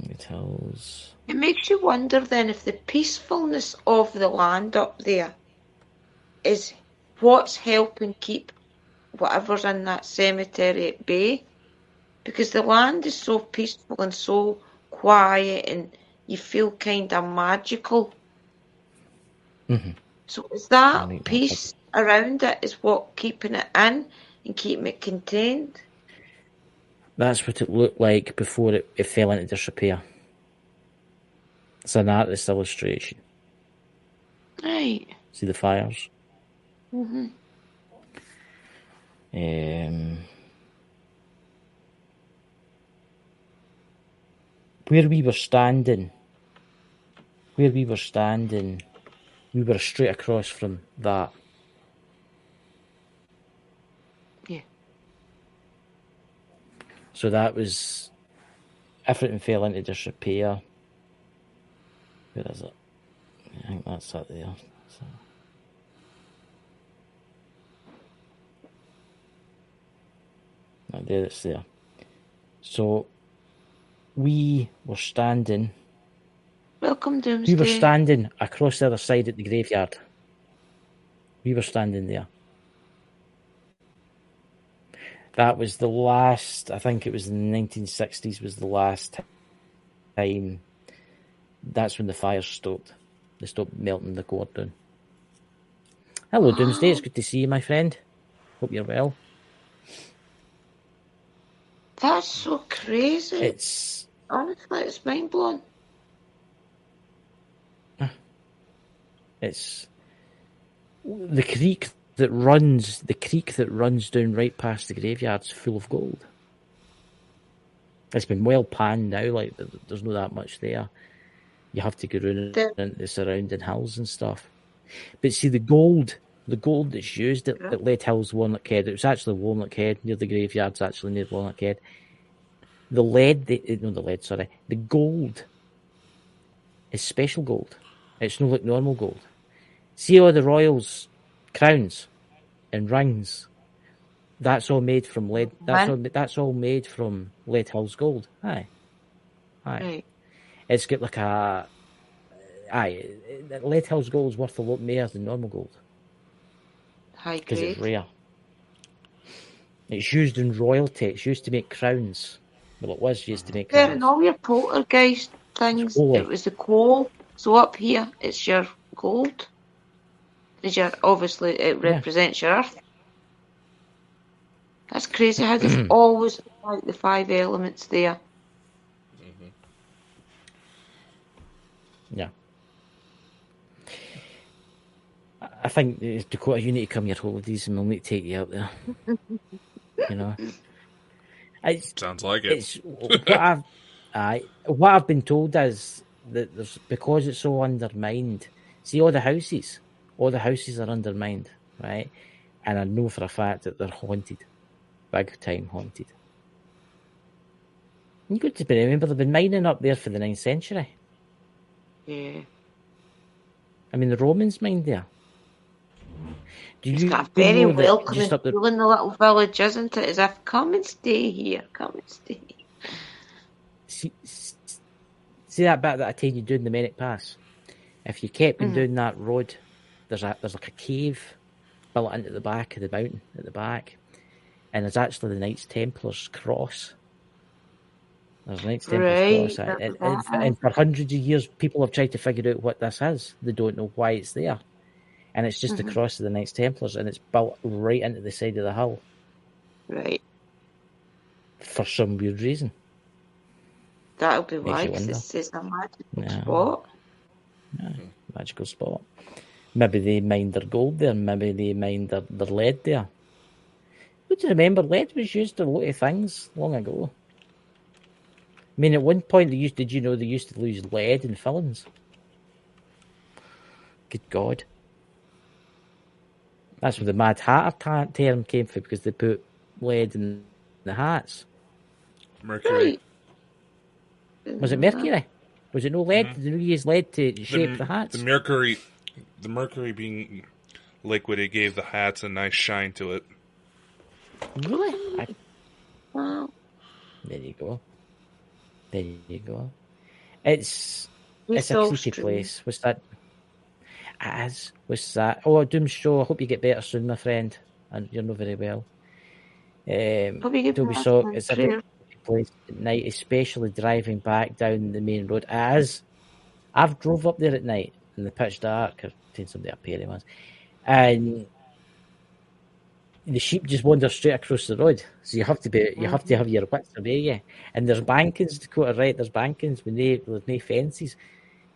It tells... It makes you wonder then if the peacefulness of the land up there is what's helping keep whatever's in that cemetery at bay. Because the land is so peaceful and so quiet and you feel kind of magical. Mm-hmm. So is that peace around it is what keeping it in and keeping it contained? That's what it looked like before it fell into disrepair. It's an artist's illustration. Right. See the fires? Mm-hmm. Where we were standing, we were straight across from that. Yeah. So that was, everything fell into disrepair. Where is it? I think that's that there. So. There, it's there. So we were standing. Welcome, Doomsday. We were standing across the other side at the graveyard. We were standing there. That was the last, I think it was in the 1960s, was the last time. That's when the fires stopped. They stopped melting the core down. Hello, Doomsday. It's good to see you, my friend. Hope you're well. That's so crazy. It's honestly, it's mind blowing. It's the creek that runs down right past the graveyard's full of gold. It's been well panned now, like there's not that much there. You have to go around into the surrounding hills and stuff. But see, the gold that's used at Lead Hills, Walnut Head, it was actually Walnut Head near the graveyard's actually near Walnut Head. The gold is special gold. It's not like normal gold. See all the royals' crowns and rings. That's all made from lead. That's all made from Lead Hills gold. Aye. Right. It's got like Lead Hills gold's worth a lot more than normal gold. High grade. Because it's rare. It's used in royalty. It's used to make crowns. Well, it was used to make crowns. In all your poltergeist things, it was the coal. So up here, it's your gold. Obviously, it represents your earth. That's crazy how there's always like the 5 elements there. Mm-hmm. Yeah. I think, Dakota, you need to come your holidays and we'll need to take you out there. You know? Sounds like it. What I've been told is that because it's so undermined, see all the houses are undermined, right? And I know for a fact that they're haunted. Big time haunted. You got to remember they've been mining up there for the 9th century. Yeah. I mean, the Romans mined there. It's got a very welcoming feel in the little village, isn't it? As if, come and stay here, come and stay. See that bit that I told you doing the Merrick Pass? If you kept going down that road, there's like a cave built into the back of the mountain at the back, and there's actually the Knights Templars cross. There's a Knights Templars cross, and for hundreds of years, people have tried to figure out what this is. They don't know why it's there, and it's just the cross of the Knights Templars, and it's built right into the side of the hill, right? For some weird reason. That'll be why, because it's a magical spot. Yeah, magical spot. Maybe they mined their gold there, maybe they mined their lead there. But to remember, lead was used in a lot of things long ago. I mean, at one point, they used to use lead in fillings? Good God. That's where the Mad Hatter term came from, because they put lead in the hats. Mercury. Right. Was it mercury? Was it no lead? Did they use lead to shape the hats? The mercury being liquid, it gave the hats a nice shine to it. Really? Wow. There you go. It's a creepy place. What's that? What's that? Oh, Doom Show. I hope you get better soon, my friend. And you're not very well. Don't be so. It's a very creepy place at night, especially driving back down the main road. I've drove up there at night in the pitch dark. I've seen somebody up here once, and the sheep just wander straight across the road. So you have to have your wits about you. And there's bankings, Dakota, right? There's bankings with no fences.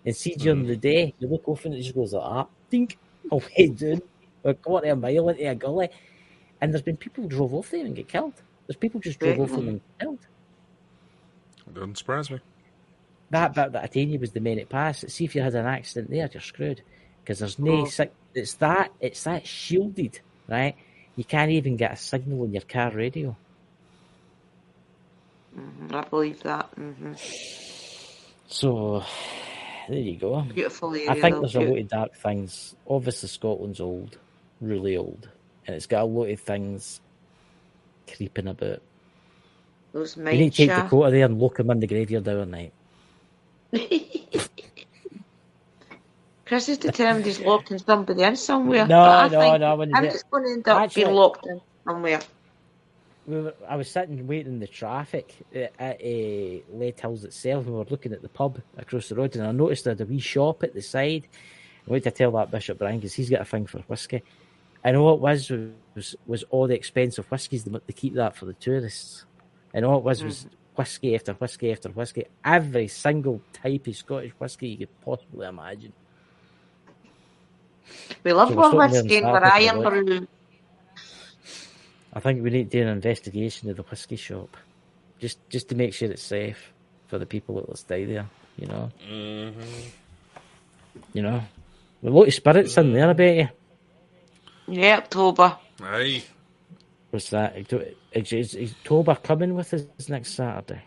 And see, during the day, you look off and it just goes like that. Dink, away down. We're quarter of a mile into a gully. And there's been people who drove off there and get killed. There's people just drove off them and get killed. Doesn't surprise me. That bit that I told you was the minute pass. See, if you had an accident there, you're screwed. Because there's no... It's that shielded, right? You can't even get a signal on your car radio. I believe that. So, there you go. Beautiful area. I think there's a lot of dark things. Obviously, Scotland's old, really old, and it's got a lot of things creeping about. Those you need to take Dakota there and lock him in the graveyard overnight. Chris is determined he's locking somebody in somewhere. No. I'm just going to end up being locked in somewhere. I was sitting waiting in the traffic at Leigh Hills itself, and we were looking at the pub across the road, and I noticed there had a wee shop at the side. I went to tell that Bishop Brian, because he's got a thing for whiskey. And all it was all the expensive whiskies. They keep that for the tourists. And all it was whiskey after whiskey after whiskey. Every single type of Scottish whiskey you could possibly imagine. We love our whiskey and our iron brew. I think we need to do an investigation of the whiskey shop, just to make sure it's safe for the people that will stay there. You know, you know, a lot of spirits in there, I bet you. Yeah, October. Aye. What's that? Is October coming with us next Saturday?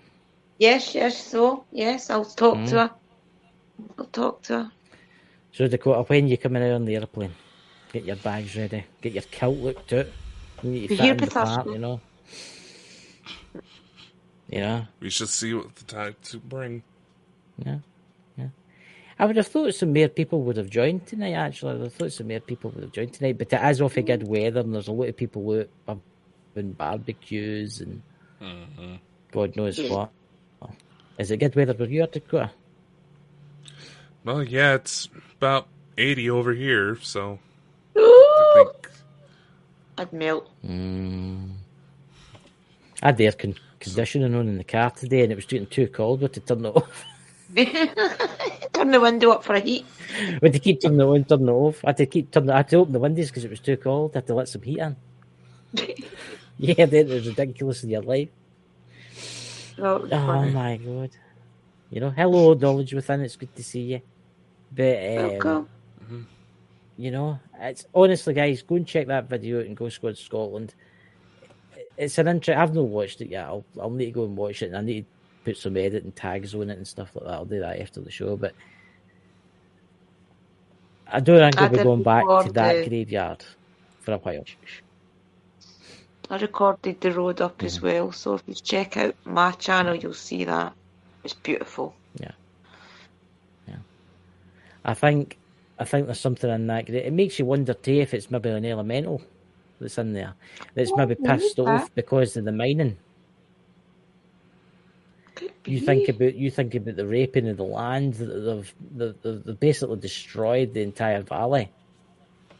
Yes. So yes, I'll talk to her. So Dakota, when you coming out on the airplane, get your bags ready, get your kilt looked out. You need to fit in the part, you know. Yeah. We should see what the time to bring. Yeah. I would have thought some more people would have joined tonight, actually. I would have thought some more people would have joined tonight, but it is awfully good weather, and there's a lot of people out having barbecues and God knows what. Is it good weather for you, Dakota? Well, yeah, it's about 80 over here, so I think I'd melt. I had the air conditioning on in the car today, and it was getting too cold. We had to turn it off. Turn the window up for a heat. We had to keep turning it on, turn it off. I had to open the windows because it was too cold. I had to let some heat in. Yeah, then it was ridiculous in your life. Oh my God. You know, hello, Knowledge Within. It's good to see you. But, you know, it's honestly, guys, go and check that video out and Ghost Squad Scotland. It's an interest. I've not watched it yet. I'll need to go and watch it, and I need to put some edit and tags on it and stuff like that. I'll do that after the show, but I don't think I'll be going back to that graveyard for a while. I recorded the road up as well, so if you check out my channel, you'll see that. It's beautiful. Yeah. I think there's something in that. It makes you wonder too if it's maybe an elemental that's in there that's maybe pissed off because of the mining. You think about the raping of the land. They've basically destroyed the entire valley,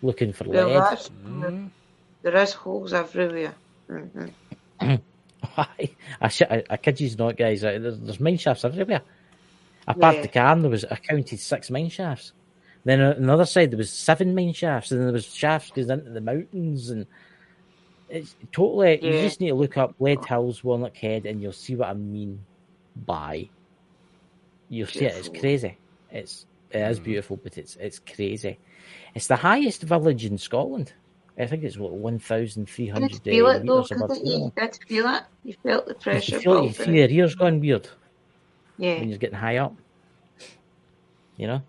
looking for lead. There is holes everywhere. I kid you not, guys. There's mine shafts everywhere. I parked the car and I counted 6 mine shafts. Then on the other side there was 7 mine shafts, and then there was shafts going into the mountains, and it's totally. You just need to look up Leigh Hills, Warnock Head, and you'll see what I mean by. You'll see it. It's crazy. It is beautiful, but it's crazy. It's the highest village in Scotland. I think it's what 1,300 meters above. You did feel it. You felt the pressure. You feel your ears going weird. Yeah. When you're getting high up. You know?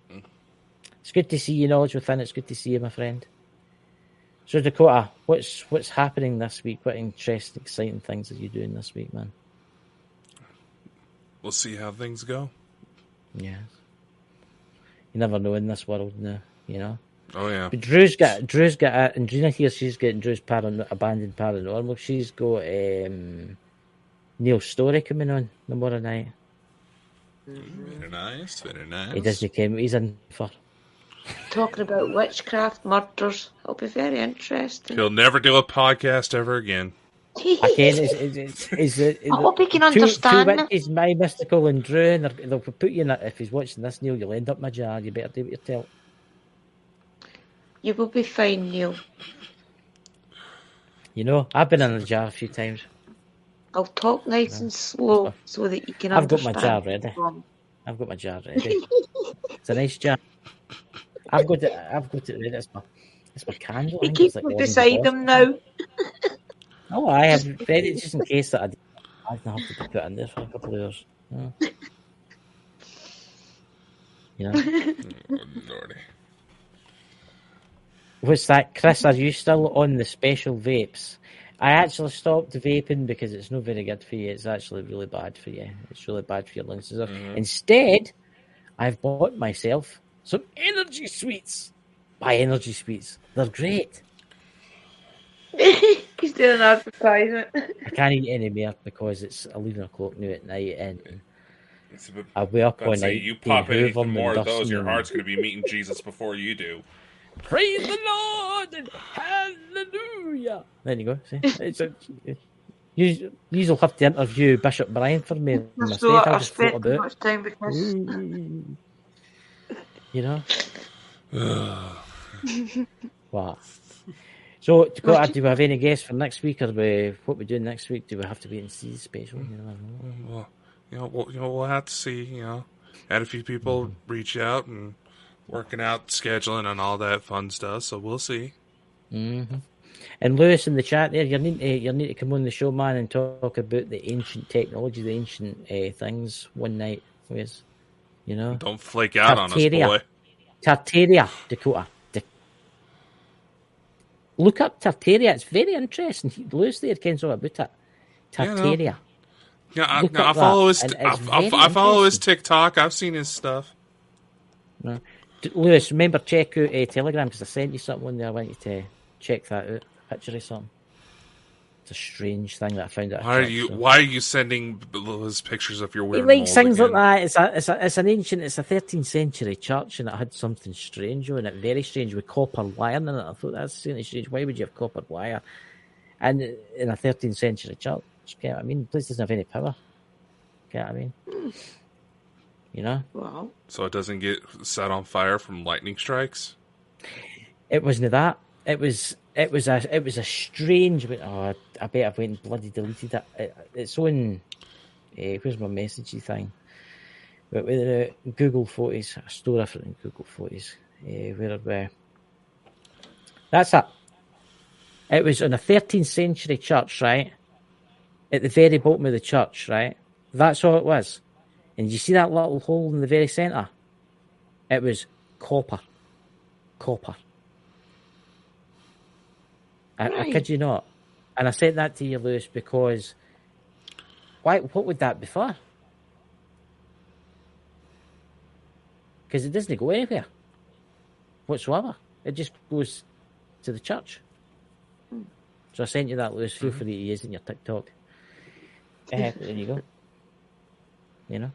It's good to see you, Knowledge Within. It's good to see you, my friend. So, Dakota, what's happening this week? What interesting, exciting things are you doing this week, man? We'll see how things go. Yeah. You never know in this world now, you know? Oh, yeah. But Drew's got and Gina here, she's getting Drew's Abandoned Paranormal. She's got Neil Story coming on tomorrow night. Very nice, very nice. He doesn't come, he's in for. Talking about witchcraft murders. It'll be very interesting. He'll never do a podcast ever again. Again, I hope he can understand two witches, my mystical and Drew, and they'll put you in that. If he's watching this, Neil, you'll end up in my jar. You better do what you tell. You will be fine, Neil. You know, I've been in a jar a few times. I'll talk nice and slow so that you can I've understand. got my jar ready. It's a nice jar. I've got it ready. It's my candle. He keeps it beside him now. Oh, I have ready just in case that I don't have to put it in there for a couple of hours. You know? Oh, Lordy. What's that, Chris? Are you still on the special vapes? I actually stopped vaping because it's not very good for you. It's actually really bad for you. It's really bad for your lungs. Instead, I've bought myself some energy sweets. Buy energy sweets. They're great. He's doing an advertisement. I can't eat any more because it's 11 o'clock now at night and I'll be up all night. You pop anything more of those, your heart's going to be meeting Jesus before you do. Praise the Lord and hallelujah. There you go. See? You'll have to interview Bishop Brian for me. I spent too much time because... You know? What? So, Dakota, do we have any guests for next week, or what we're doing next week? Do we have to wait and see the special? We'll have to see. Had a few people reach out and working out scheduling and all that fun stuff. So we'll see. Mm-hmm. And Lewis in the chat there, you need to come on the show, man, and talk about the ancient technology, the ancient things one night, Lewis. You know, don't flake out on us, boy. Tartaria, Dakota. Look up Tartaria. It's very interesting. Lewis there kens all about it. Tartaria. I follow his. I follow his TikTok. I've seen his stuff. No. Lewis, remember, check out Telegram because I sent you something on there. I want you to check that out. A picture or something. It's a strange thing that I found out. Why are you sending those pictures of your weird? He likes things like that. It's an ancient. It's a 13th century church, and it had something strange on it. Very strange with copper wire in it. I thought that's really strange. Why would you have copper wire? And in a 13th century church, you know what I mean, the place doesn't have any power. You know what I mean? You know. Wow. So it doesn't get set on fire from lightning strikes. It wasn't that. It was a strange. Oh, I bet I've went and bloody deleted it. It's on. Where's my messagey thing? But with Google Photos, I store everything in Google Photos. Where are we? That's it. It was on a 13th century church, right? At the very bottom of the church, right? That's all it was. And you see that little hole in the very centre? It was copper. Copper. I kid you not. And I said that to you, Lewis, because what would that be for? Because it doesn't go anywhere whatsoever. It just goes to the church. So I sent you that, Lewis. Feel free to use it in your TikTok. There you go. You know.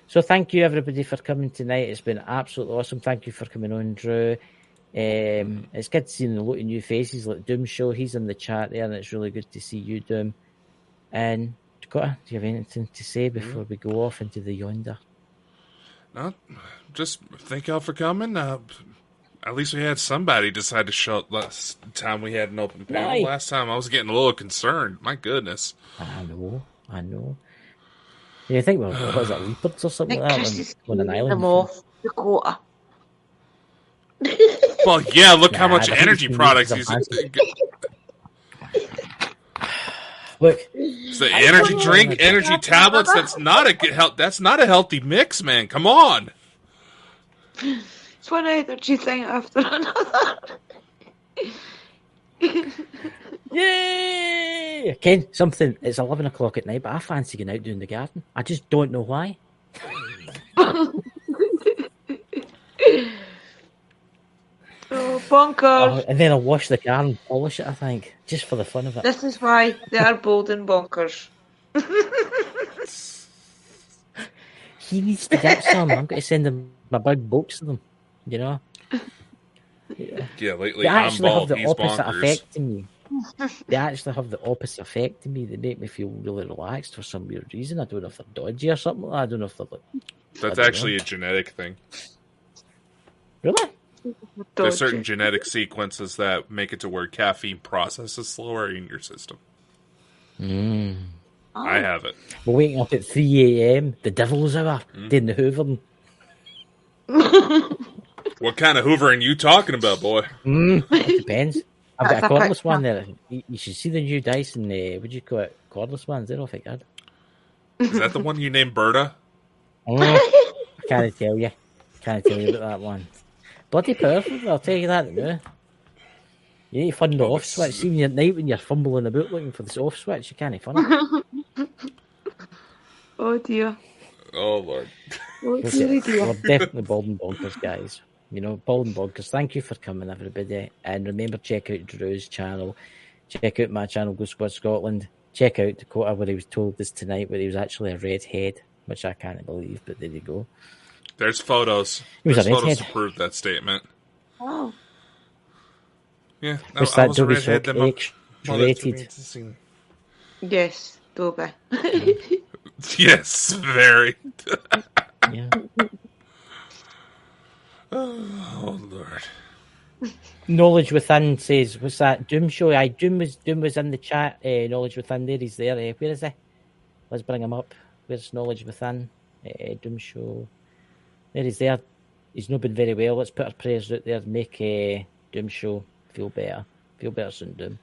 So thank you, everybody, for coming tonight. It's been absolutely awesome. Thank you for coming on, Drew. It's good to see a lot of new faces like Doom Show. He's in the chat there, and it's really good to see you, Doom. And Dakota, do you have anything to say before we go off into the yonder? No, just thank y'all for coming. At least we had somebody decide to show up last time we had an open panel. Nice. Last time I was getting a little concerned. My goodness. I know. You think, was it leopards or something like that on an island? Them off, Dakota. Well, yeah, look how much energy products he's... Look, so energy drink, energy tablets. That's not a healthy mix, man. Come on. It's one energy thing after another. Yay! Ken, something. It's 11 o'clock at night, but I fancy going out doing the garden. I just don't know why. Oh, bonkers. And then I'll wash the car and polish it, I think, just for the fun of it. This is why they are bold and bonkers. He needs to get some. I'm going to send him my big box of them, you know? Yeah, lately they actually I'm bald, have the opposite bonkers. effect in me. They actually have the opposite effect in me. They make me feel really relaxed for some weird reason. I don't know if they're dodgy or something like that. I don't know if they're like... That's actually a genetic thing. Really? There's certain genetic sequences that make it to where caffeine processes slower in your system. I have it. We're waking up at 3 a.m. The devil's hour. Doing the hoovering. What kind of hoovering you talking about, boy? It depends. I've got a cordless one there. You should see the new Dyson, what do you call it? Cordless ones. They're awfully good. Is that the one you named Berta? I can't tell you. Can't tell you about that one. Bloody powerful, I'll tell you that now. You need to find the off switch. See, at night when you're fumbling about looking for the off switch, you can't find it. Oh dear. Oh Lord. Oh dear. We're definitely bald and bonkers, guys. You know, bald and bonkers. Thank you for coming, everybody. And remember, check out Drew's channel. Check out my channel, Go Squad Scotland. Check out Dakota, where he was told this tonight, where he was actually a redhead, which I can't believe, but there you go. There's photos. There's photos to prove that statement. Oh. Yeah. What's that Dobby Sock X-rated? Yes, Dobby. Yes, very. Yeah. Oh Lord. Knowledge Within says, what's that? Doom Show? Aye, Doom was in the chat. Knowledge Within there, he's there. Where is he? Let's bring him up. Where's Knowledge Within? Doom Show. There he's there. He's not been very well. Let's put our prayers out there. Make Doom Show feel better. Feel better soon, Doom.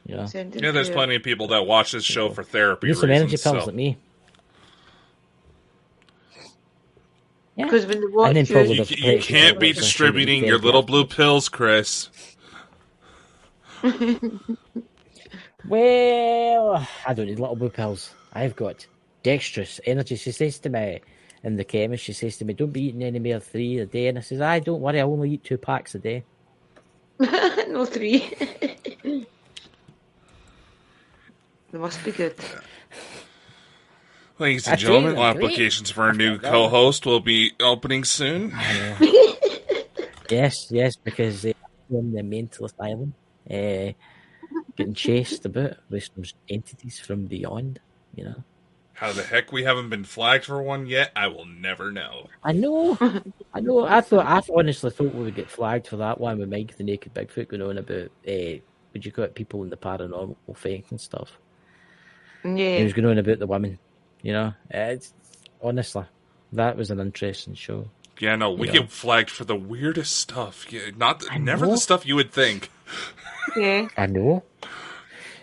You know? Yeah, there's plenty of people that watch this show for therapy reasons. Some energy pills like me. Yeah. Because when they watch you can't be distributing your little blue pills, Chris. Well, I don't need little blue pills. I've got dextrose energy. She says to me, in the chemist, she says to me, don't be eating any more 3 a day. And I says, don't worry, I only eat 2 packs a day. No 3. They must be good. Ladies and gentlemen, applications for our new co-host will be opening soon. Yes, because they're in the mental asylum, getting chased about with some entities from beyond, you know. How the heck we haven't been flagged for one yet, I will never know. I know. I honestly thought we would get flagged for that one with Mike the Naked Bigfoot going on about, would you call it, people in the paranormal faith and stuff. Yeah. He was going on about the women, you know. Honestly, that was an interesting show. Yeah, no, we get flagged for the weirdest stuff. Yeah, never the stuff you would think. Yeah. I know.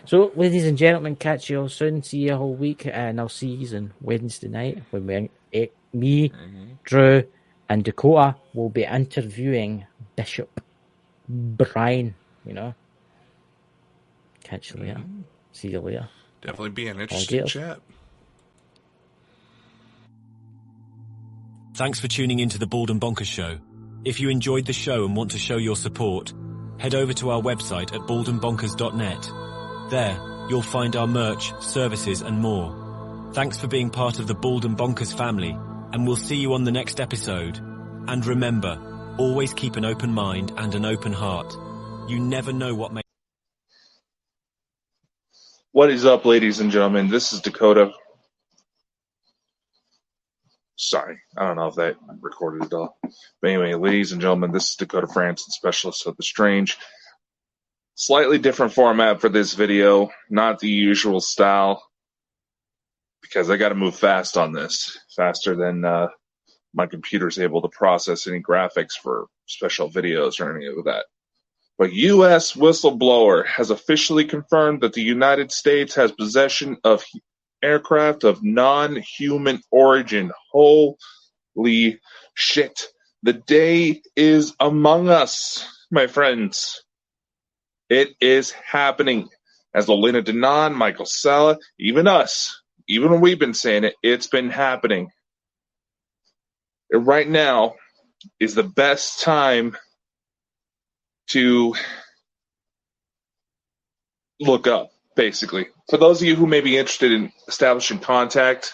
So, ladies and gentlemen, catch you all soon. See you all week, and I'll see you on Wednesday night when me, Drew, and Dakota will be interviewing Bishop Brian. You know. Catch you later. See you later. Definitely be an interesting chat. Thanks for tuning into the Bald and Bonkers Show. If you enjoyed the show and want to show your support, head over to our website at baldandbonkers.net. There, you'll find our merch, services, and more. Thanks for being part of the Bald and Bonkers family, and we'll see you on the next episode. And remember, always keep an open mind and an open heart. You never know what may... What is up, ladies and gentlemen? This is Dakota. Sorry, I don't know if that recorded at all. But anyway, ladies and gentlemen, this is Dakota Franson, Specialist of the Strange. Slightly different format for this video, not the usual style, because I got to move fast on this, faster than my computer's able to process any graphics for special videos or any of that. But U.S. whistleblower has officially confirmed that the United States has possession of aircraft of non-human origin. Holy shit. The day is among us, my friends. It is happening. As Elena Denon, Michael Sala, even us, even when we've been saying it, it's been happening. And right now is the best time to look up, basically. For those of you who may be interested in establishing contact,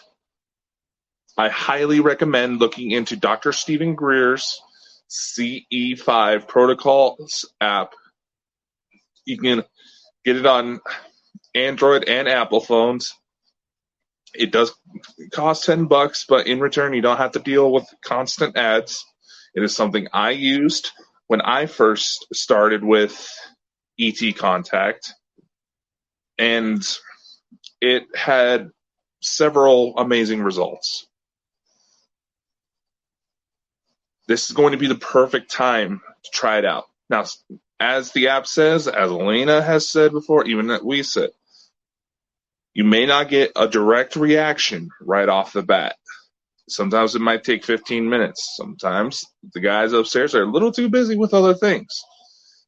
I highly recommend looking into Dr. Stephen Greer's CE5 Protocols app. You can get it on Android and Apple phones. It does cost $10, but in return, you don't have to deal with constant ads. It is something I used when I first started with ET contact, and it had several amazing results. This is going to be the perfect time to try it out. Now, as the app says, as Elena has said before, even that we said, you may not get a direct reaction right off the bat. Sometimes it might take 15 minutes. Sometimes the guys upstairs are a little too busy with other things.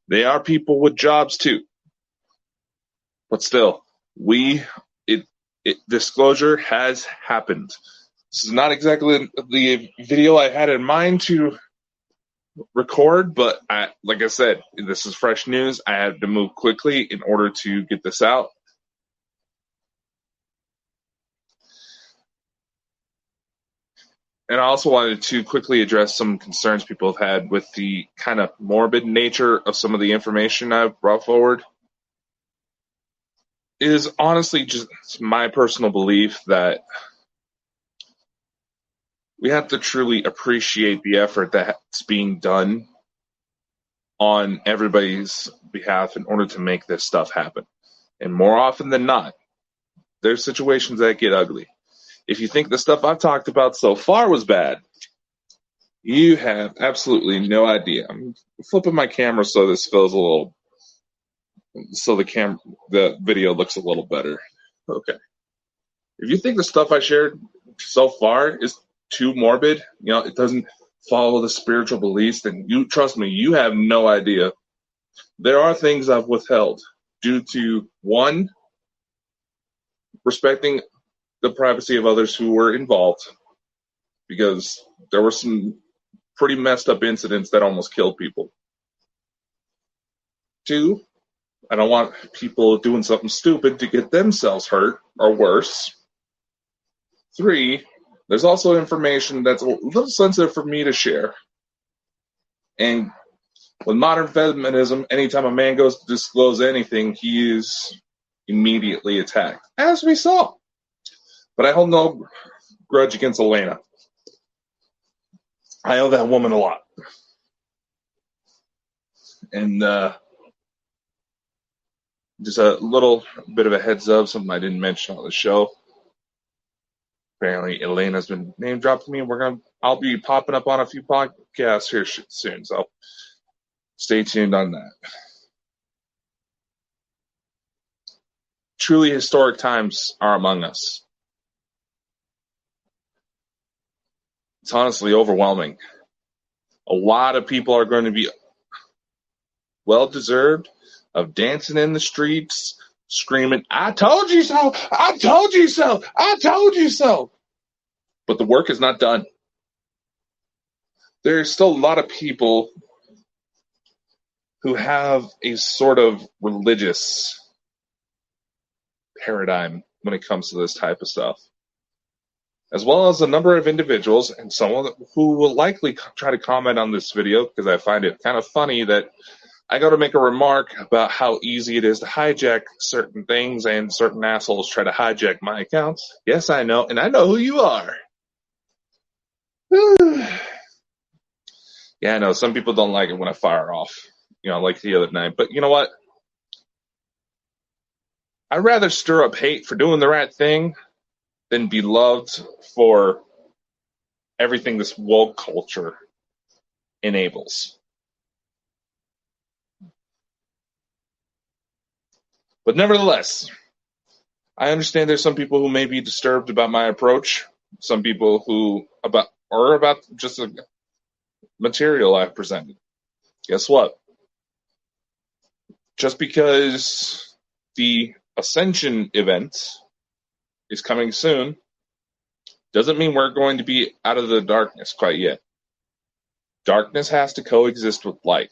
They are people with jobs too. But still, disclosure has happened. This is not exactly the video I had in mind to record, but like I said, this is fresh news. I had to move quickly in order to get this out. And I also wanted to quickly address some concerns people have had with the kind of morbid nature of some of the information I've brought forward. It is honestly just my personal belief that we have to truly appreciate the effort that's being done on everybody's behalf in order to make this stuff happen. And more often than not, there's situations that get ugly. If you think the stuff I've talked about so far was bad, you have absolutely no idea. I'm flipping my camera so this feels a little, so the video looks a little better. Okay. If you think the stuff I shared so far is too morbid, it doesn't follow the spiritual beliefs, then trust me, you have no idea. There are things I've withheld due to, one, respecting the privacy of others who were involved, because there were some pretty messed up incidents that almost killed people. Two, I don't want people doing something stupid to get themselves hurt or worse. Three, there's also information that's a little sensitive for me to share. And with modern feminism, anytime a man goes to disclose anything, he is immediately attacked, as we saw. But I hold no grudge against Elena. I owe that woman a lot. And just a little bit of a heads up, something I didn't mention on the show. Apparently, Elena's been name dropped to me, and I'll be popping up on a few podcasts here soon. So stay tuned on that. Truly historic times are among us. It's honestly overwhelming. A lot of people are going to be well-deserved of dancing in the streets, screaming, "I told you so! I told you so! I told you so!" But the work is not done. There's still a lot of people who have a sort of religious paradigm when it comes to this type of stuff, as well as a number of individuals, and someone who will likely try to comment on this video, because I find it kind of funny that I got to make a remark about how easy it is to hijack certain things, and certain assholes try to hijack my accounts. Yes, I know, and I know who you are. Yeah, I know, some people don't like it when I fire off, like the other night. But you know what? I'd rather stir up hate for doing the right thing than be loved for everything this woke culture enables. But nevertheless, I understand there's some people who may be disturbed about my approach. Some people who about just the material I've presented. Guess what? Just because the Ascension event is coming soon doesn't mean we're going to be out of the darkness quite yet. Darkness has to coexist with light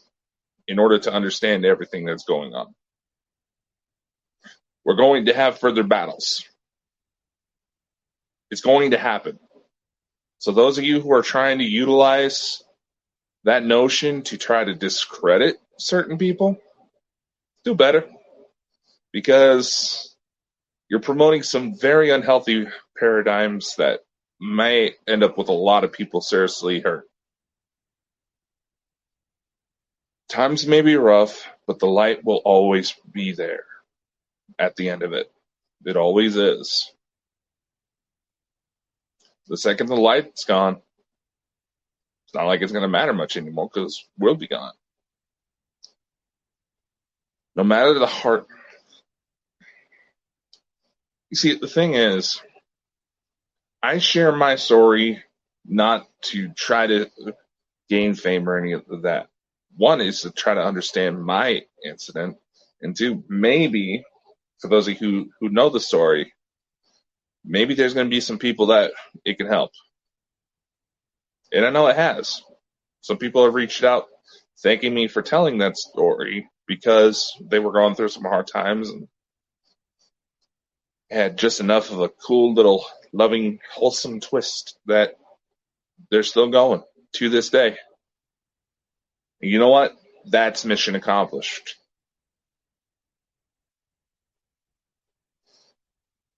in order to understand everything that's going on. We're going to have further battles. It's going to happen. So those of you who are trying to utilize that notion to try to discredit certain people, do better. Because you're promoting some very unhealthy paradigms that may end up with a lot of people seriously hurt. Times may be rough, but the light will always be there at the end of it. It always is. The second the light's gone, it's not like it's going to matter much anymore because we'll be gone. No matter the heart. You see, the thing is, I share my story not to try to gain fame or any of that. One is to try to understand my incident, and two, maybe, for those of you who know the story, maybe there's going to be some people that it can help. And I know it has. Some people have reached out thanking me for telling that story because they were going through some hard times and had just enough of a cool little loving, wholesome twist that they're still going to this day. And you know what? That's mission accomplished.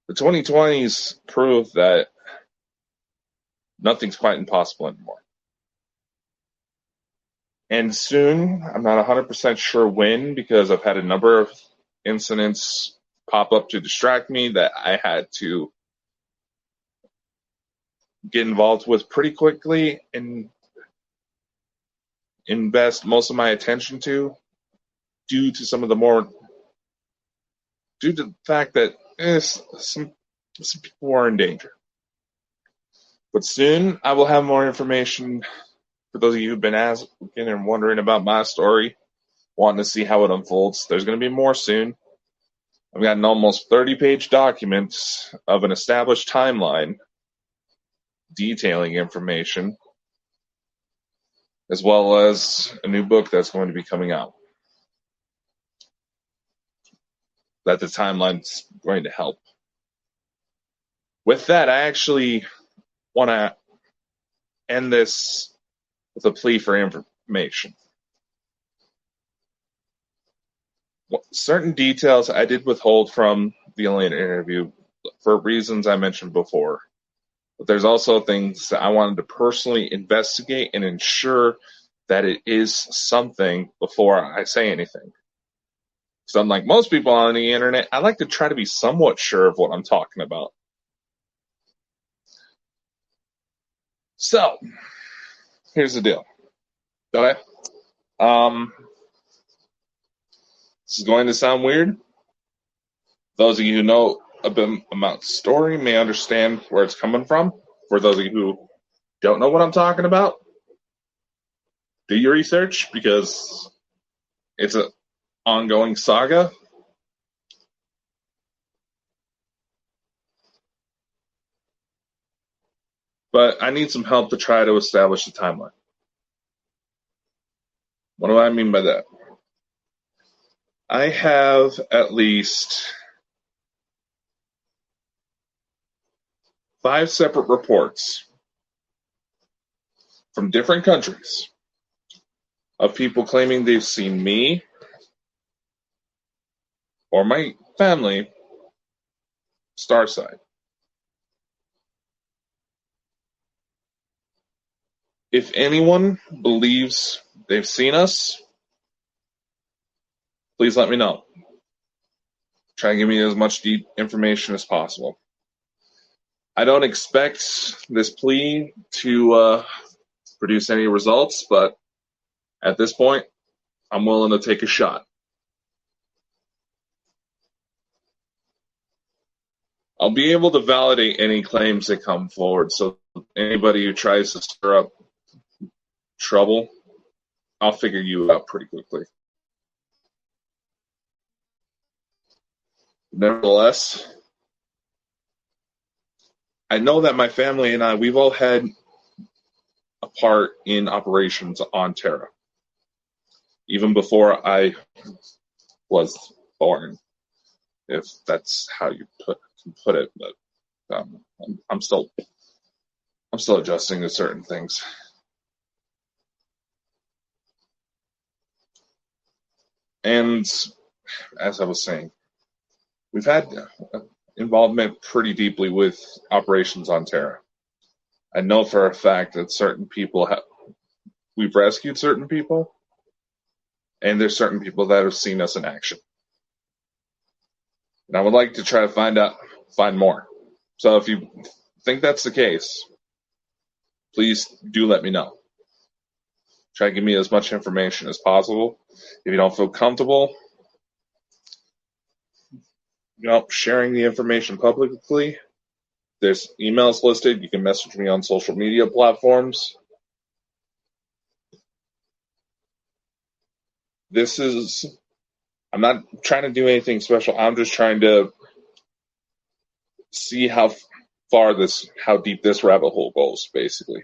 The 2020s prove that nothing's quite impossible anymore. And soon, I'm not 100% sure when, because I've had a number of incidents pop up to distract me that I had to get involved with pretty quickly and invest most of my attention to, due to the fact that some people are in danger. But soon I will have more information for those of you who've been asking and wondering about my story, wanting to see how it unfolds. There's going to be more soon. I've got an almost 30-page document of an established timeline detailing information, as well as a new book that's going to be coming out. That the timeline's going to help. With that, I actually want to end this with a plea for information. Certain details I did withhold from the Elena interview for reasons I mentioned before. But there's also things that I wanted to personally investigate and ensure that it is something before I say anything. So unlike most people on the internet, I like to try to be somewhat sure of what I'm talking about. So, here's the deal. Okay? This is going to sound weird. Those of you who know a bit about the story may understand where it's coming from. For those of you who don't know what I'm talking about, do your research, because it's an ongoing saga. But I need some help to try to establish the timeline. What do I mean by that? I have at least 5 separate reports from different countries of people claiming they've seen me or my family starside. If anyone believes they've seen us, please let me know. Try and give me as much deep information as possible. I don't expect this plea to produce any results, but at this point, I'm willing to take a shot. I'll be able to validate any claims that come forward. So anybody who tries to stir up trouble, I'll figure you out pretty quickly. Nevertheless, I know that my family and I, we've all had a part in operations on Terra, even before I was born, if that's how you put it. But I'm still adjusting to certain things. And as I was saying, we've had involvement pretty deeply with operations on Terra. I know for a fact that certain people we've rescued certain people, and there's certain people that have seen us in action. And I would like to try to find more. So if you think that's the case, please do let me know. Try to give me as much information as possible. If you don't feel comfortable, sharing the information publicly, there's emails listed. You can message me on social media platforms. I'm not trying to do anything special. I'm just trying to see how deep this rabbit hole goes, basically.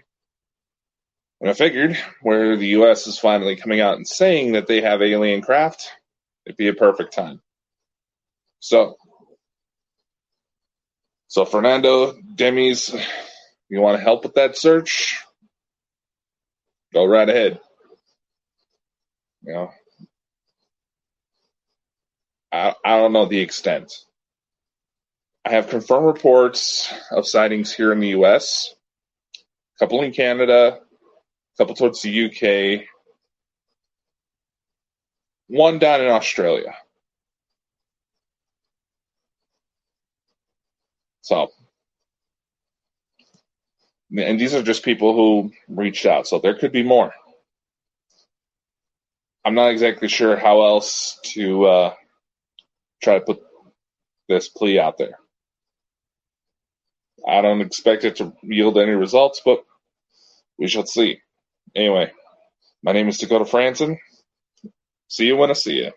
And I figured where the U.S. is finally coming out and saying that they have alien craft, it'd be a perfect time. So Fernando, Demis, you want to help with that search? Go right ahead. I don't know the extent. I have confirmed reports of sightings here in the U.S., a couple in Canada, a couple towards the UK, one down in Australia. So, and these are just people who reached out, so there could be more. I'm not exactly sure how else to try to put this plea out there. I don't expect it to yield any results, but we shall see. Anyway, my name is Dakota Franson. See you when I see you.